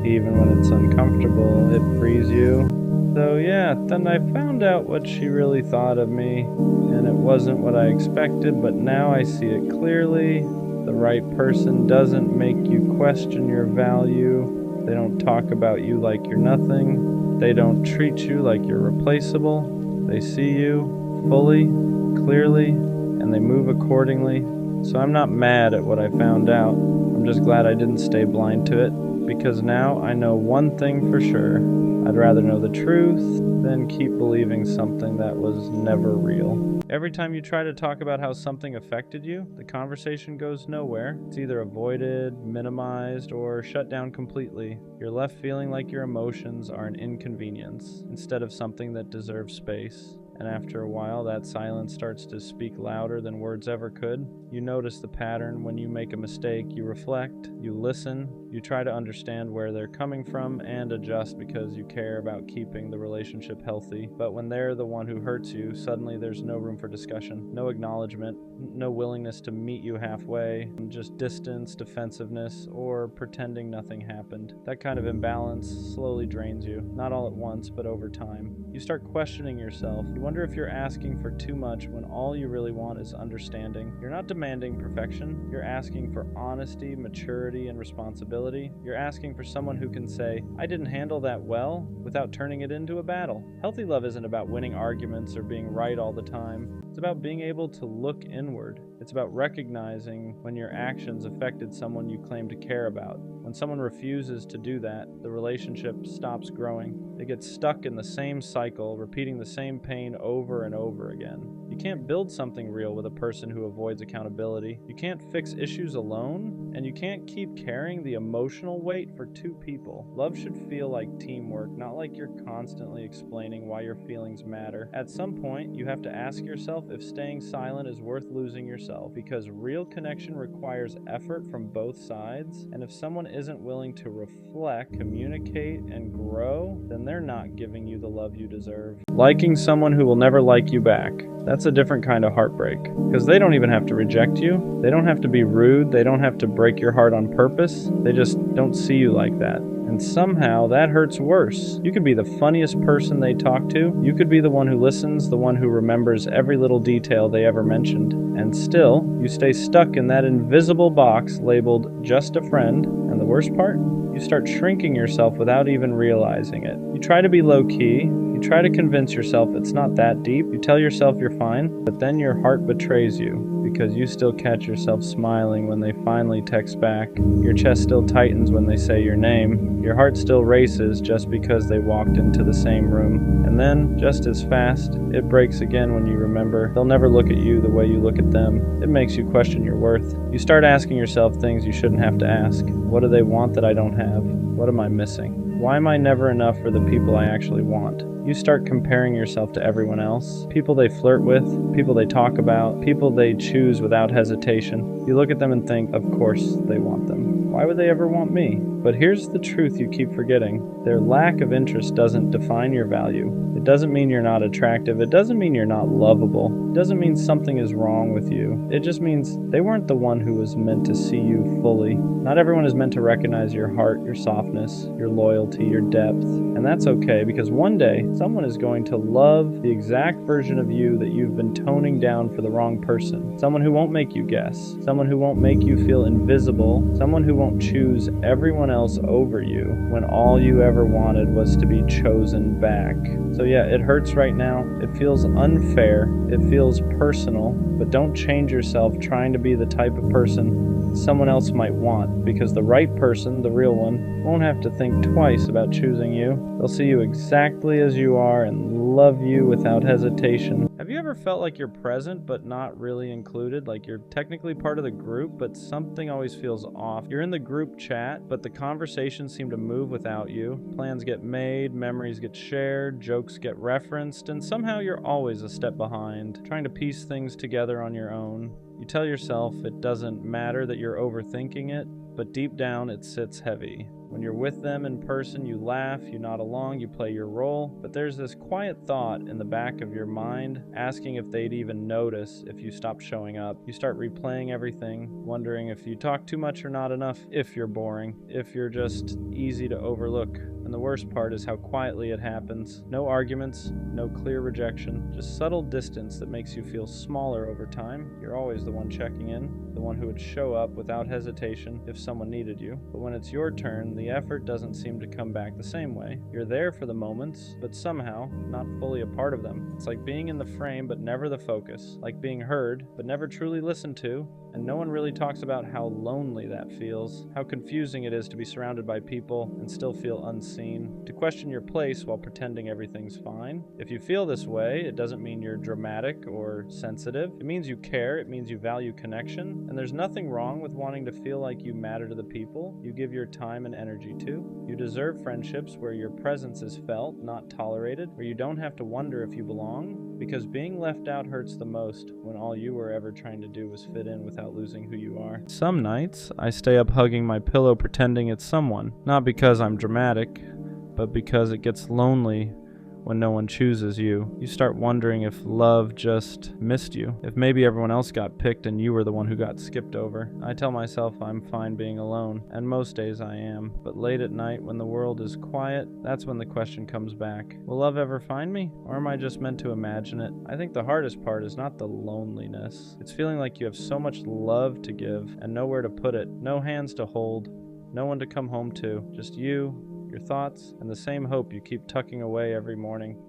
even when it's uncomfortable, it frees you. So yeah, then I found out what she really thought of me, and it wasn't what I expected, but now I see it clearly. The right person doesn't make you question your value. They don't talk about you like you're nothing. They don't treat you like you're replaceable. They see you fully, clearly, and they move accordingly. So I'm not mad at what I found out. I'm just glad I didn't stay blind to it, because now I know one thing for sure. I'd rather know the truth than keep believing something that was never real. Every time you try to talk about how something affected you, the conversation goes nowhere. It's either avoided, minimized, or shut down completely. You're left feeling like your emotions are an inconvenience instead of something that deserves space. And after a while, that silence starts to speak louder than words ever could. You notice the pattern. When you make a mistake, you reflect, you listen, you try to understand where they're coming from and adjust because you care about keeping the relationship healthy. But when they're the one who hurts you, suddenly there's no room for discussion, no acknowledgement, no willingness to meet you halfway, just distance, defensiveness, or pretending nothing happened. That kind of imbalance slowly drains you, not all at once, but over time. You start questioning yourself. You wonder if you're asking for too much when all you really want is understanding. You're not demanding perfection. You're asking for honesty, maturity, and responsibility. You're asking for someone who can say, I didn't handle that well, without turning it into a battle. Healthy love isn't about winning arguments or being right all the time. It's about being able to look inward. It's about recognizing when your actions affected someone you claim to care about. When someone refuses to do that, the relationship stops growing. It gets stuck in the same cycle, repeating the same pain over and over again. You can't build something real with a person who avoids accountability. You can't fix issues alone, and you can't keep carrying the emotional weight for two people. Love should feel like teamwork, not like you're constantly explaining why your feelings matter. At some point, you have to ask yourself if staying silent is worth losing yourself, because real connection requires effort from both sides, and if someone isn't willing to reflect, communicate, and grow, then they're not giving you the love you deserve. Liking someone who will never like you back, that's a different kind of heartbreak, because they don't even have to reject you. They don't have to be rude. They don't have to break your heart on purpose. They just don't see you like that. And somehow that hurts worse. You could be the funniest person they talk to. You could be the one who listens, the one who remembers every little detail they ever mentioned. And still, you stay stuck in that invisible box labeled just a friend. And the worst part? You start shrinking yourself without even realizing it. You try to be low-key. You try to convince yourself it's not that deep. You tell yourself you're fine, but then your heart betrays you. because you still catch yourself smiling when they finally text back. Your chest still tightens when they say your name. Your heart still races just because they walked into the same room. And then, just as fast, it breaks again when you remember they'll never look at you the way you look at them. It makes you question your worth. You start asking yourself things you shouldn't have to ask. What do they want that I don't have? What am I missing? Why am I never enough for the people I actually want? You start comparing yourself to everyone else. People they flirt with, people they talk about, people they choose without hesitation. You look at them and think, of course they want them. Why would they ever want me? But here's the truth you keep forgetting. Their lack of interest doesn't define your value. It doesn't mean you're not attractive. It doesn't mean you're not lovable. It doesn't mean something is wrong with you. It just means they weren't the one who was meant to see you fully. Not everyone is meant to recognize your heart, your softness, your loyalty, your depth. And that's okay, because one day, someone is going to love the exact version of you that you've been toning down for the wrong person. Someone who won't make you guess. Someone who won't make you feel invisible. Someone who won't choose everyone else over you when all you ever wanted was to be chosen back. So yeah, it hurts right now. It feels unfair. It feels personal. But don't change yourself trying to be the type of person someone else might want, because the right person, the real one, won't have to think twice about choosing you. They'll see you exactly as you are and love you without hesitation. Have you ever felt like you're present but not really included? Like you're technically part of the group, but something always feels off. You're in the group chat, but the conversations seem to move without you. Plans get made, memories get shared, jokes get referenced, and somehow you're always a step behind, trying to piece things together on your own. You tell yourself it doesn't matter that you're overthinking it, but deep down it sits heavy. When you're with them in person, you laugh, you nod along, you play your role, but there's this quiet thought in the back of your mind asking if they'd even notice if you stop showing up. You start replaying everything, wondering if you talk too much or not enough, if you're boring, if you're just easy to overlook. And the worst part is how quietly it happens. No arguments, no clear rejection, just subtle distance that makes you feel smaller over time. You're always the one checking in, the one who would show up without hesitation if someone needed you. But when it's your turn, the effort doesn't seem to come back the same way. You're there for the moments, but somehow not fully a part of them. It's like being in the frame but never the focus, like being heard but never truly listened to. And no one really talks about how lonely that feels, how confusing it is to be surrounded by people and still feel unseen, to question your place while pretending everything's fine. If you feel this way, it doesn't mean you're dramatic or sensitive. It means you care, it means you value connection, and there's nothing wrong with wanting to feel like you matter to the people you give your time and energy to. You deserve friendships where your presence is felt, not tolerated, where you don't have to wonder if you belong, because being left out hurts the most when all you were ever trying to do was fit in without losing who you are. Some nights, I stay up hugging my pillow pretending it's someone, not because I'm dramatic, but because it gets lonely when no one chooses you. You start wondering if love just missed you, if maybe everyone else got picked and you were the one who got skipped over. I tell myself I'm fine being alone, and most days I am, but late at night when the world is quiet, that's when the question comes back. Will love ever find me, or am I just meant to imagine it? I think the hardest part is not the loneliness. It's feeling like you have so much love to give and nowhere to put it, no hands to hold, no one to come home to, just you, your thoughts, and the same hope you keep tucking away every morning.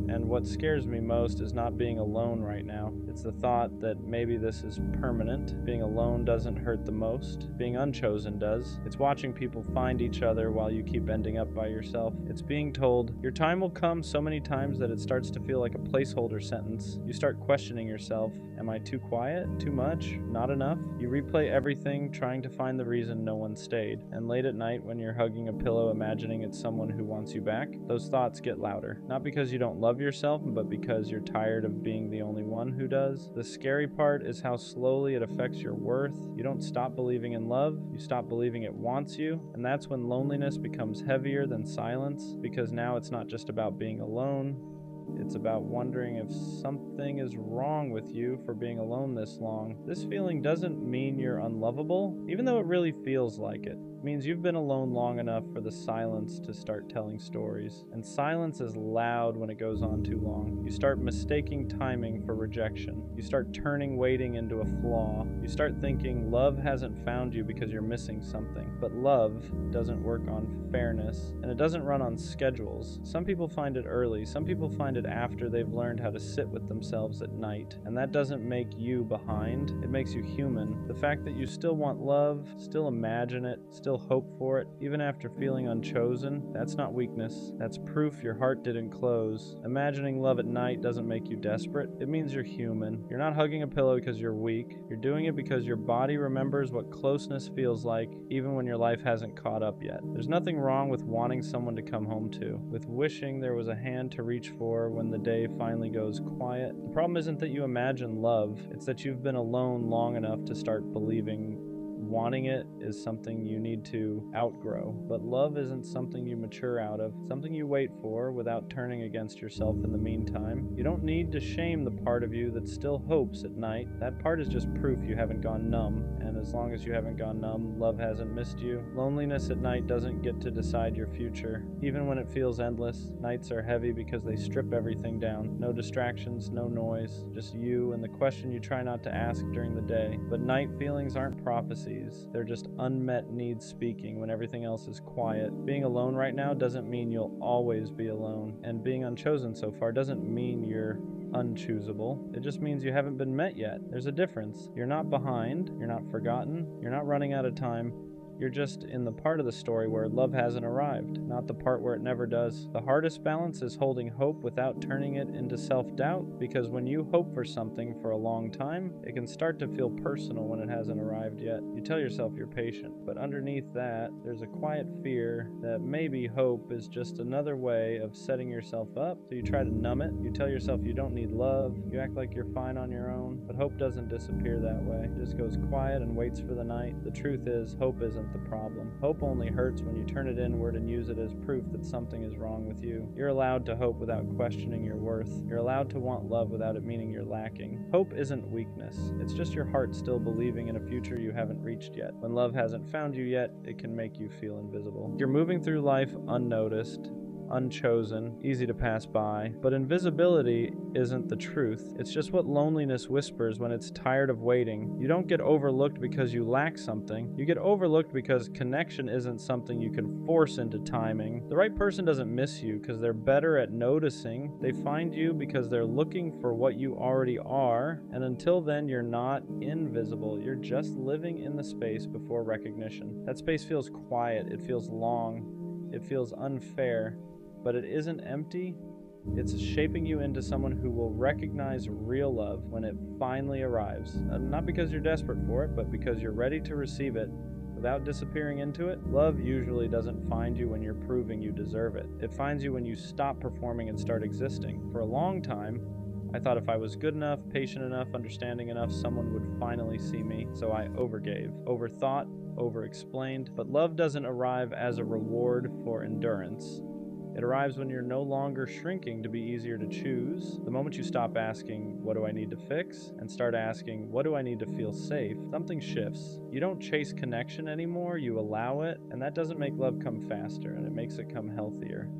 And what scares me most is not being alone right now. It's the thought that maybe this is permanent. Being alone doesn't hurt the most. Being unchosen does. It's watching people find each other while you keep ending up by yourself. It's being told, your time will come so many times that it starts to feel like a placeholder sentence. You start questioning yourself. Am I too quiet? Too much? Not enough? You replay everything, trying to find the reason no one stayed. And late at night, when you're hugging a pillow imagining it's someone who wants you back, those thoughts get louder. Not because you don't love yourself, but because you're tired of being the only one who does. The scary part is how slowly it affects your worth. You don't stop believing in love, you stop believing it wants you, and that's when loneliness becomes heavier than silence, because now it's not just about being alone, it's about wondering if something is wrong with you for being alone this long. This feeling doesn't mean you're unlovable, even though it really feels like it. It means you've been alone long enough for the silence to start telling stories. And silence is loud when it goes on too long. You start mistaking timing for rejection. You start turning waiting into a flaw. You start thinking love hasn't found you because you're missing something. But love doesn't work on fairness, and it doesn't run on schedules. Some people find it early. Some people find it after they've learned how to sit with themselves at night. And that doesn't make you behind. It makes you human. The fact that you still want love, still imagine it, still hope for it, even after feeling unchosen, that's not weakness. That's proof your heart didn't close. Imagining love at night doesn't make you desperate. It means you're human. You're not hugging a pillow because you're weak. You're doing it because your body remembers what closeness feels like, even when your life hasn't caught up yet. There's nothing wrong with wanting someone to come home to, with wishing there was a hand to reach for when the day finally goes quiet. The problem isn't that you imagine love, it's that you've been alone long enough to start believing wanting it is something you need to outgrow. But love isn't something you mature out of, something you wait for without turning against yourself in the meantime. You don't need to shame the part of you that still hopes at night. That part is just proof you haven't gone numb, and as long as you haven't gone numb, love hasn't missed you. Loneliness at night doesn't get to decide your future. Even when it feels endless, nights are heavy because they strip everything down. No distractions, no noise, just you and the question you try not to ask during the day. But night feelings aren't prophecies. They're just unmet needs speaking when everything else is quiet. Being alone right now doesn't mean you'll always be alone. And being unchosen so far doesn't mean you're unchoosable. It just means you haven't been met yet. There's a difference. You're not behind. You're not forgotten. You're not running out of time. You're just in the part of the story where love hasn't arrived, not the part where it never does. The hardest balance is holding hope without turning it into self-doubt, because when you hope for something for a long time, it can start to feel personal when it hasn't arrived yet. You tell yourself you're patient, but underneath that, there's a quiet fear that maybe hope is just another way of setting yourself up, so you try to numb it. You tell yourself you don't need love, you act like you're fine on your own, but hope doesn't disappear that way. It just goes quiet and waits for the night. The truth is, hope isn't the problem. Hope only hurts when you turn it inward and use it as proof that something is wrong with you. You're allowed to hope without questioning your worth. You're allowed to want love without it meaning you're lacking. Hope isn't weakness. It's just your heart still believing in a future you haven't reached yet. When love hasn't found you yet, it can make you feel invisible. You're moving through life unnoticed, unchosen, easy to pass by, but invisibility isn't the truth. It's just what loneliness whispers when it's tired of waiting. You don't get overlooked because you lack something. You get overlooked because connection isn't something you can force into timing. The right person doesn't miss you because they're better at noticing. They find you because they're looking for what you already are, and until then you're not invisible. You're just living in the space before recognition. That space feels quiet, it feels long, it feels unfair. But it isn't empty. It's shaping you into someone who will recognize real love when it finally arrives. Not because you're desperate for it, but because you're ready to receive it without disappearing into it. Love usually doesn't find you when you're proving you deserve it. It finds you when you stop performing and start existing. For a long time, I thought if I was good enough, patient enough, understanding enough, someone would finally see me. So I overgave, overthought, over-explained. But love doesn't arrive as a reward for endurance. It arrives when you're no longer shrinking to be easier to choose. The moment you stop asking, what do I need to fix? And start asking, what do I need to feel safe? Something shifts. You don't chase connection anymore, you allow it, and that doesn't make love come faster, and it makes it come healthier.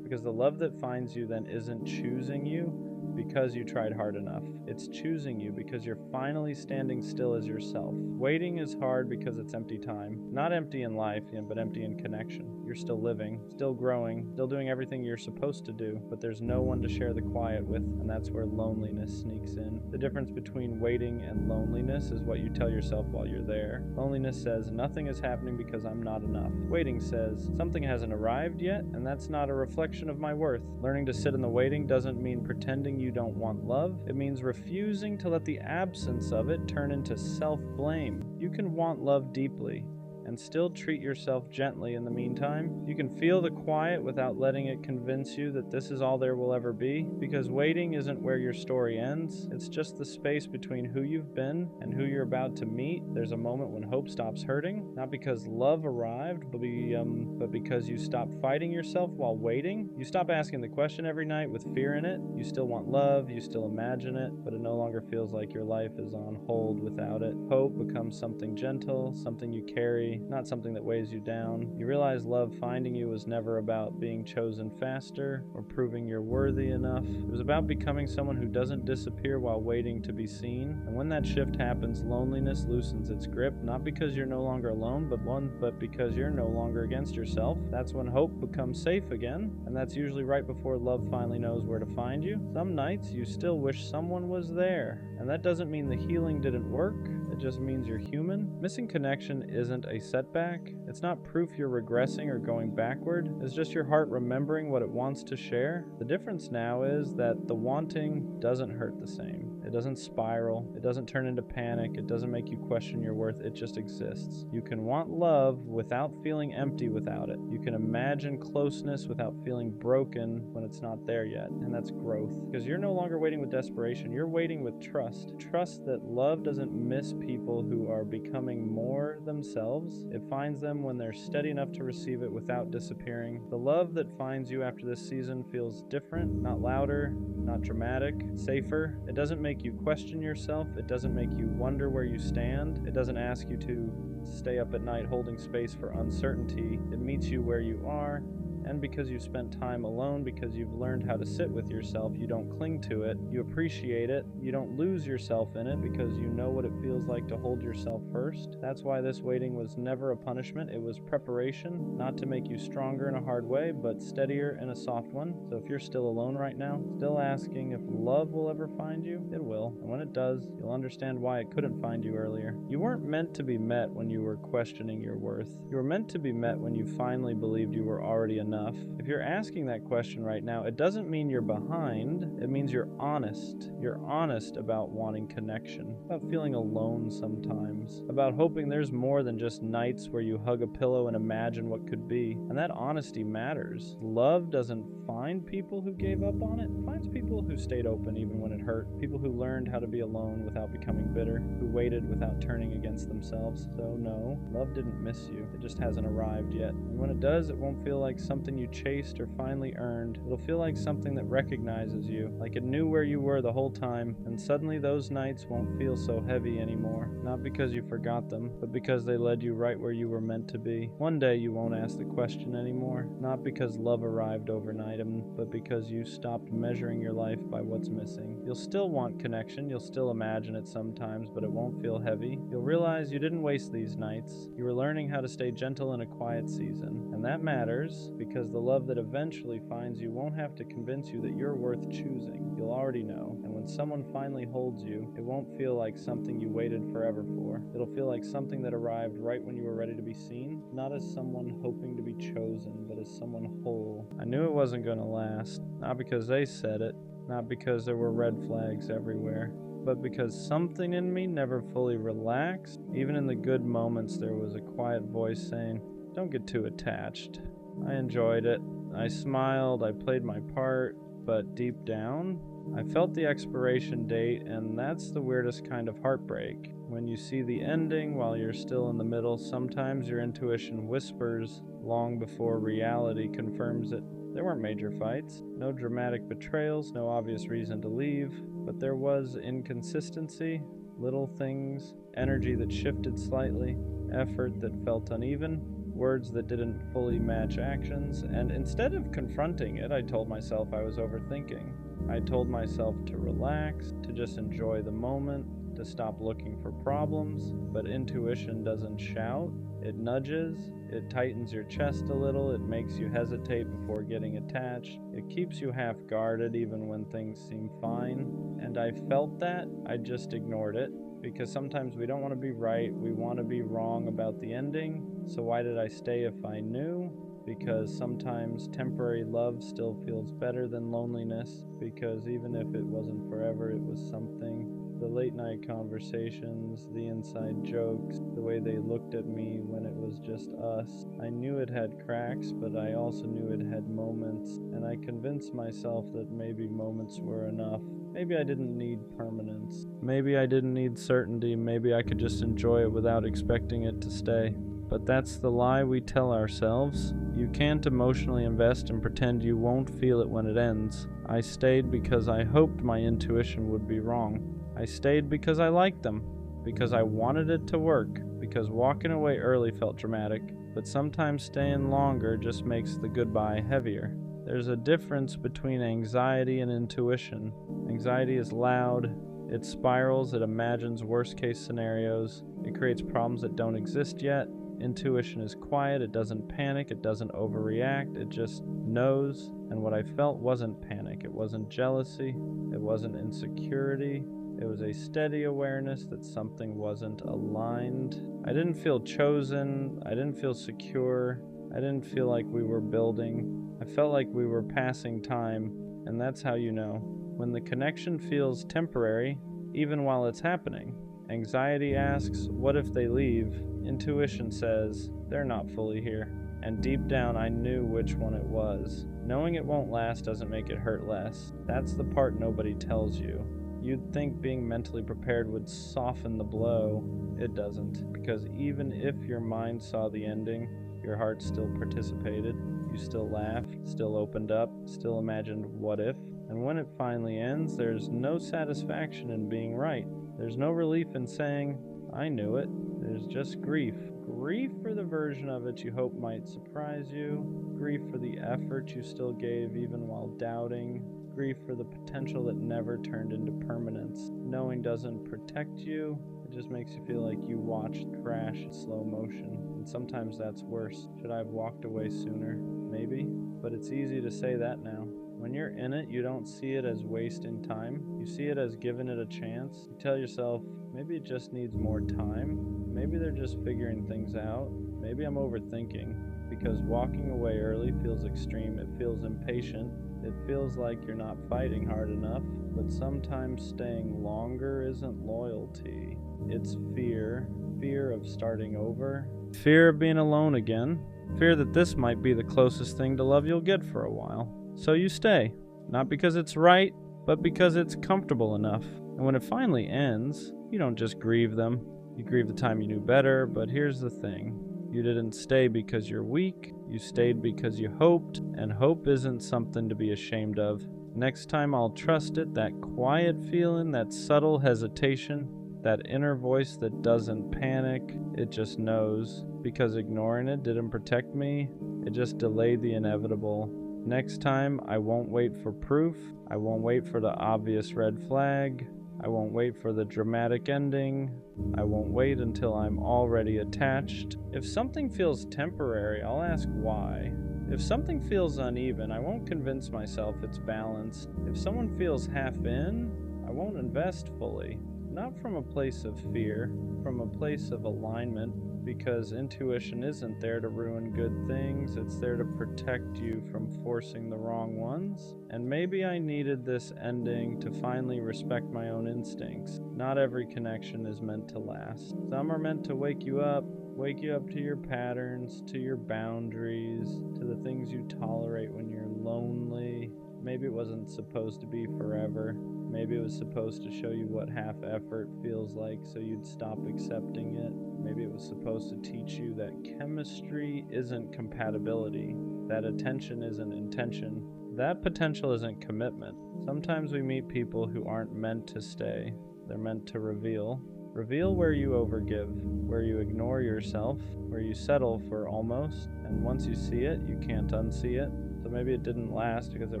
Because the love that finds you then isn't choosing you because you tried hard enough. It's choosing you because you're finally standing still as yourself. Waiting is hard because it's empty time. Not empty in life, but empty in connection. You're still living, still growing, still doing everything you're supposed to do, but there's no one to share the quiet with, and that's where loneliness sneaks in. The difference between waiting and loneliness is what you tell yourself while you're there. Loneliness says, nothing is happening because I'm not enough. Waiting says, something hasn't arrived yet, and that's not a reflection of my worth. Learning to sit in the waiting doesn't mean pretending you don't want love. It means refusing to let the absence of it turn into self-blame. You can want love deeply and still treat yourself gently in the meantime. You can feel the quiet without letting it convince you that this is all there will ever be, because waiting isn't where your story ends. It's just the space between who you've been and who you're about to meet. There's a moment when hope stops hurting, not because love arrived, but because you stop fighting yourself while waiting. You stop asking the question every night with fear in it. You still want love, you still imagine it, but it no longer feels like your life is on hold without it. Hope becomes something gentle, something you carry, journey, not something that weighs you down. You realize love finding you was never about being chosen faster or proving you're worthy enough. It was about becoming someone who doesn't disappear while waiting to be seen. And when that shift happens, loneliness loosens its grip, not because you're no longer alone, but because you're no longer against yourself. That's when hope becomes safe again, and that's usually right before love finally knows where to find you. Some nights you still wish someone was there, and that doesn't mean the healing didn't work. It just means you're human. Missing connection isn't a setback. It's not proof you're regressing or going backward. It's just your heart remembering what it wants to share. The difference now is that the wanting doesn't hurt the same. It doesn't spiral. It doesn't turn into panic. It doesn't make you question your worth. It just exists. You can want love without feeling empty without it. You can imagine closeness without feeling broken when it's not there yet. And that's growth. Because you're no longer waiting with desperation. You're waiting with trust. Trust that love doesn't miss people who are becoming more themselves. It finds them when they're steady enough to receive it without disappearing. The love that finds you after this season feels different, not louder, not dramatic, safer. It doesn't make you question yourself. It doesn't make you wonder where you stand. It doesn't ask you to stay up at night holding space for uncertainty. It meets you where you are. And because you spent time alone, because you've learned how to sit with yourself, you don't cling to it, you appreciate it, you don't lose yourself in it because you know what it feels like to hold yourself first. That's why this waiting was never a punishment, it was preparation, not to make you stronger in a hard way, but steadier in a soft one. So if you're still alone right now, still asking if love will ever find you, it will. And when it does, you'll understand why it couldn't find you earlier. You weren't meant to be met when you were questioning your worth. You were meant to be met when you finally believed you were already enough. If you're asking that question right now, it doesn't mean you're behind. It means you're honest. You're honest about wanting connection, about feeling alone sometimes, about hoping there's more than just nights where you hug a pillow and imagine what could be. And that honesty matters. Love doesn't find people who gave up on it. It finds people who stayed open even when it hurt. People who learned how to be alone without becoming bitter, who waited without turning against themselves. So no, love didn't miss you. It just hasn't arrived yet. And when it does, it won't feel like something you chased or finally earned. It'll feel like something that recognizes you, like it knew where you were the whole time, and suddenly those nights won't feel so heavy anymore. Not because you forgot them, but because they led you right where you were meant to be. One day you won't ask the question anymore, not because love arrived overnight, but because you stopped measuring your life by what's missing. You'll still want connection, you'll still imagine it sometimes, but it won't feel heavy. You'll realize you didn't waste these nights. You were learning how to stay gentle in a quiet season, and that matters because the love that eventually finds you won't have to convince you that you're worth choosing. You'll already know. And when someone finally holds you, it won't feel like something you waited forever for. It'll feel like something that arrived right when you were ready to be seen, not as someone hoping to be chosen, but as someone whole. I knew it wasn't going to last, not because they said it, not because there were red flags everywhere, but because something in me never fully relaxed. Even in the good moments, there was a quiet voice saying, "Don't get too attached." I enjoyed it. I smiled, I played my part, but deep down, I felt the expiration date, and that's the weirdest kind of heartbreak. When you see the ending while you're still in the middle, sometimes your intuition whispers long before reality confirms it. There weren't major fights, no dramatic betrayals, no obvious reason to leave, but there was inconsistency, little things, energy that shifted slightly, effort that felt uneven, words that didn't fully match actions, and instead of confronting it, I told myself I was overthinking. I told myself to relax, to just enjoy the moment, to stop looking for problems, but intuition doesn't shout. It nudges, it tightens your chest a little, it makes you hesitate before getting attached, it keeps you half guarded even when things seem fine, and I felt that, I just ignored it, because sometimes we don't want to be right, we want to be wrong about the ending, so why did I stay if I knew? Because sometimes temporary love still feels better than loneliness, because even if it wasn't forever, it was something. The late night conversations, the inside jokes, the way they looked at me when it was just us. I knew it had cracks, but I also knew it had moments, and I convinced myself that maybe moments were enough. Maybe I didn't need permanence. Maybe I didn't need certainty. Maybe I could just enjoy it without expecting it to stay. But that's the lie we tell ourselves. You can't emotionally invest and pretend you won't feel it when it ends. I stayed because I hoped my intuition would be wrong. I stayed because I liked them. because I wanted it to work, because walking away early felt dramatic, but sometimes staying longer just makes the goodbye heavier. There's a difference between anxiety and intuition. Anxiety is loud, it spirals, it imagines worst-case scenarios, it creates problems that don't exist yet. Intuition is quiet, it doesn't panic, it doesn't overreact, it just knows. And what I felt wasn't panic, it wasn't jealousy, it wasn't insecurity, it was a steady awareness that something wasn't aligned. I didn't feel chosen, I didn't feel secure, I didn't feel like we were building. I felt like we were passing time, and that's how you know. When the connection feels temporary, even while it's happening. Anxiety asks, what if they leave? Intuition says, they're not fully here. And deep down I knew which one it was. Knowing it won't last doesn't make it hurt less. That's the part nobody tells you. You'd think being mentally prepared would soften the blow. It doesn't, because even if your mind saw the ending, your heart still participated. You still laughed, still opened up, still imagined what if. And when it finally ends, there's no satisfaction in being right. There's no relief in saying, I knew it. There's just grief. Grief for the version of it you hope might surprise you. Grief for the effort you still gave even while doubting. Grief for the potential that never turned into permanence. Knowing doesn't protect you. It just makes you feel like you watched crash in slow motion. And sometimes that's worse. Should I have walked away sooner? Maybe. But it's easy to say that now. When you're in it, you don't see it as wasting time. You see it as giving it a chance. You tell yourself, maybe it just needs more time. Maybe they're just figuring things out. Maybe I'm overthinking. Because walking away early feels extreme. It feels impatient. It feels like you're not fighting hard enough. But sometimes staying longer isn't loyalty. It's fear. Fear of starting over. Fear of being alone again. Fear that this might be the closest thing to love you'll get for a while. So you stay, not because it's right, but because it's comfortable enough. And when it finally ends, you don't just grieve them. You grieve the time you knew better, but here's the thing. You didn't stay because you're weak. You stayed because you hoped, and hope isn't something to be ashamed of. Next time I'll trust it, that quiet feeling, that subtle hesitation, that inner voice that doesn't panic, it just knows. Because ignoring it didn't protect me, it just delayed the inevitable. Next time, I won't wait for proof. I won't wait for the obvious red flag. I won't wait for the dramatic ending. I won't wait until I'm already attached. If something feels temporary, I'll ask why. If something feels uneven, I won't convince myself it's balanced. If someone feels half in, I won't invest fully. Not from a place of fear, from a place of alignment. Because intuition isn't there to ruin good things, it's there to protect you from forcing the wrong ones. And maybe I needed this ending to finally respect my own instincts. Not every connection is meant to last. Some are meant to wake you up to your patterns, to your boundaries, to the things you tolerate when you're lonely. Maybe it wasn't supposed to be forever. Maybe it was supposed to show you what half effort feels like so you'd stop accepting it. Maybe it was supposed to teach you that chemistry isn't compatibility, that attention isn't intention, that potential isn't commitment. Sometimes we meet people who aren't meant to stay. They're meant to reveal. Reveal where you overgive, where you ignore yourself, where you settle for almost, and once you see it, you can't unsee it. So maybe it didn't last because it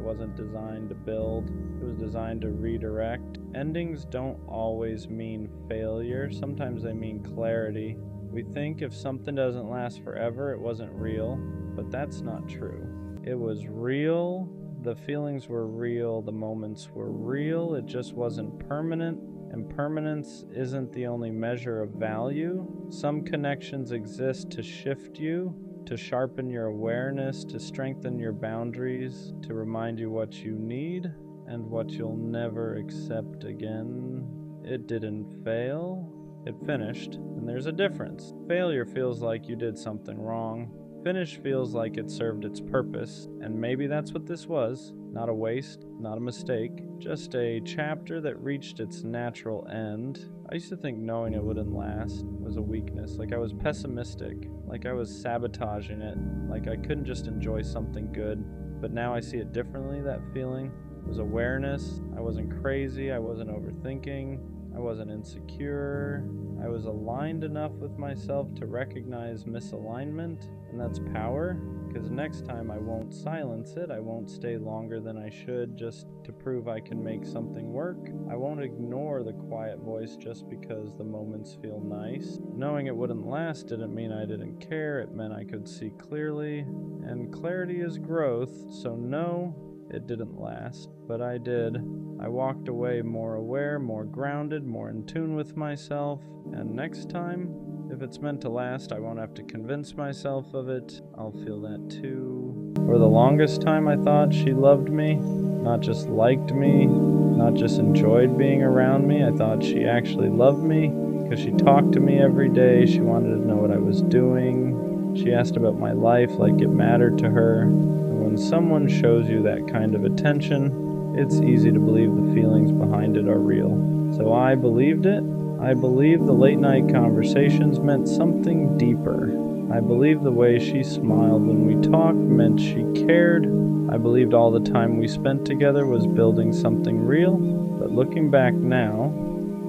wasn't designed to build. It was designed to redirect. Endings don't always mean failure. Sometimes they mean clarity. We think if something doesn't last forever, it wasn't real, but that's not true. It was real. The feelings were real. The moments were real. It just wasn't permanent. And permanence isn't the only measure of value. Some connections exist to shift you, to sharpen your awareness, to strengthen your boundaries, to remind you what you need and what you'll never accept again. It didn't fail, it finished, and there's a difference. Failure feels like you did something wrong. Finish feels like it served its purpose, and maybe that's what this was. Not a waste, not a mistake, just a chapter that reached its natural end. I used to think knowing it wouldn't last was a weakness, like I was pessimistic, like I was sabotaging it, like I couldn't just enjoy something good. But now I see it differently. That feeling was awareness. I wasn't crazy, I wasn't overthinking. I wasn't insecure. I was aligned enough with myself to recognize misalignment, and that's power, because next time I won't silence it. I won't stay longer than I should just to prove I can make something work. I won't ignore the quiet voice just because the moments feel nice. Knowing it wouldn't last didn't mean I didn't care. It meant I could see clearly, and clarity is growth, so no, it didn't last, but I did. I walked away more aware, more grounded, more in tune with myself, and next time, if it's meant to last, I won't have to convince myself of it. I'll feel that too. For the longest time, I thought she loved me, not just liked me, not just enjoyed being around me. I thought she actually loved me because she talked to me every day. She wanted to know what I was doing. She asked about my life like it mattered to her. And when someone shows you that kind of attention, it's easy to believe the feelings behind it are real. So I believed it. I believed the late night conversations meant something deeper. I believed the way she smiled when we talked meant she cared. I believed all the time we spent together was building something real. But looking back now,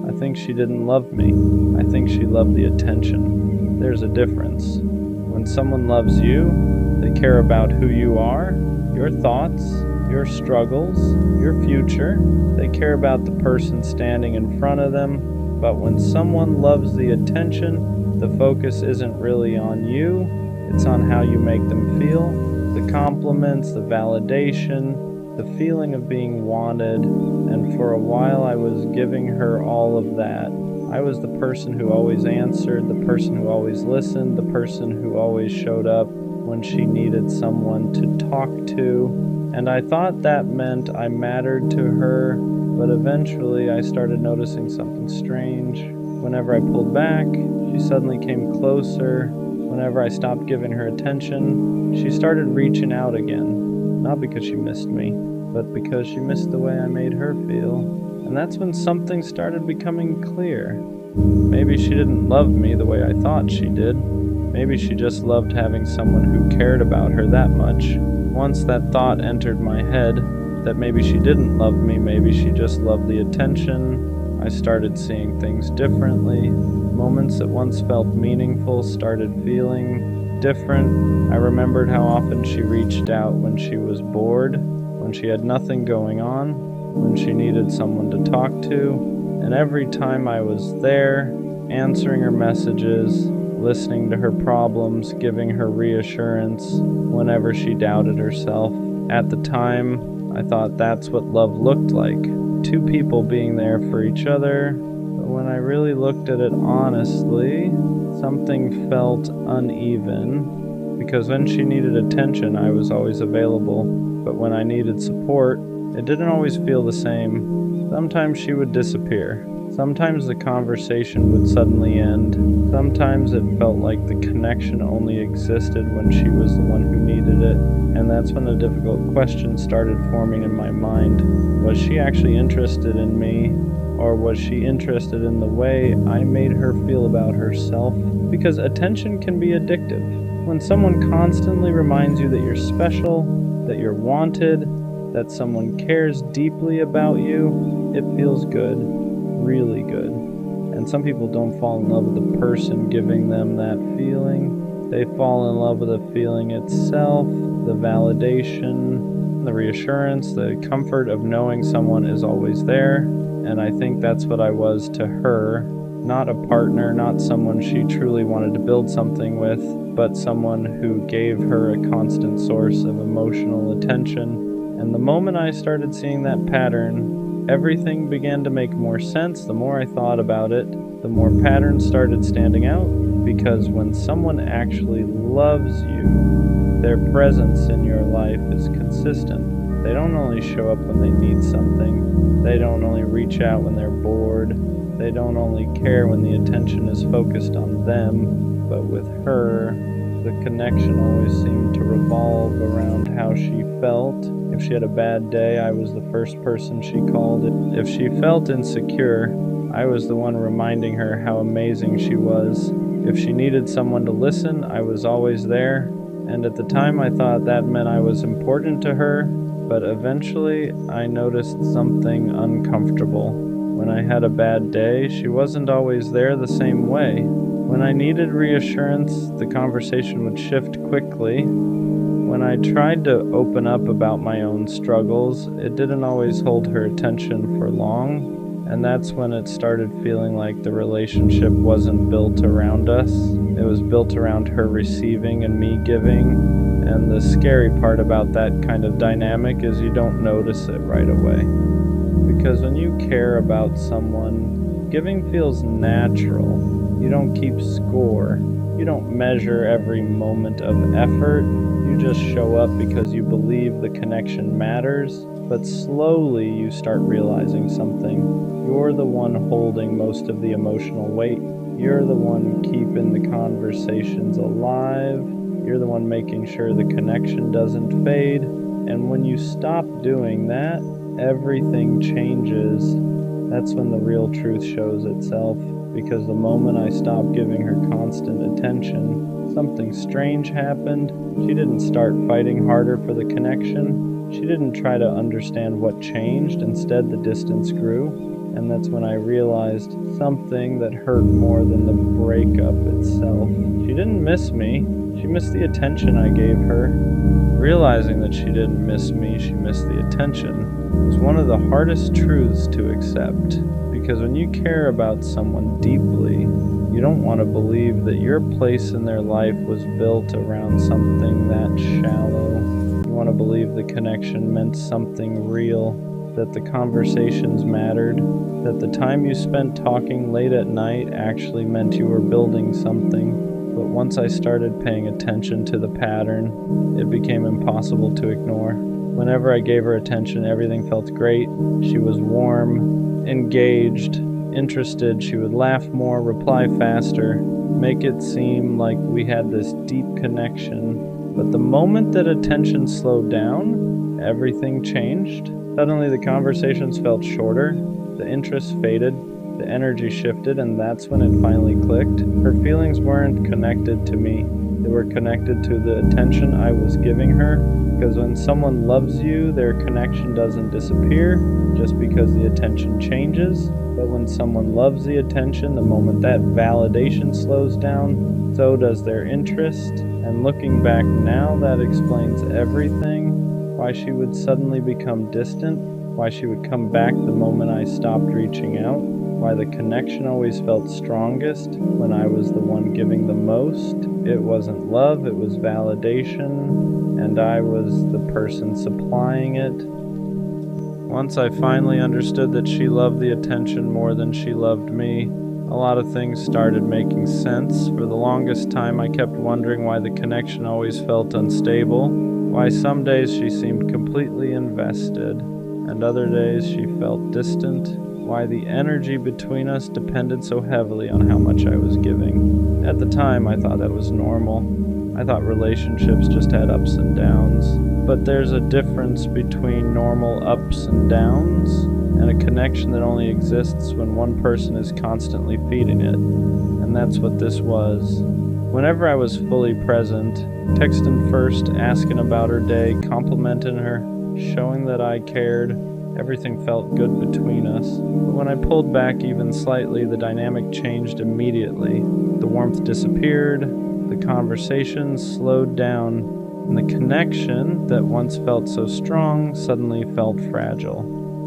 I think she didn't love me. I think she loved the attention. There's a difference. When someone loves you, they care about who you are, your thoughts, your struggles, your future. They care about the person standing in front of them. But when someone loves the attention, the focus isn't really on you, it's on how you make them feel. The compliments, the validation, the feeling of being wanted. And for a while I was giving her all of that. I was the person who always answered, the person who always listened, the person who always showed up when she needed someone to talk to. And I thought that meant I mattered to her, but eventually I started noticing something strange. Whenever I pulled back, she suddenly came closer. Whenever I stopped giving her attention, she started reaching out again. Not because she missed me, but because she missed the way I made her feel. And that's when something started becoming clear. Maybe she didn't love me the way I thought she did. Maybe she just loved having someone who cared about her that much. Once that thought entered my head, that maybe she didn't love me, maybe she just loved the attention, I started seeing things differently. Moments that once felt meaningful started feeling different. I remembered how often she reached out when she was bored, when she had nothing going on, when she needed someone to talk to. And every time I was there, answering her messages, listening to her problems, giving her reassurance whenever she doubted herself. At the time, I thought that's what love looked like. Two people being there for each other. But when I really looked at it honestly, something felt uneven. Because when she needed attention, I was always available. But when I needed support, it didn't always feel the same. Sometimes she would disappear. Sometimes the conversation would suddenly end. Sometimes it felt like the connection only existed when she was the one who needed it. And that's when a difficult question started forming in my mind. Was she actually interested in me? Or was she interested in the way I made her feel about herself? Because attention can be addictive. When someone constantly reminds you that you're special, that you're wanted, that someone cares deeply about you, it feels good, really good. And some people don't fall in love with the person giving them that feeling. They fall in love with the feeling itself, the validation, the reassurance, the comfort of knowing someone is always there. And I think that's what I was to her. Not a partner, not someone she truly wanted to build something with, but someone who gave her a constant source of emotional attention. And the moment I started seeing that pattern, everything began to make more sense. The more I thought about it, the more patterns started standing out. Because when someone actually loves you, their presence in your life is consistent. They don't only show up when they need something. They don't only reach out when they're bored. They don't only care when the attention is focused on them. But with her, the connection always seemed to revolve around how she felt. If she had a bad day, I was the first person she called. If she felt insecure, I was the one reminding her how amazing she was. If she needed someone to listen, I was always there. And at the time, I thought that meant I was important to her. But eventually, I noticed something uncomfortable. When I had a bad day, she wasn't always there the same way. When I needed reassurance, the conversation would shift quickly. When I tried to open up about my own struggles, it didn't always hold her attention for long, and that's when it started feeling like the relationship wasn't built around us. It was built around her receiving and me giving, and the scary part about that kind of dynamic is you don't notice it right away. Because when you care about someone, giving feels natural. You don't keep score. You don't measure every moment of effort. You just show up because you believe the connection matters, but slowly you start realizing something. You're the one holding most of the emotional weight. You're the one keeping the conversations alive. You're the one making sure the connection doesn't fade. And when you stop doing that, everything changes. That's when the real truth shows itself. Because the moment I stopped giving her constant attention, something strange happened. She didn't start fighting harder for the connection. She didn't try to understand what changed. Instead, the distance grew. And that's when I realized something that hurt more than the breakup itself. She didn't miss me. She missed the attention I gave her. Realizing that she didn't miss me, she missed the attention, was one of the hardest truths to accept. Because when you care about someone deeply, you don't want to believe that your place in their life was built around something that shallow. You want to believe the connection meant something real, that the conversations mattered, that the time you spent talking late at night actually meant you were building something. But once I started paying attention to the pattern, it became impossible to ignore. Whenever I gave her attention, everything felt great. She was warm, engaged, interested. She would laugh more, reply faster, make it seem like we had this deep connection. But the moment that attention slowed down, everything changed. Suddenly the conversations felt shorter, the interest faded, the energy shifted, and that's when it finally clicked. Her feelings weren't connected to me. They were connected to the attention I was giving her. Because when someone loves you, their connection doesn't disappear just because the attention changes. But when someone loves the attention, the moment that validation slows down, so does their interest. And looking back now, that explains everything. Why she would suddenly become distant, why she would come back the moment I stopped reaching out, why the connection always felt strongest when I was the one giving the most. It wasn't love, it was validation, and I was the person supplying it. Once I finally understood that she loved the attention more than she loved me, a lot of things started making sense. For the longest time, I kept wondering why the connection always felt unstable, why some days she seemed completely invested, and other days she felt distant, why the energy between us depended so heavily on how much I was giving. At the time, I thought that was normal. I thought relationships just had ups and downs. But there's a difference between normal ups and downs and a connection that only exists when one person is constantly feeding it. And that's what this was. Whenever I was fully present, texting first, asking about her day, complimenting her, showing that I cared, everything felt good between us. But when I pulled back even slightly, the dynamic changed immediately. The warmth disappeared, the conversation slowed down, and the connection that once felt so strong suddenly felt fragile.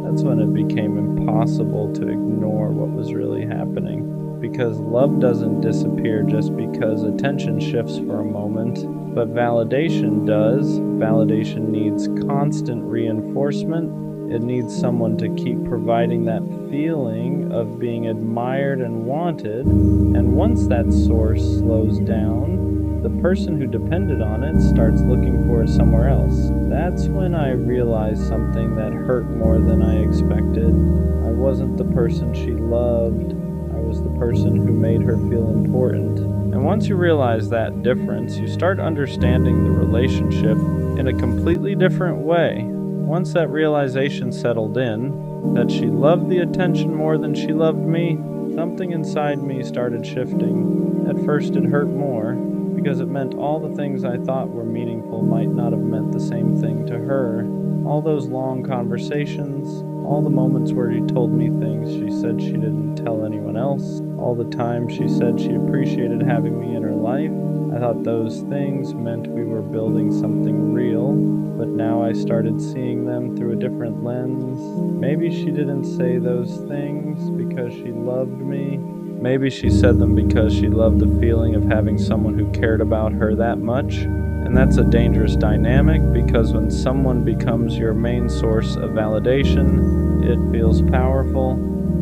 That's when it became impossible to ignore what was really happening. Because love doesn't disappear just because attention shifts for a moment, but validation does. Validation needs constant reinforcement. It needs someone to keep providing that feeling of being admired and wanted. And once that source slows down, the person who depended on it starts looking for it somewhere else. That's when I realized something that hurt more than I expected. I wasn't the person she loved. I was the person who made her feel important. And once you realize that difference, you start understanding the relationship in a completely different way. Once that realization settled in, that she loved the attention more than she loved me, something inside me started shifting. At first it hurt more, because it meant all the things I thought were meaningful might not have meant the same thing to her. All those long conversations, All the moments where she told me things she said she didn't tell anyone else. All the time she said she appreciated having me in her life. I thought those things meant we were building something real, but now I started seeing them through a different lens. Maybe she didn't say those things because she loved me. Maybe she said them because she loved the feeling of having someone who cared about her that much. And that's a dangerous dynamic, because when someone becomes your main source of validation, it feels powerful.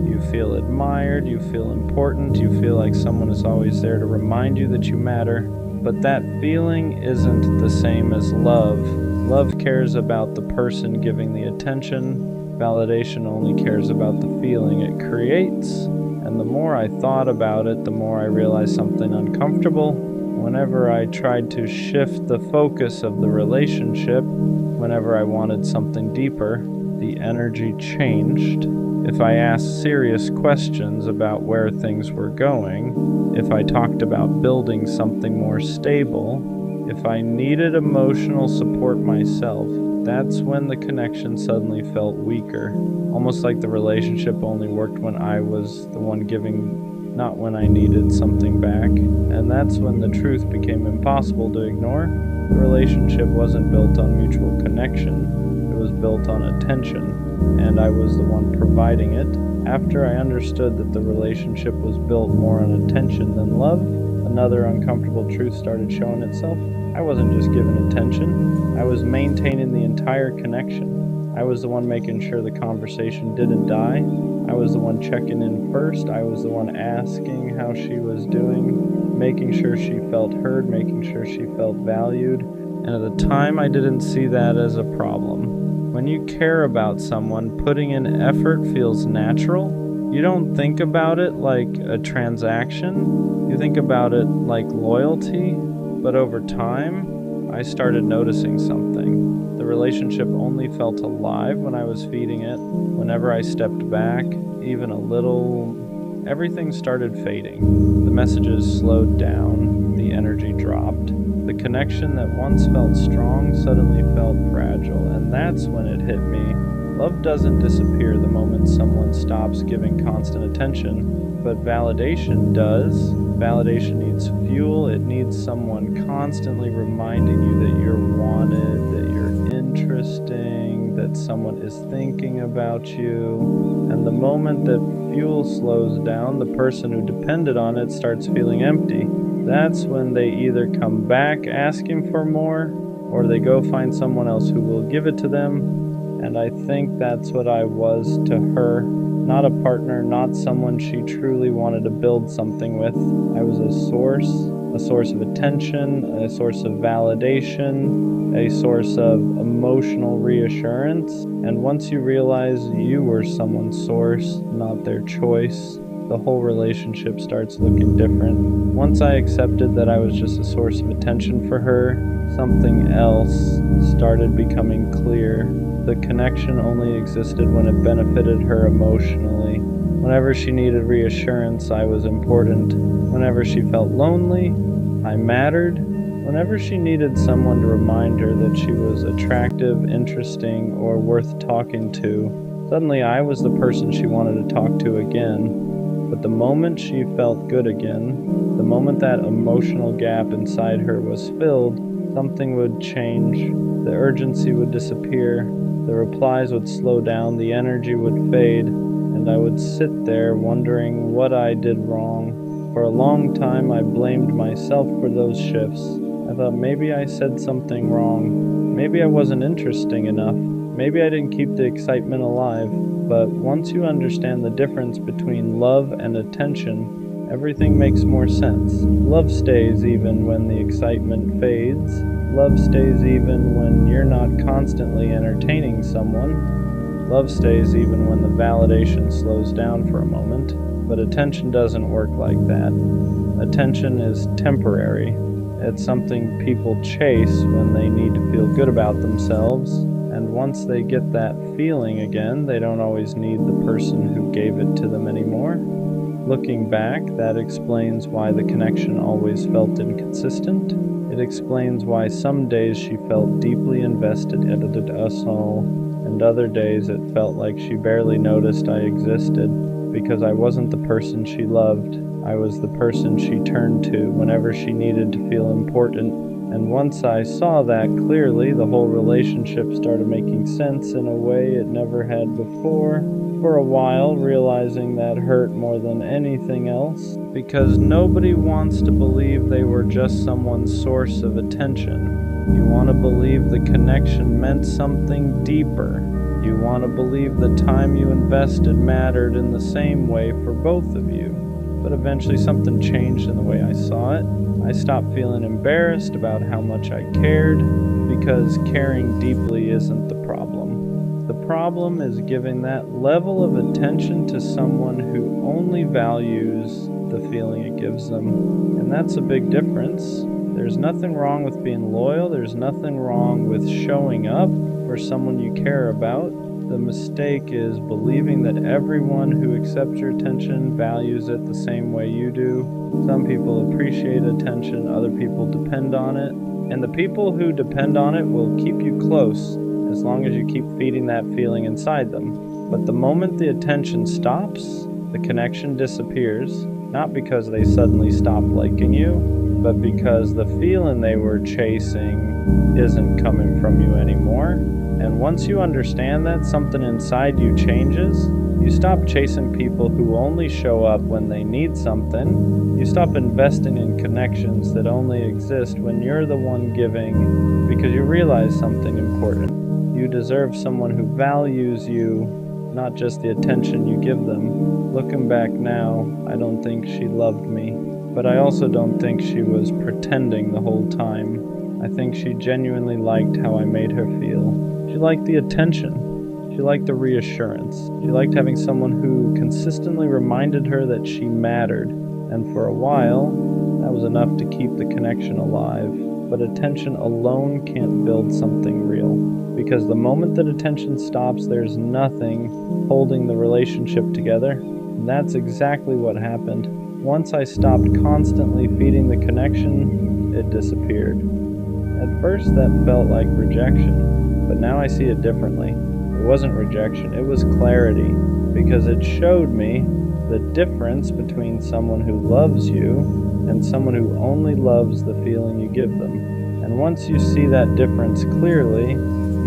You feel admired, you feel important, you feel like someone is always there to remind you that you matter. But that feeling isn't the same as love. Love cares about the person giving the attention. Validation only cares about the feeling it creates. And the more I thought about it, the more I realized something uncomfortable. Whenever I tried to shift the focus of the relationship, whenever I wanted something deeper, the energy changed. If I asked serious questions about where things were going, if I talked about building something more stable, if I needed emotional support myself, that's when the connection suddenly felt weaker. Almost like the relationship only worked when I was the one giving, not when I needed something back. And that's when the truth became impossible to ignore. The relationship wasn't built on mutual connection, it was built on attention, and I was the one providing it. After I understood that the relationship was built more on attention than love, another uncomfortable truth started showing itself. I wasn't just giving attention, I was maintaining the entire connection. I was the one making sure the conversation didn't die. I was the one checking in first. I was the one asking how she was doing, making sure she felt heard, making sure she felt valued. And at the time, I didn't see that as a problem. When you care about someone, putting in effort feels natural. You don't think about it like a transaction. You think about it like loyalty. But over time, I started noticing something. The relationship only felt alive when I was feeding it. Whenever I stepped back, even a little, everything started fading. The messages slowed down, the energy dropped. The connection that once felt strong suddenly felt fragile, and that's when it hit me. Love doesn't disappear the moment someone stops giving constant attention, but validation does. Validation needs fuel. It needs someone constantly reminding you that you're wanted, that you're interesting, that someone is thinking about you. And the moment that fuel slows down, the person who depended on it starts feeling empty. That's when they either come back asking for more, or they go find someone else who will give it to them. And I think that's what I was to her. Not a partner, not someone she truly wanted to build something with. I was a source of attention, a source of validation, a source of emotional reassurance. And once you realize you were someone's source, not their choice, the whole relationship starts looking different. Once I accepted that I was just a source of attention for her, something else started becoming clear. The connection only existed when it benefited her emotionally. Whenever she needed reassurance, I was important. Whenever she felt lonely, I mattered. Whenever she needed someone to remind her that she was attractive, interesting, or worth talking to, suddenly I was the person she wanted to talk to again. But the moment she felt good again, the moment that emotional gap inside her was filled, something would change. The urgency would disappear. The replies would slow down, the energy would fade, and I would sit there wondering what I did wrong. For a long time, I blamed myself for those shifts. I thought maybe I said something wrong. Maybe I wasn't interesting enough. Maybe I didn't keep the excitement alive. But once you understand the difference between love and attention, everything makes more sense. Love stays even when the excitement fades. Love stays even when you're not constantly entertaining someone. Love stays even when the validation slows down for a moment. But attention doesn't work like that. Attention is temporary. It's something people chase when they need to feel good about themselves. And once they get that feeling again, they don't always need the person who gave it to them anymore. Looking back, that explains why the connection always felt inconsistent. It explains why some days she felt deeply invested into us all, and other days it felt like she barely noticed I existed, because I wasn't the person she loved. I was the person she turned to whenever she needed to feel important. And once I saw that clearly, the whole relationship started making sense in a way it never had before. For a while, realizing that hurt more than anything else, because nobody wants to believe they were just someone's source of attention. You want to believe the connection meant something deeper. You want to believe the time you invested mattered in the same way for both of you. But eventually something changed in the way I saw it. I stopped feeling embarrassed about how much I cared, because caring deeply isn't the problem. The problem is giving that level of attention to someone who only values the feeling it gives them. And that's a big difference. There's nothing wrong with being loyal. There's nothing wrong with showing up for someone you care about. The mistake is believing that everyone who accepts your attention values it the same way you do. Some people appreciate attention, other people depend on it, and the people who depend on it will keep you close as long as you keep feeding that feeling inside them. But the moment the attention stops, the connection disappears, not because they suddenly stop liking you, but because the feeling they were chasing isn't coming from you anymore. And once you understand that, something inside you changes. You stop chasing people who only show up when they need something. You stop investing in connections that only exist when you're the one giving, because you realize something important. You deserve someone who values you, not just the attention you give them. Looking back now, I don't think she loved me, but I also don't think she was pretending the whole time. I think she genuinely liked how I made her feel. She liked the attention. She liked the reassurance. She liked having someone who consistently reminded her that she mattered. And for a while, that was enough to keep the connection alive. But attention alone can't build something real. Because the moment that attention stops, there's nothing holding the relationship together. And that's exactly what happened. Once I stopped constantly feeding the connection, it disappeared. At first, that felt like rejection. But now I see it differently. It wasn't rejection, it was clarity, because it showed me the difference between someone who loves you and someone who only loves the feeling you give them. And once you see that difference clearly,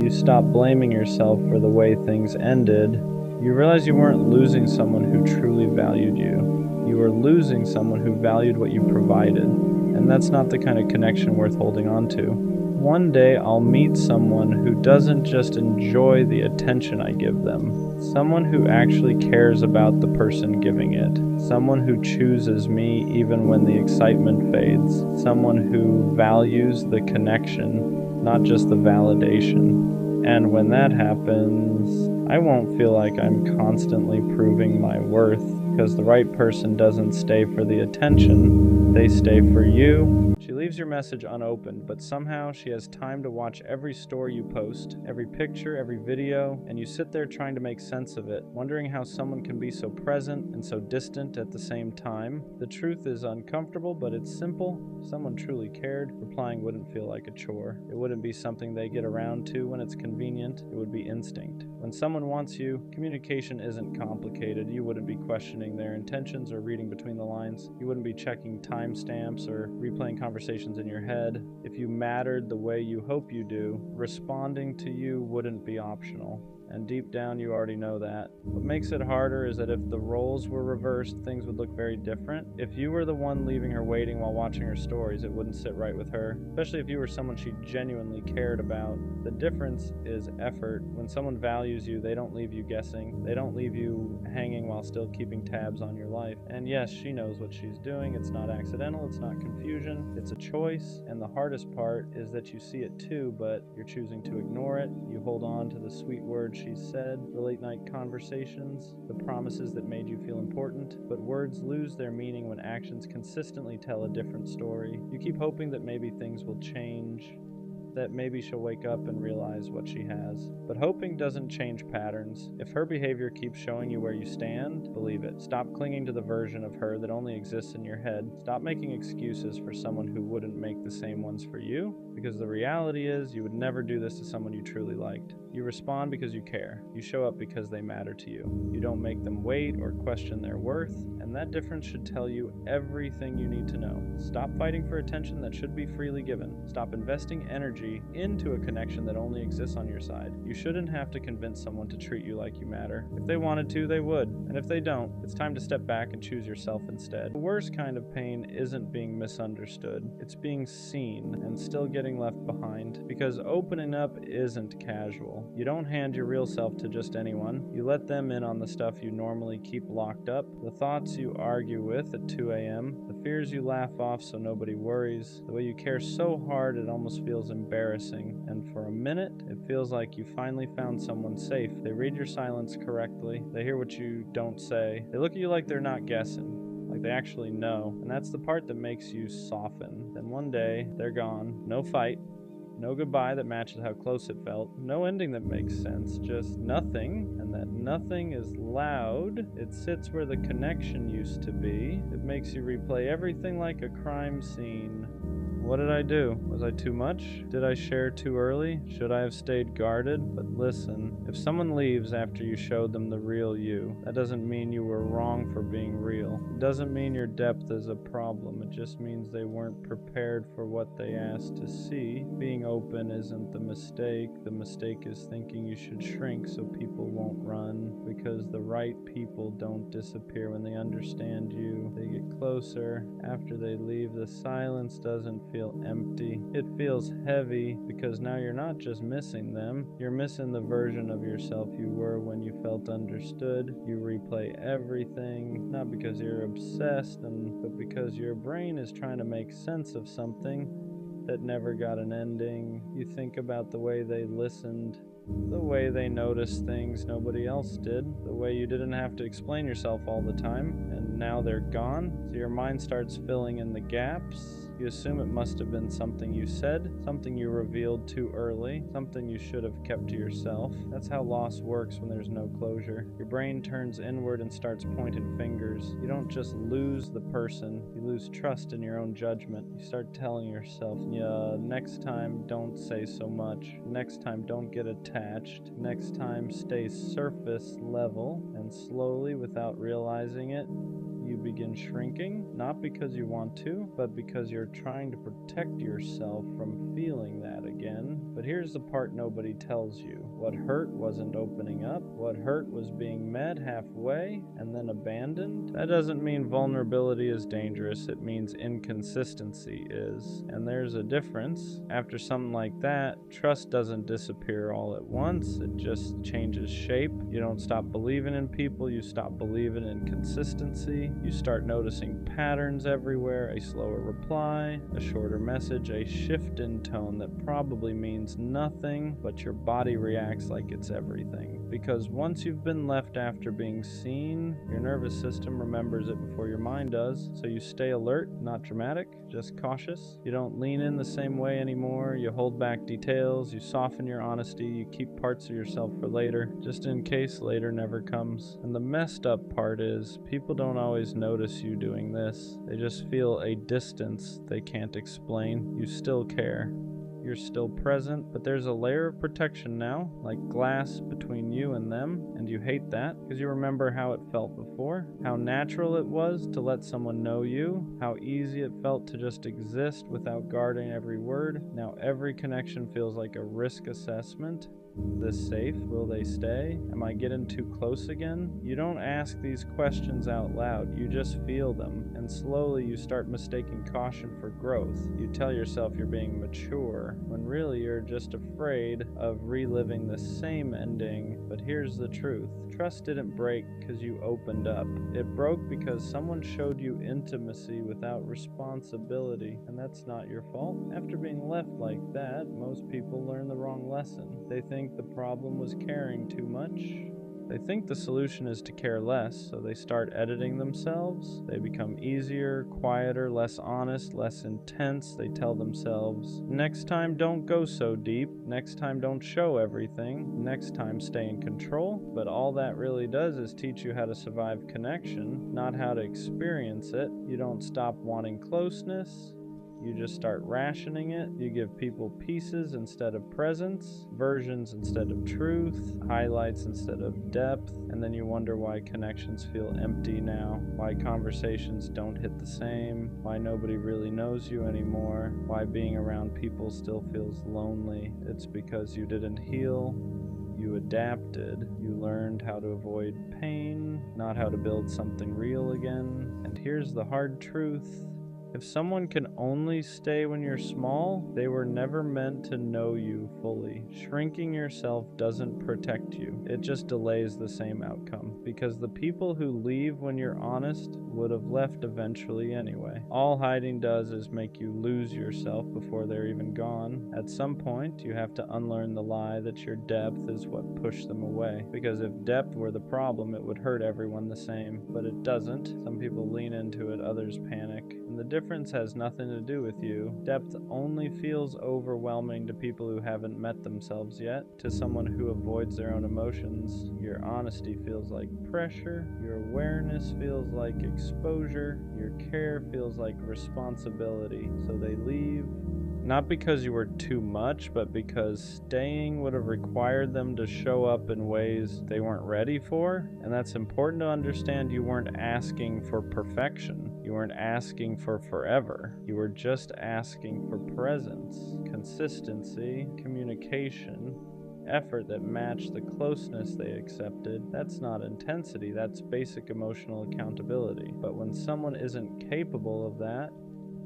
you stop blaming yourself for the way things ended. You realize you weren't losing someone who truly valued you. You were losing someone who valued what you provided. And that's not the kind of connection worth holding on to. One day I'll meet someone who doesn't just enjoy the attention I give them, someone who actually cares about the person giving it, someone who chooses me even when the excitement fades, someone who values the connection, not just the validation. And when that happens, I won't feel like I'm constantly proving my worth, because the right person doesn't stay for the attention, they stay for you. She leaves your message unopened, but somehow she has time to watch every story you post, every picture, every video, and you sit there trying to make sense of it, wondering how someone can be so present and so distant at the same time. The truth is uncomfortable, but it's simple. If someone truly cared, replying wouldn't feel like a chore. It wouldn't be something they get around to when it's convenient. It would be instinct. When someone wants you, communication isn't complicated. You wouldn't be questioning their intentions or reading between the lines. You wouldn't be checking timestamps or replaying conversations in your head. If you mattered the way you hope you do, responding to you wouldn't be optional. And deep down you already know that. What makes it harder is that if the roles were reversed, things would look very different. If you were the one leaving her waiting while watching her stories, it wouldn't sit right with her, especially if you were someone she genuinely cared about. The difference is effort. When someone values you, they don't leave you guessing. They don't leave you hanging while still keeping tabs on your life. And yes, she knows what she's doing. It's not accidental, it's not confusion, it's a choice. And the hardest part is that you see it too, but you're choosing to ignore it. You hold on to the sweet words she said, the late night conversations, the promises that made you feel important. But words lose their meaning when actions consistently tell a different story. You keep hoping that maybe things will change, that maybe she'll wake up and realize what she has. But hoping doesn't change patterns. If her behavior keeps showing you where you stand, believe it. Stop clinging to the version of her that only exists in your head. Stop making excuses for someone who wouldn't make the same ones for you, because the reality is you would never do this to someone you truly liked. You respond because you care. You show up because they matter to you. You don't make them wait or question their worth, and that difference should tell you everything you need to know. Stop fighting for attention that should be freely given. Stop investing energy into a connection that only exists on your side. You shouldn't have to convince someone to treat you like you matter. If they wanted to, they would. And if they don't, it's time to step back and choose yourself instead. The worst kind of pain isn't being misunderstood. It's being seen and still getting left behind. Because opening up isn't casual. You don't hand your real self to just anyone. You let them in on the stuff you normally keep locked up, the thoughts you argue with at 2 a.m., the fears you laugh off so nobody worries, the way you care so hard it almost feels embarrassing, and for a minute, it feels like you finally found someone safe. They read your silence correctly, they hear what you don't say, they look at you like they're not guessing, like they actually know, and that's the part that makes you soften. Then one day, they're gone, no fight, no goodbye that matches how close it felt, no ending that makes sense, just nothing, and that nothing is loud. It sits where the connection used to be. It makes you replay everything like a crime scene. What did I do? Was I too much? Did I share too early? Should I have stayed guarded? But listen, if someone leaves after you showed them the real you, that doesn't mean you were wrong for being real. It doesn't mean your depth is a problem. It just means they weren't prepared for what they asked to see. Being open isn't the mistake. The mistake is thinking you should shrink so people won't run, because the right people don't disappear when they understand you. They get closer. After they leave, the silence doesn't feel empty. It feels heavy because now you're not just missing them, you're missing the version of yourself you were when you felt understood. You replay everything, not because you're obsessed, but because your brain is trying to make sense of something that never got an ending. You think about the way they listened, the way they noticed things nobody else did, the way you didn't have to explain yourself all the time, and now they're gone, so your mind starts filling in the gaps. You assume it must have been something you said, something you revealed too early, something you should have kept to yourself. That's how loss works when there's no closure. Your brain turns inward and starts pointing fingers. You don't just lose the person, you lose trust in your own judgment. You start telling yourself, yeah, next time don't say so much. Next time don't get attached. Next time stay surface level, and slowly, without realizing it, you begin shrinking, not because you want to, but because you're trying to protect yourself from feeling that again. But here's the part nobody tells you. What hurt wasn't opening up. What hurt was being met halfway and then abandoned. That doesn't mean vulnerability is dangerous. It means inconsistency is. And there's a difference. After something like that, trust doesn't disappear all at once. It just changes shape. You don't stop believing in people. You stop believing in consistency. You start noticing patterns everywhere, a slower reply, a shorter message, a shift in tone that probably means nothing, but your body reacts like it's everything. Because once you've been left after being seen, your nervous system remembers it before your mind does, so you stay alert, not dramatic, just cautious. You don't lean in the same way anymore, you hold back details, you soften your honesty, you keep parts of yourself for later, just in case later never comes. And the messed up part is, people don't always notice you doing this. They just feel a distance they can't explain. You still care. You're still present, but there's a layer of protection now, like glass between you and them, and you hate that because you remember how it felt before, how natural it was to let someone know you, how easy it felt to just exist without guarding every word. Now every connection feels like a risk assessment. This safe? Will they stay? Am I getting too close again? You don't ask these questions out loud, you just feel them, and slowly you start mistaking caution for growth. You tell yourself you're being mature, when really you're just afraid of reliving the same ending. But here's the truth. Trust didn't break because you opened up. It broke because someone showed you intimacy without responsibility, and that's not your fault. After being left like that, most people learn the wrong lesson. They think the problem was caring too much. They think the solution is to care less, so they start editing themselves. They become easier, quieter, less honest, less intense. They tell themselves, next time don't go so deep, next time don't show everything, next time stay in control. But all that really does is teach you how to survive connection, not how to experience it. You don't stop wanting closeness. You just start rationing it. You give people pieces instead of presence, versions instead of truth, highlights instead of depth, and then you wonder why connections feel empty now, why conversations don't hit the same, why nobody really knows you anymore, why being around people still feels lonely. It's because you didn't heal. You adapted. You learned how to avoid pain, not how to build something real again. And here's the hard truth. If someone can only stay when you're small, they were never meant to know you fully. Shrinking yourself doesn't protect you. It just delays the same outcome. Because the people who leave when you're honest would have left eventually anyway. All hiding does is make you lose yourself before they're even gone. At some point, you have to unlearn the lie that your depth is what pushed them away. Because if depth were the problem, it would hurt everyone the same. But it doesn't. Some people lean into it, others panic. And the difference has nothing to do with you. Depth only feels overwhelming to people who haven't met themselves yet. To someone who avoids their own emotions, your honesty feels like pressure, your awareness feels like exposure, your care feels like responsibility. So they leave. Not because you were too much, but because staying would have required them to show up in ways they weren't ready for. And that's important to understand. You weren't asking for perfection. You weren't asking for forever. You were just asking for presence, consistency, communication, effort that matched the closeness they accepted. That's not intensity, that's basic emotional accountability. But when someone isn't capable of that,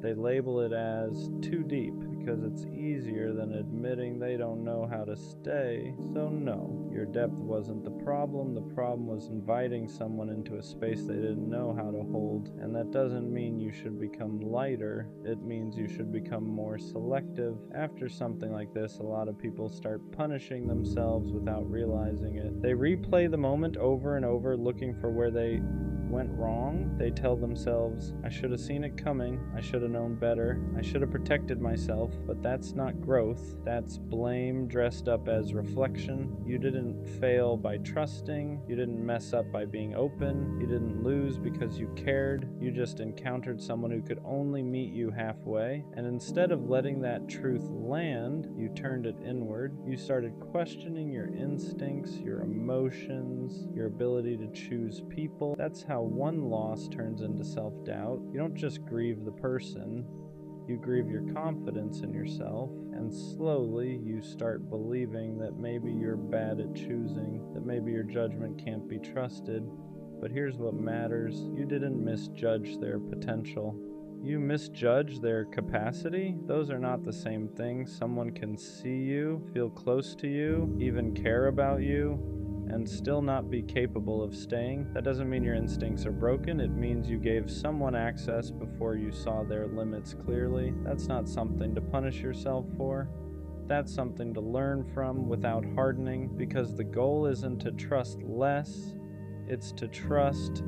they label it as too deep because it's easier than admitting they don't know how to stay. So no, your depth wasn't the problem. The problem was inviting someone into a space they didn't know how to hold. And that doesn't mean you should become lighter. It means you should become more selective. After something like this, a lot of people start punishing themselves without realizing it. They replay the moment over and over, looking for where they went wrong. They tell themselves, I should have seen it coming, I should have known better, I should have protected myself. But that's not growth, that's blame dressed up as reflection. You didn't fail by trusting, you didn't mess up by being open, you didn't lose because you cared, you just encountered someone who could only meet you halfway. And instead of letting that truth land, you turned it inward. You started questioning your instincts, your emotions, your ability to choose people. That's how one loss turns into self-doubt. You don't just grieve the person, you grieve your confidence in yourself, and slowly you start believing that maybe you're bad at choosing, that maybe your judgment can't be trusted. But here's what matters. You didn't misjudge their potential. You misjudge their capacity. Those are not the same thing. Someone can see you, feel close to you, even care about you, and still not be capable of staying. That doesn't mean your instincts are broken. It means you gave someone access before you saw their limits clearly. That's not something to punish yourself for. That's something to learn from without hardening, because the goal isn't to trust less, it's to trust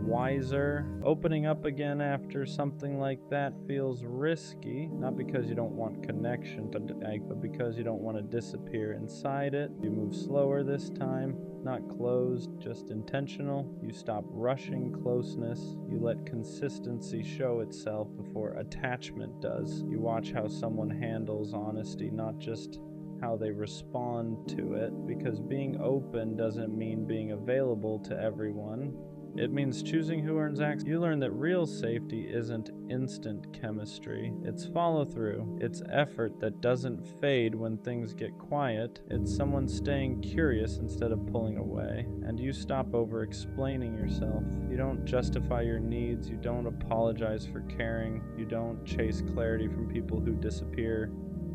wiser. Opening up again after something like that feels risky, not because you don't want connection, but because you don't want to disappear inside it. You move slower this time, not closed, just intentional. You stop rushing closeness. You let consistency show itself before attachment does. You watch how someone handles honesty, not just how they respond to it, because being open doesn't mean being available to everyone. It means choosing who earns access. You learn that real safety isn't instant chemistry. It's follow-through. It's effort that doesn't fade when things get quiet. It's someone staying curious instead of pulling away. And you stop over-explaining yourself. You don't justify your needs. You don't apologize for caring. You don't chase clarity from people who disappear.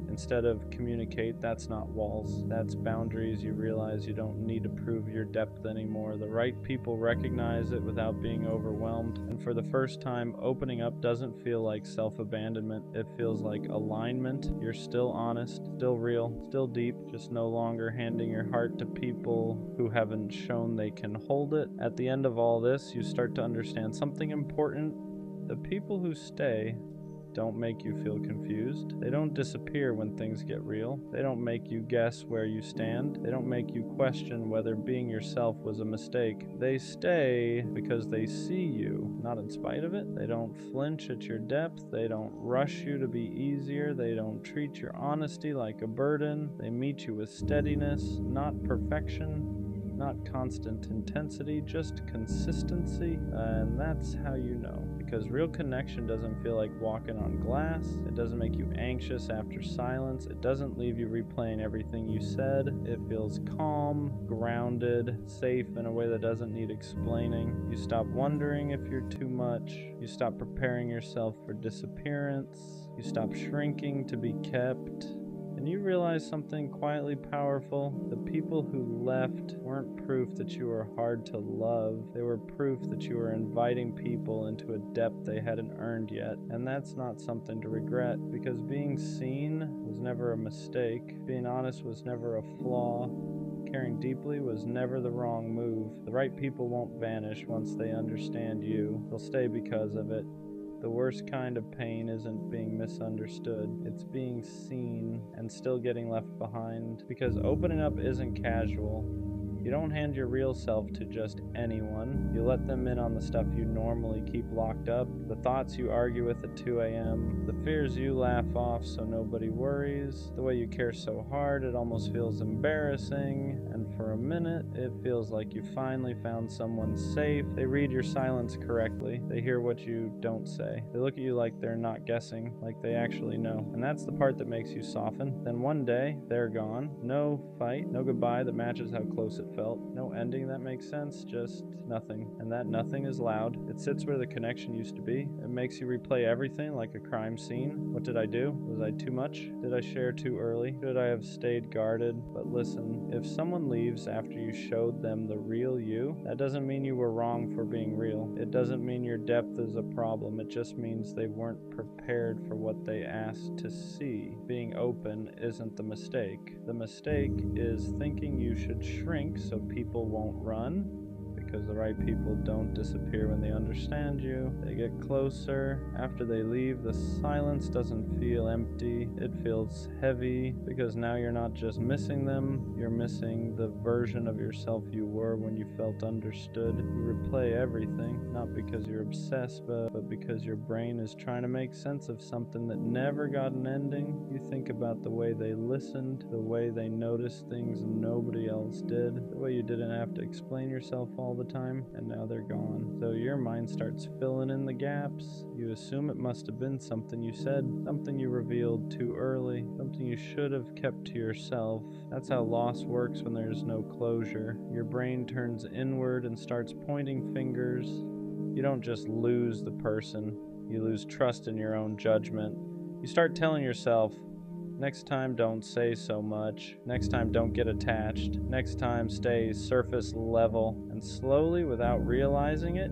Instead of communicate, that's not walls, that's boundaries. You realize you don't need to prove your depth anymore. The right people recognize it without being overwhelmed. And for the first time, opening up doesn't feel like self-abandonment. It feels like alignment. You're still honest, still real, still deep, just no longer handing your heart to people who haven't shown they can hold it. At the end of all this, you start to understand something important. The people who stay don't make you feel confused. They don't disappear when things get real. They don't make you guess where you stand. They don't make you question whether being yourself was a mistake. They stay because they see you, not in spite of it. They don't flinch at your depth. They don't rush you to be easier. They don't treat your honesty like a burden. They meet you with steadiness, not perfection. Not constant intensity, just consistency, and that's how you know. Because real connection doesn't feel like walking on glass. It doesn't make you anxious after silence. It doesn't leave you replaying everything you said. It feels calm, grounded, safe in a way that doesn't need explaining. You stop wondering if you're too much. You stop preparing yourself for disappearance. You stop shrinking to be kept. And you realize something quietly powerful. The people who left weren't proof that you were hard to love. They were proof that you were inviting people into a depth they hadn't earned yet. And that's not something to regret, because being seen was never a mistake. Being honest was never a flaw. Caring deeply was never the wrong move. The right people won't vanish once they understand you. They'll stay because of it. The worst kind of pain isn't being misunderstood. It's being seen and still getting left behind. Because opening up isn't casual. You don't hand your real self to just anyone. You let them in on the stuff you normally keep locked up, the thoughts you argue with at 2 a.m., the fears you laugh off so nobody worries, the way you care so hard it almost feels embarrassing, and for a minute it feels like you finally found someone safe. They read your silence correctly. They hear what you don't say. They look at you like they're not guessing, like they actually know. And that's the part that makes you soften. Then one day, they're gone. No fight, no goodbye that matches how close it felt. No ending that makes sense, just nothing. And that nothing is loud. It sits where the connection used to be. It makes you replay everything like a crime scene. What did I do? Was I too much? Did I share too early? Should I have stayed guarded? But listen, if someone leaves after you showed them the real you, that doesn't mean you were wrong for being real. It doesn't mean your depth is a problem. It just means they weren't prepared for what they asked to see. Being open isn't the mistake. The mistake is thinking you should shrink so people won't run. Because the right people don't disappear when they understand you. They get closer. After they leave, the silence doesn't feel empty. It feels heavy, because now you're not just missing them, you're missing the version of yourself you were when you felt understood. You replay everything, not because you're obsessed, but because your brain is trying to make sense of something that never got an ending. You think about the way they listened, the way they noticed things nobody else did, the way you didn't have to explain yourself all the time, and now they're gone. So your mind starts filling in the gaps. You assume it must have been something you said, something you revealed too early, something you should have kept to yourself. That's how loss works when there's no closure. Your brain turns inward and starts pointing fingers. You don't just lose the person, you lose trust in your own judgment. You start telling yourself, next time, don't say so much. Next time, don't get attached. Next time, stay surface level. And slowly, without realizing it,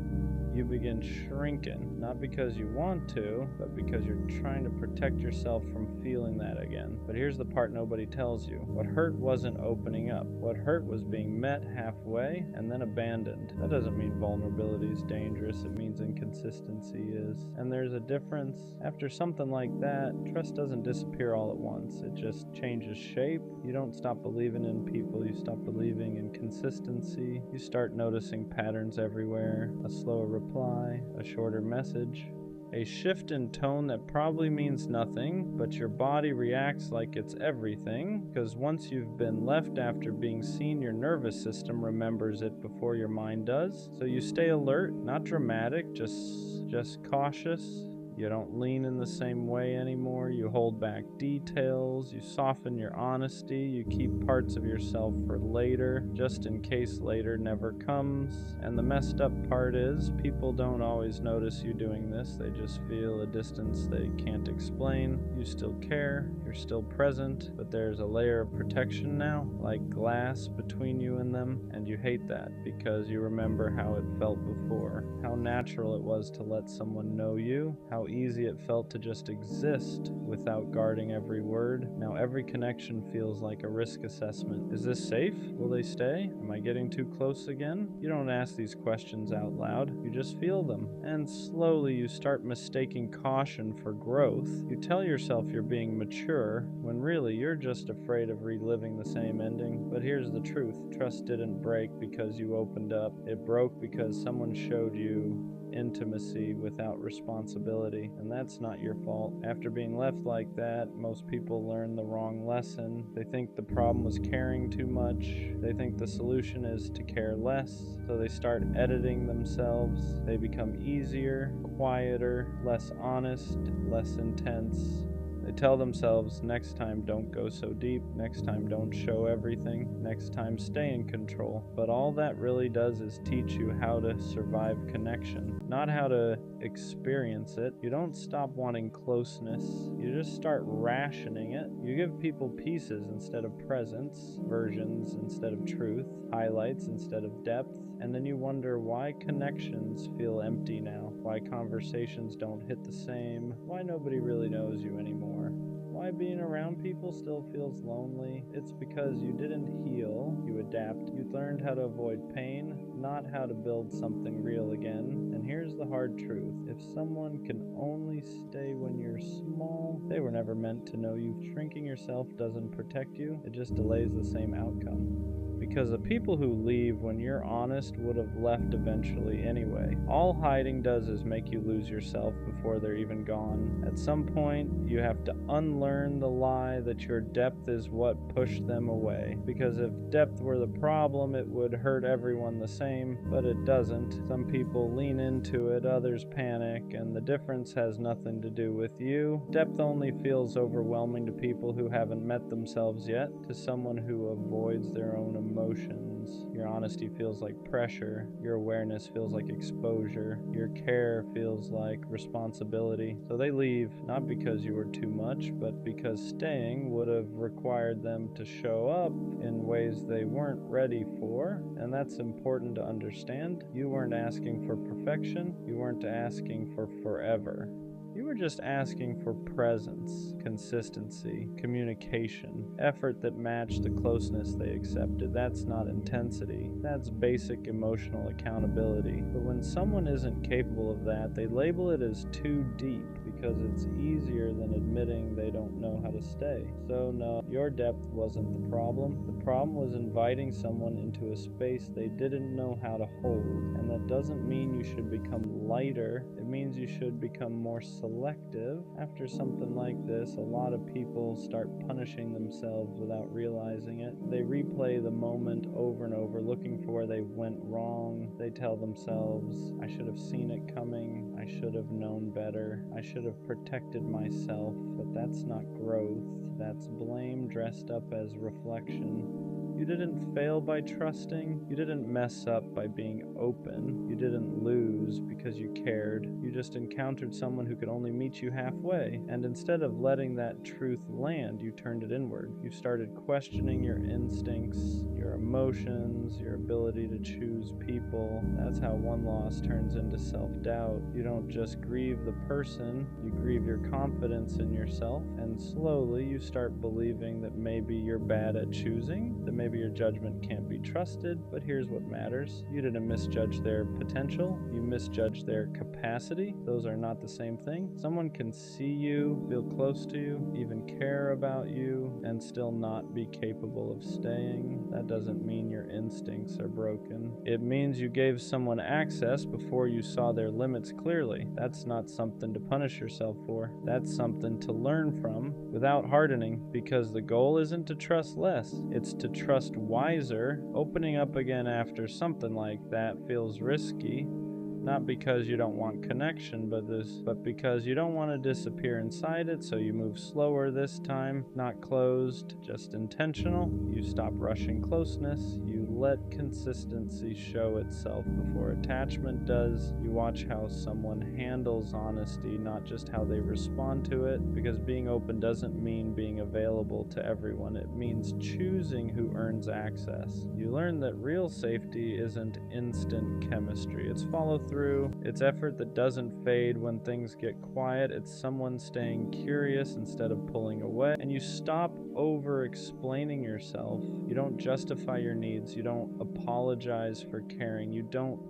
you begin shrinking. Not because you want to, but because you're trying to protect yourself from feeling that again. But here's the part nobody tells you. What hurt wasn't opening up. What hurt was being met halfway and then abandoned. That doesn't mean vulnerability is dangerous. It means inconsistency is. And there's a difference. After something like that, trust doesn't disappear all at once. It just changes shape. You don't stop believing in people. You stop believing in consistency. You start noticing patterns everywhere. A slower reply, a shorter message, a shift in tone that probably means nothing, but your body reacts like it's everything, because once you've been left after being seen, your nervous system remembers it before your mind does. So you stay alert, not dramatic, just cautious. You don't lean in the same way anymore. You hold back details. You soften your honesty. You keep parts of yourself for later, just in case later never comes. And the messed up part is, people don't always notice you doing this. They just feel a distance they can't explain. You still care. You're still present. But there's a layer of protection now, like glass between you and them. And you hate that because you remember how it felt before. How natural it was to let someone know you. How easy it felt to just exist without guarding every word. Now every connection feels like a risk assessment. Is this safe? Will they stay? Am I getting too close again? You don't ask these questions out loud. You just feel them. And slowly you start mistaking caution for growth. You tell yourself you're being mature, when really you're just afraid of reliving the same ending. But here's the truth. Trust didn't break because you opened up. It broke because someone showed you intimacy without responsibility, and that's not your fault. After being left like that, most people learn the wrong lesson. They think the problem was caring too much. They think the solution is to care less, so they start editing themselves. They become easier, quieter, less honest, less intense. They tell themselves, next time don't go so deep, next time don't show everything, next time stay in control. But all that really does is teach you how to survive connection, not how to experience it. You don't stop wanting closeness, you just start rationing it. You give people pieces instead of presence, versions instead of truth, highlights instead of depth, and then you wonder why connections feel empty now, why conversations don't hit the same, why nobody really knows you anymore, why being around people still feels lonely. It's because you didn't heal, you adapt. You learned how to avoid pain, not how to build something real again. And here's the hard truth. If someone can only stay when you're small, they were never meant to know you. Shrinking yourself doesn't protect you, it just delays the same outcome. Because the people who leave when you're honest would have left eventually anyway. All hiding does is make you lose yourself before they're even gone. At some point, you have to unlearn the lie that your depth is what pushed them away. Because if depth were the problem, it would hurt everyone the same, but it doesn't. Some people lean into it, others panic, and the difference has nothing to do with you. Depth only feels overwhelming to people who haven't met themselves yet, to someone who avoids their own emotions. Your honesty feels like pressure. Your awareness feels like exposure. Your care feels like responsibility. So they leave, not because you were too much, but because staying would have required them to show up in ways they weren't ready for. And that's important to understand. You weren't asking for perfection. You weren't asking for forever. You were just asking for presence, consistency, communication, effort that matched the closeness they accepted. That's not intensity. That's basic emotional accountability. But when someone isn't capable of that, they label it as too deep because it's easier than admitting they don't know how to stay. So no, your depth wasn't the problem. The problem was inviting someone into a space they didn't know how to hold. And that doesn't mean you should become lighter. It means you should become more selective. After something like this, a lot of people start punishing themselves without realizing it. They replay the moment over and over, looking for where they went wrong. They tell themselves, I should have seen it coming. I should have known better. I should have protected myself. But that's not growth. That's blame dressed up as reflection. You didn't fail by trusting. You didn't mess up by being open. You didn't lose because you cared. You just encountered someone who could only meet you halfway. And instead of letting that truth land, you turned it inward. You started questioning your instincts, your emotions, your ability to choose people. That's how one loss turns into self-doubt. You don't just grieve the person, you grieve your confidence in yourself. And slowly you start believing that maybe you're bad at choosing, that maybe your judgment can't be trusted. But here's what matters. You didn't misjudge their potential. You misjudged their capacity. Those are not the same thing. Someone can see you, feel close to you, even care about you, and still not be capable of staying. That doesn't mean your instincts are broken. It means you gave someone access before you saw their limits clearly. That's not something to punish yourself for. That's something to learn from without hardening, because the goal isn't to trust less. It's to trust wiser. Opening up again after something like that feels risky. Not because you don't want connection, but because you don't want to disappear inside it, so you move slower this time, not closed, just intentional. You stop rushing closeness, you let consistency show itself before attachment does. You watch how someone handles honesty, not just how they respond to it, because being open doesn't mean being available to everyone. It means choosing who earns access. You learn that real safety isn't instant chemistry. It's follow through. It's effort that doesn't fade when things get quiet. It's someone staying curious instead of pulling away. And you stop over explaining yourself. You don't justify your needs. You don't apologize for caring. You don't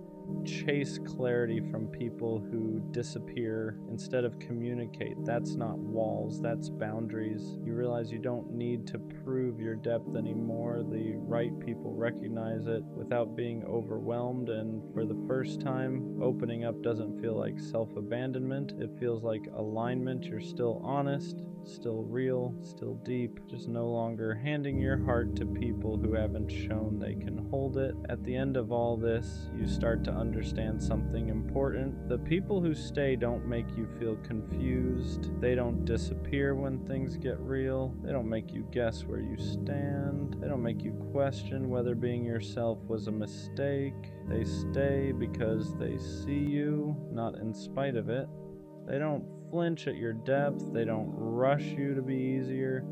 chase clarity from people who disappear instead of communicate. That's not walls, that's boundaries. You realize you don't need to prove your depth anymore. The right people recognize it without being overwhelmed, and for the first time, opening up doesn't feel like self-abandonment. It feels like alignment. You're still honest, still real, still deep, just no longer handing your heart to people who haven't shown they can hold it. At the end of all this, you start to understand something important. The people who stay don't make you feel confused. They don't disappear when things get real. They don't make you guess where you stand. They don't make you question whether being yourself was a mistake. They stay because they see you, not in spite of it. They don't flinch at your depth. They don't rush you to be easier.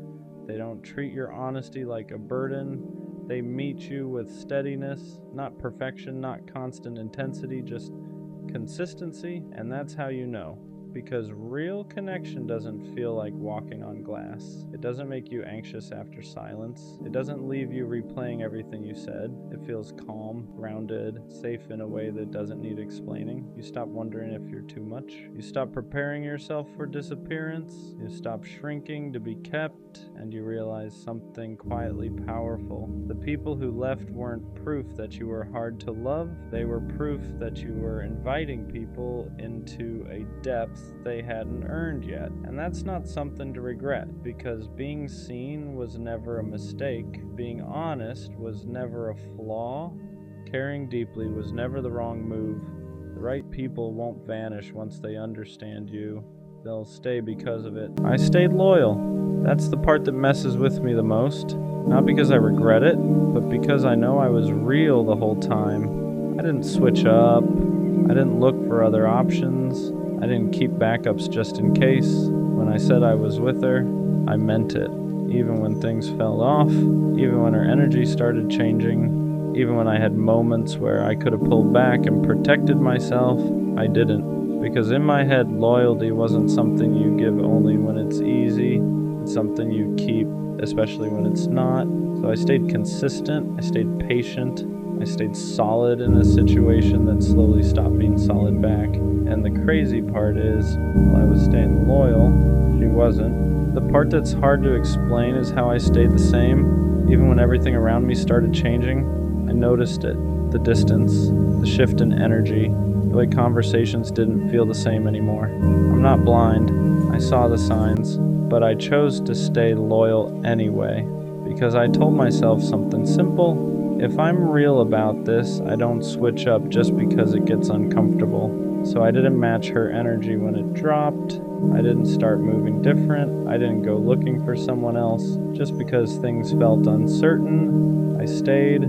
They don't treat your honesty like a burden. They meet you with steadiness, not perfection, not constant intensity, just consistency. And that's how you know. Because real connection doesn't feel like walking on glass. It doesn't make you anxious after silence. It doesn't leave you replaying everything you said. It feels calm, grounded, safe in a way that doesn't need explaining. You stop wondering if you're too much. You stop preparing yourself for disappearance. You stop shrinking to be kept, and you realize something quietly powerful. The people who left weren't proof that you were hard to love. They were proof that you were inviting people into a depth they hadn't earned yet. And that's not something to regret, because being seen was never a mistake. Being honest was never a flaw. Caring deeply was never the wrong move. The right people won't vanish once they understand you. They'll stay because of it. I stayed loyal. That's the part that messes with me the most. Not because I regret it, but because I know I was real the whole time. I didn't switch up. I didn't look for other options. I didn't keep backups just in case. When I said I was with her, I meant it. Even when things fell off, even when her energy started changing, even when I had moments where I could have pulled back and protected myself, I didn't. Because in my head, loyalty wasn't something you give only when it's easy. It's something you keep, especially when it's not. So I stayed consistent, I stayed patient, I stayed solid in a situation that slowly stopped being solid back. And the crazy part is, while I was staying loyal, she wasn't. The part that's hard to explain is how I stayed the same. Even when everything around me started changing, I noticed it. The distance, the shift in energy, the way conversations didn't feel the same anymore. I'm not blind. I saw the signs, but I chose to stay loyal anyway, because I told myself something simple. If I'm real about this, I don't switch up just because it gets uncomfortable. So I didn't match her energy when it dropped. I didn't start moving different. I didn't go looking for someone else. Just because things felt uncertain, I stayed.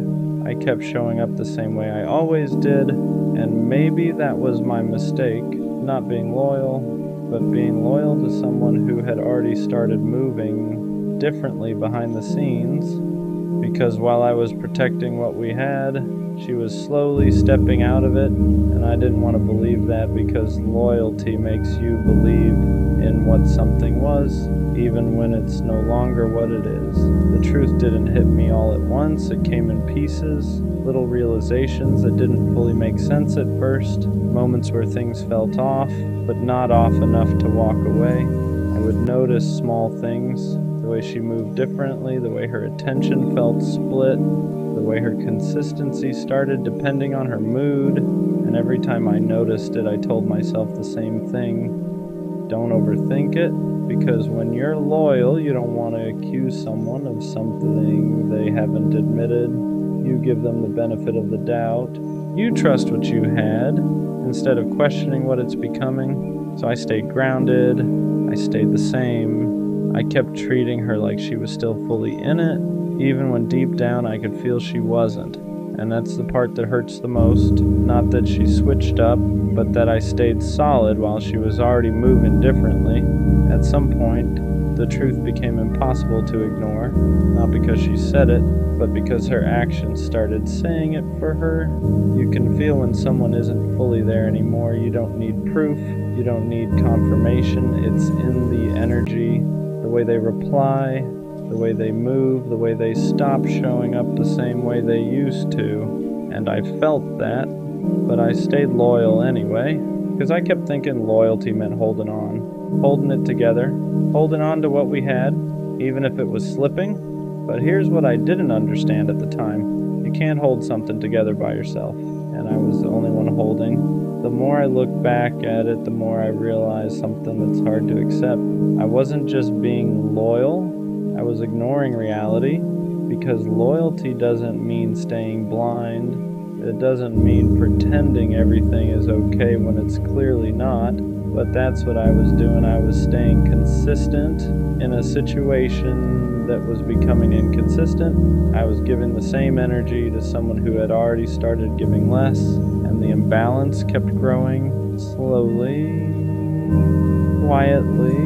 I kept showing up the same way I always did. And maybe that was my mistake, not being loyal, but being loyal to someone who had already started moving differently behind the scenes. Because while I was protecting what we had, she was slowly stepping out of it, and I didn't want to believe that, because loyalty makes you believe in what something was, even when it's no longer what it is. The truth didn't hit me all at once. It came in pieces, little realizations that didn't fully make sense at first, moments where things felt off, but not off enough to walk away. I would notice small things, the way she moved differently, the way her attention felt split, the way her consistency started depending on her mood, and every time I noticed it, I told myself the same thing. Don't overthink it, because when you're loyal, you don't want to accuse someone of something they haven't admitted. You give them the benefit of the doubt. You trust what you had, instead of questioning what it's becoming. So I stayed grounded, I stayed the same. I kept treating her like she was still fully in it, even when deep down I could feel she wasn't. And that's the part that hurts the most. Not that she switched up, but that I stayed solid while she was already moving differently. At some point, the truth became impossible to ignore, not because she said it, but because her actions started saying it for her. You can feel when someone isn't fully there anymore. You don't need proof, you don't need confirmation. It's in the energy, the way they reply, the way they move, the way they stop showing up the same way they used to. And I felt that, but I stayed loyal anyway, because I kept thinking loyalty meant holding on, holding it together, holding on to what we had, even if it was slipping. But here's what I didn't understand at the time. You can't hold something together by yourself, and I was the only one holding. The more I look back at it, the more I realize something that's hard to accept. I wasn't just being loyal, I was ignoring reality, because loyalty doesn't mean staying blind. It doesn't mean pretending everything is okay when it's clearly not. But that's what I was doing. I was staying consistent in a situation that was becoming inconsistent. I was giving the same energy to someone who had already started giving less, and the imbalance kept growing slowly, quietly,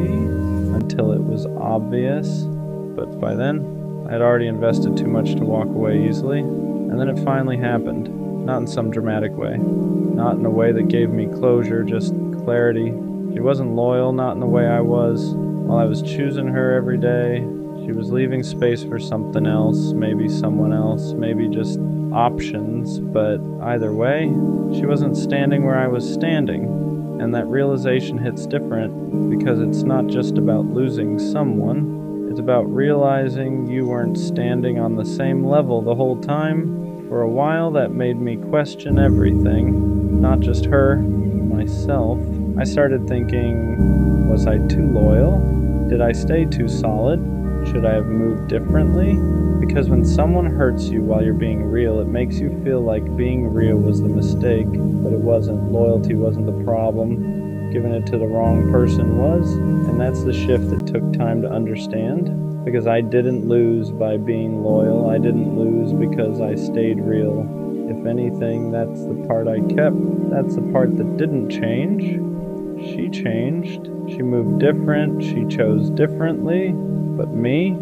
until it was obvious. But by then, I had already invested too much to walk away easily, and then it finally happened. Not in some dramatic way, not in a way that gave me closure, just clarity. She wasn't loyal, not in the way I was. While I was choosing her every day, she was leaving space for something else, maybe someone else, maybe just options. But either way, she wasn't standing where I was standing. And that realization hits different, because it's not just about losing someone. It's about realizing you weren't standing on the same level the whole time. For a while, that made me question everything, not just her, myself. I started thinking, was I too loyal? Did I stay too solid? Should I have moved differently? Because when someone hurts you while you're being real, it makes you feel like being real was the mistake, but it wasn't. Loyalty wasn't the problem. Giving it to the wrong person was, and that's the shift that took time to understand. Because I didn't lose by being loyal. I didn't lose because I stayed real. If anything, that's the part I kept. That's the part that didn't change. She changed. She moved different. She chose differently. But me,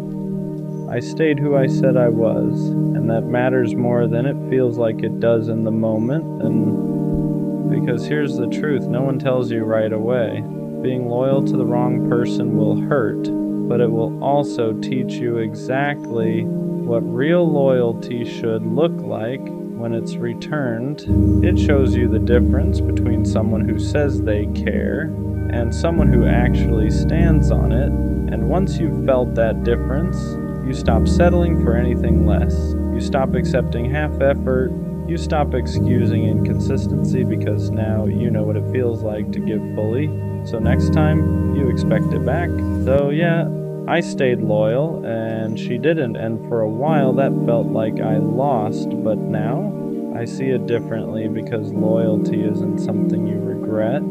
I stayed who I said I was. And that matters more than it feels like it does in the moment. And because here's the truth, no one tells you right away. Being loyal to the wrong person will hurt, but it will also teach you exactly what real loyalty should look like when it's returned. It shows you the difference between someone who says they care and someone who actually stands on it. And once you've felt that difference, you stop settling for anything less. You stop accepting half effort. You stop excusing inconsistency, because now you know what it feels like to give fully. So next time, you expect it back. So yeah, I stayed loyal, and she didn't, and for a while that felt like I lost, but now I see it differently, because loyalty isn't something you regret,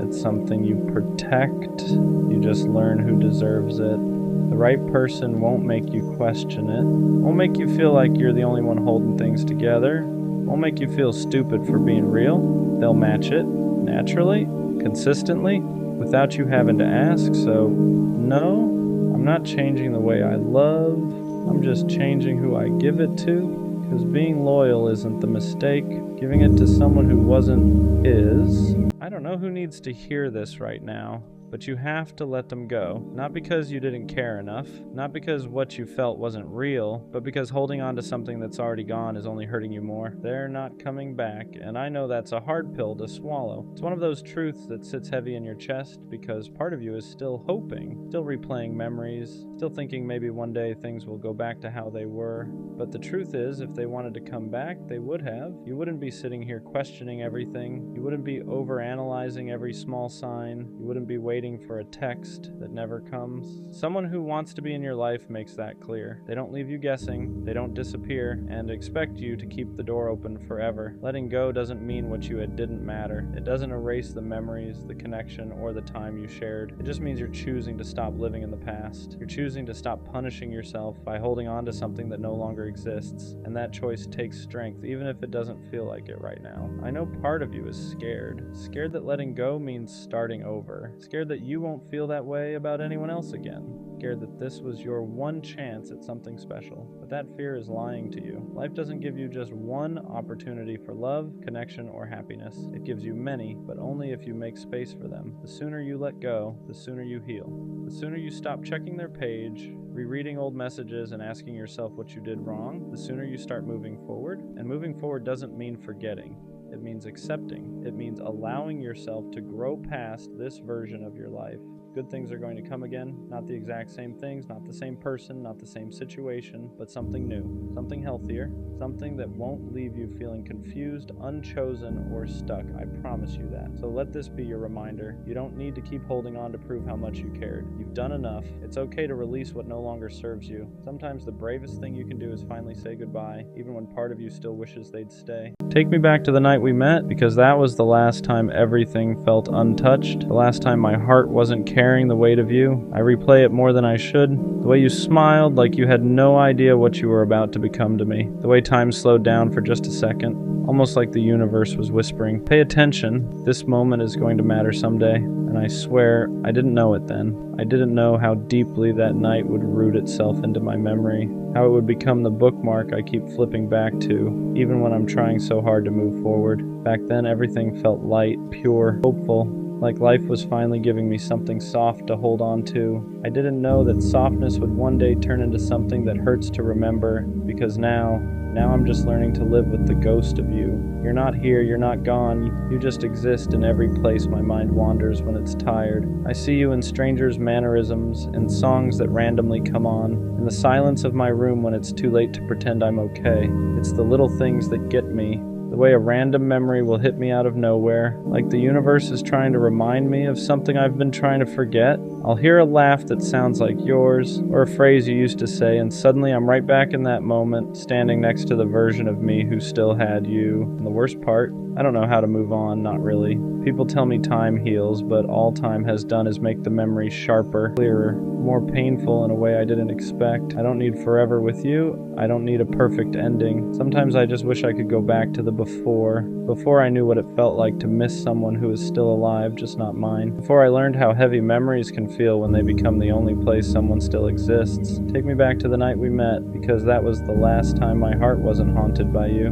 it's something you protect. You just learn who deserves it. The right person won't make you question it, won't make you feel like you're the only one holding things together, won't make you feel stupid for being real. They'll match it naturally, consistently, without you having to ask. So no, I'm not changing the way I love, I'm just changing who I give it to. Because being loyal isn't the mistake. Giving it to someone who wasn't is. I don't know who needs to hear this right now, but you have to let them go. Not because you didn't care enough, not because what you felt wasn't real, but because holding on to something that's already gone is only hurting you more. They're not coming back, and I know that's a hard pill to swallow. It's one of those truths that sits heavy in your chest, because part of you is still hoping, still replaying memories, still thinking maybe one day things will go back to how they were. But the truth is, if they wanted to come back, they would have. You wouldn't be sitting here questioning everything. You wouldn't be overanalyzing every small sign. You wouldn't be waiting waiting for a text that never comes. Someone who wants to be in your life makes that clear. They don't leave you guessing, they don't disappear, and expect you to keep the door open forever. Letting go doesn't mean what you had didn't matter. It doesn't erase the memories, the connection, or the time you shared. It just means you're choosing to stop living in the past. You're choosing to stop punishing yourself by holding on to something that no longer exists. And that choice takes strength, even if it doesn't feel like it right now. I know part of you is scared. Scared that letting go means starting over. Scared that you won't feel that way about anyone else again. Scared that this was your one chance at something special. But that fear is lying to you. Life doesn't give you just one opportunity for love, connection, or happiness. It gives you many, but only if you make space for them. The sooner you let go, the sooner you heal. The sooner you stop checking their page, rereading old messages, and asking yourself what you did wrong, the sooner you start moving forward. And moving forward doesn't mean forgetting. It means accepting. It means allowing yourself to grow past this version of your life. Good things are going to come again, not the exact same things, not the same person, not the same situation, but something new, something healthier, something that won't leave you feeling confused, unchosen, or stuck. I promise you that. So let this be your reminder. You don't need to keep holding on to prove how much you cared. You've done enough. It's okay to release what no longer serves you. Sometimes the bravest thing you can do is finally say goodbye, even when part of you still wishes they'd stay. Take me back to the night we met, because that was the last time everything felt untouched, the last time my heart wasn't carrying the weight of you. I replay it more than I should. The way you smiled like you had no idea what you were about to become to me. The way time slowed down for just a second, almost like the universe was whispering, "Pay attention, this moment is going to matter someday." And I swear, I didn't know it then. I didn't know how deeply that night would root itself into my memory, how it would become the bookmark I keep flipping back to, even when I'm trying so hard to move forward. Back then, everything felt light, pure, hopeful, like life was finally giving me something soft to hold on to. I didn't know that softness would one day turn into something that hurts to remember, because now I'm just learning to live with the ghost of you. You're not here, you're not gone, you just exist in every place my mind wanders when it's tired. I see you in strangers' mannerisms, in songs that randomly come on, in the silence of my room when it's too late to pretend I'm okay. It's the little things that get me. The way a random memory will hit me out of nowhere, like the universe is trying to remind me of something I've been trying to forget. I'll hear a laugh that sounds like yours, or a phrase you used to say, and suddenly I'm right back in that moment, standing next to the version of me who still had you. And the worst part, I don't know how to move on, not really. People tell me time heals, but all time has done is make the memory sharper, clearer, more painful in a way I didn't expect. I don't need forever with you. I don't need a perfect ending. Sometimes I just wish I could go back to the before I knew what it felt like to miss someone who is still alive, just not mine. Before I learned how heavy memories can feel when they become the only place someone still exists. Take me back to the night we met, because that was the last time my heart wasn't haunted by you.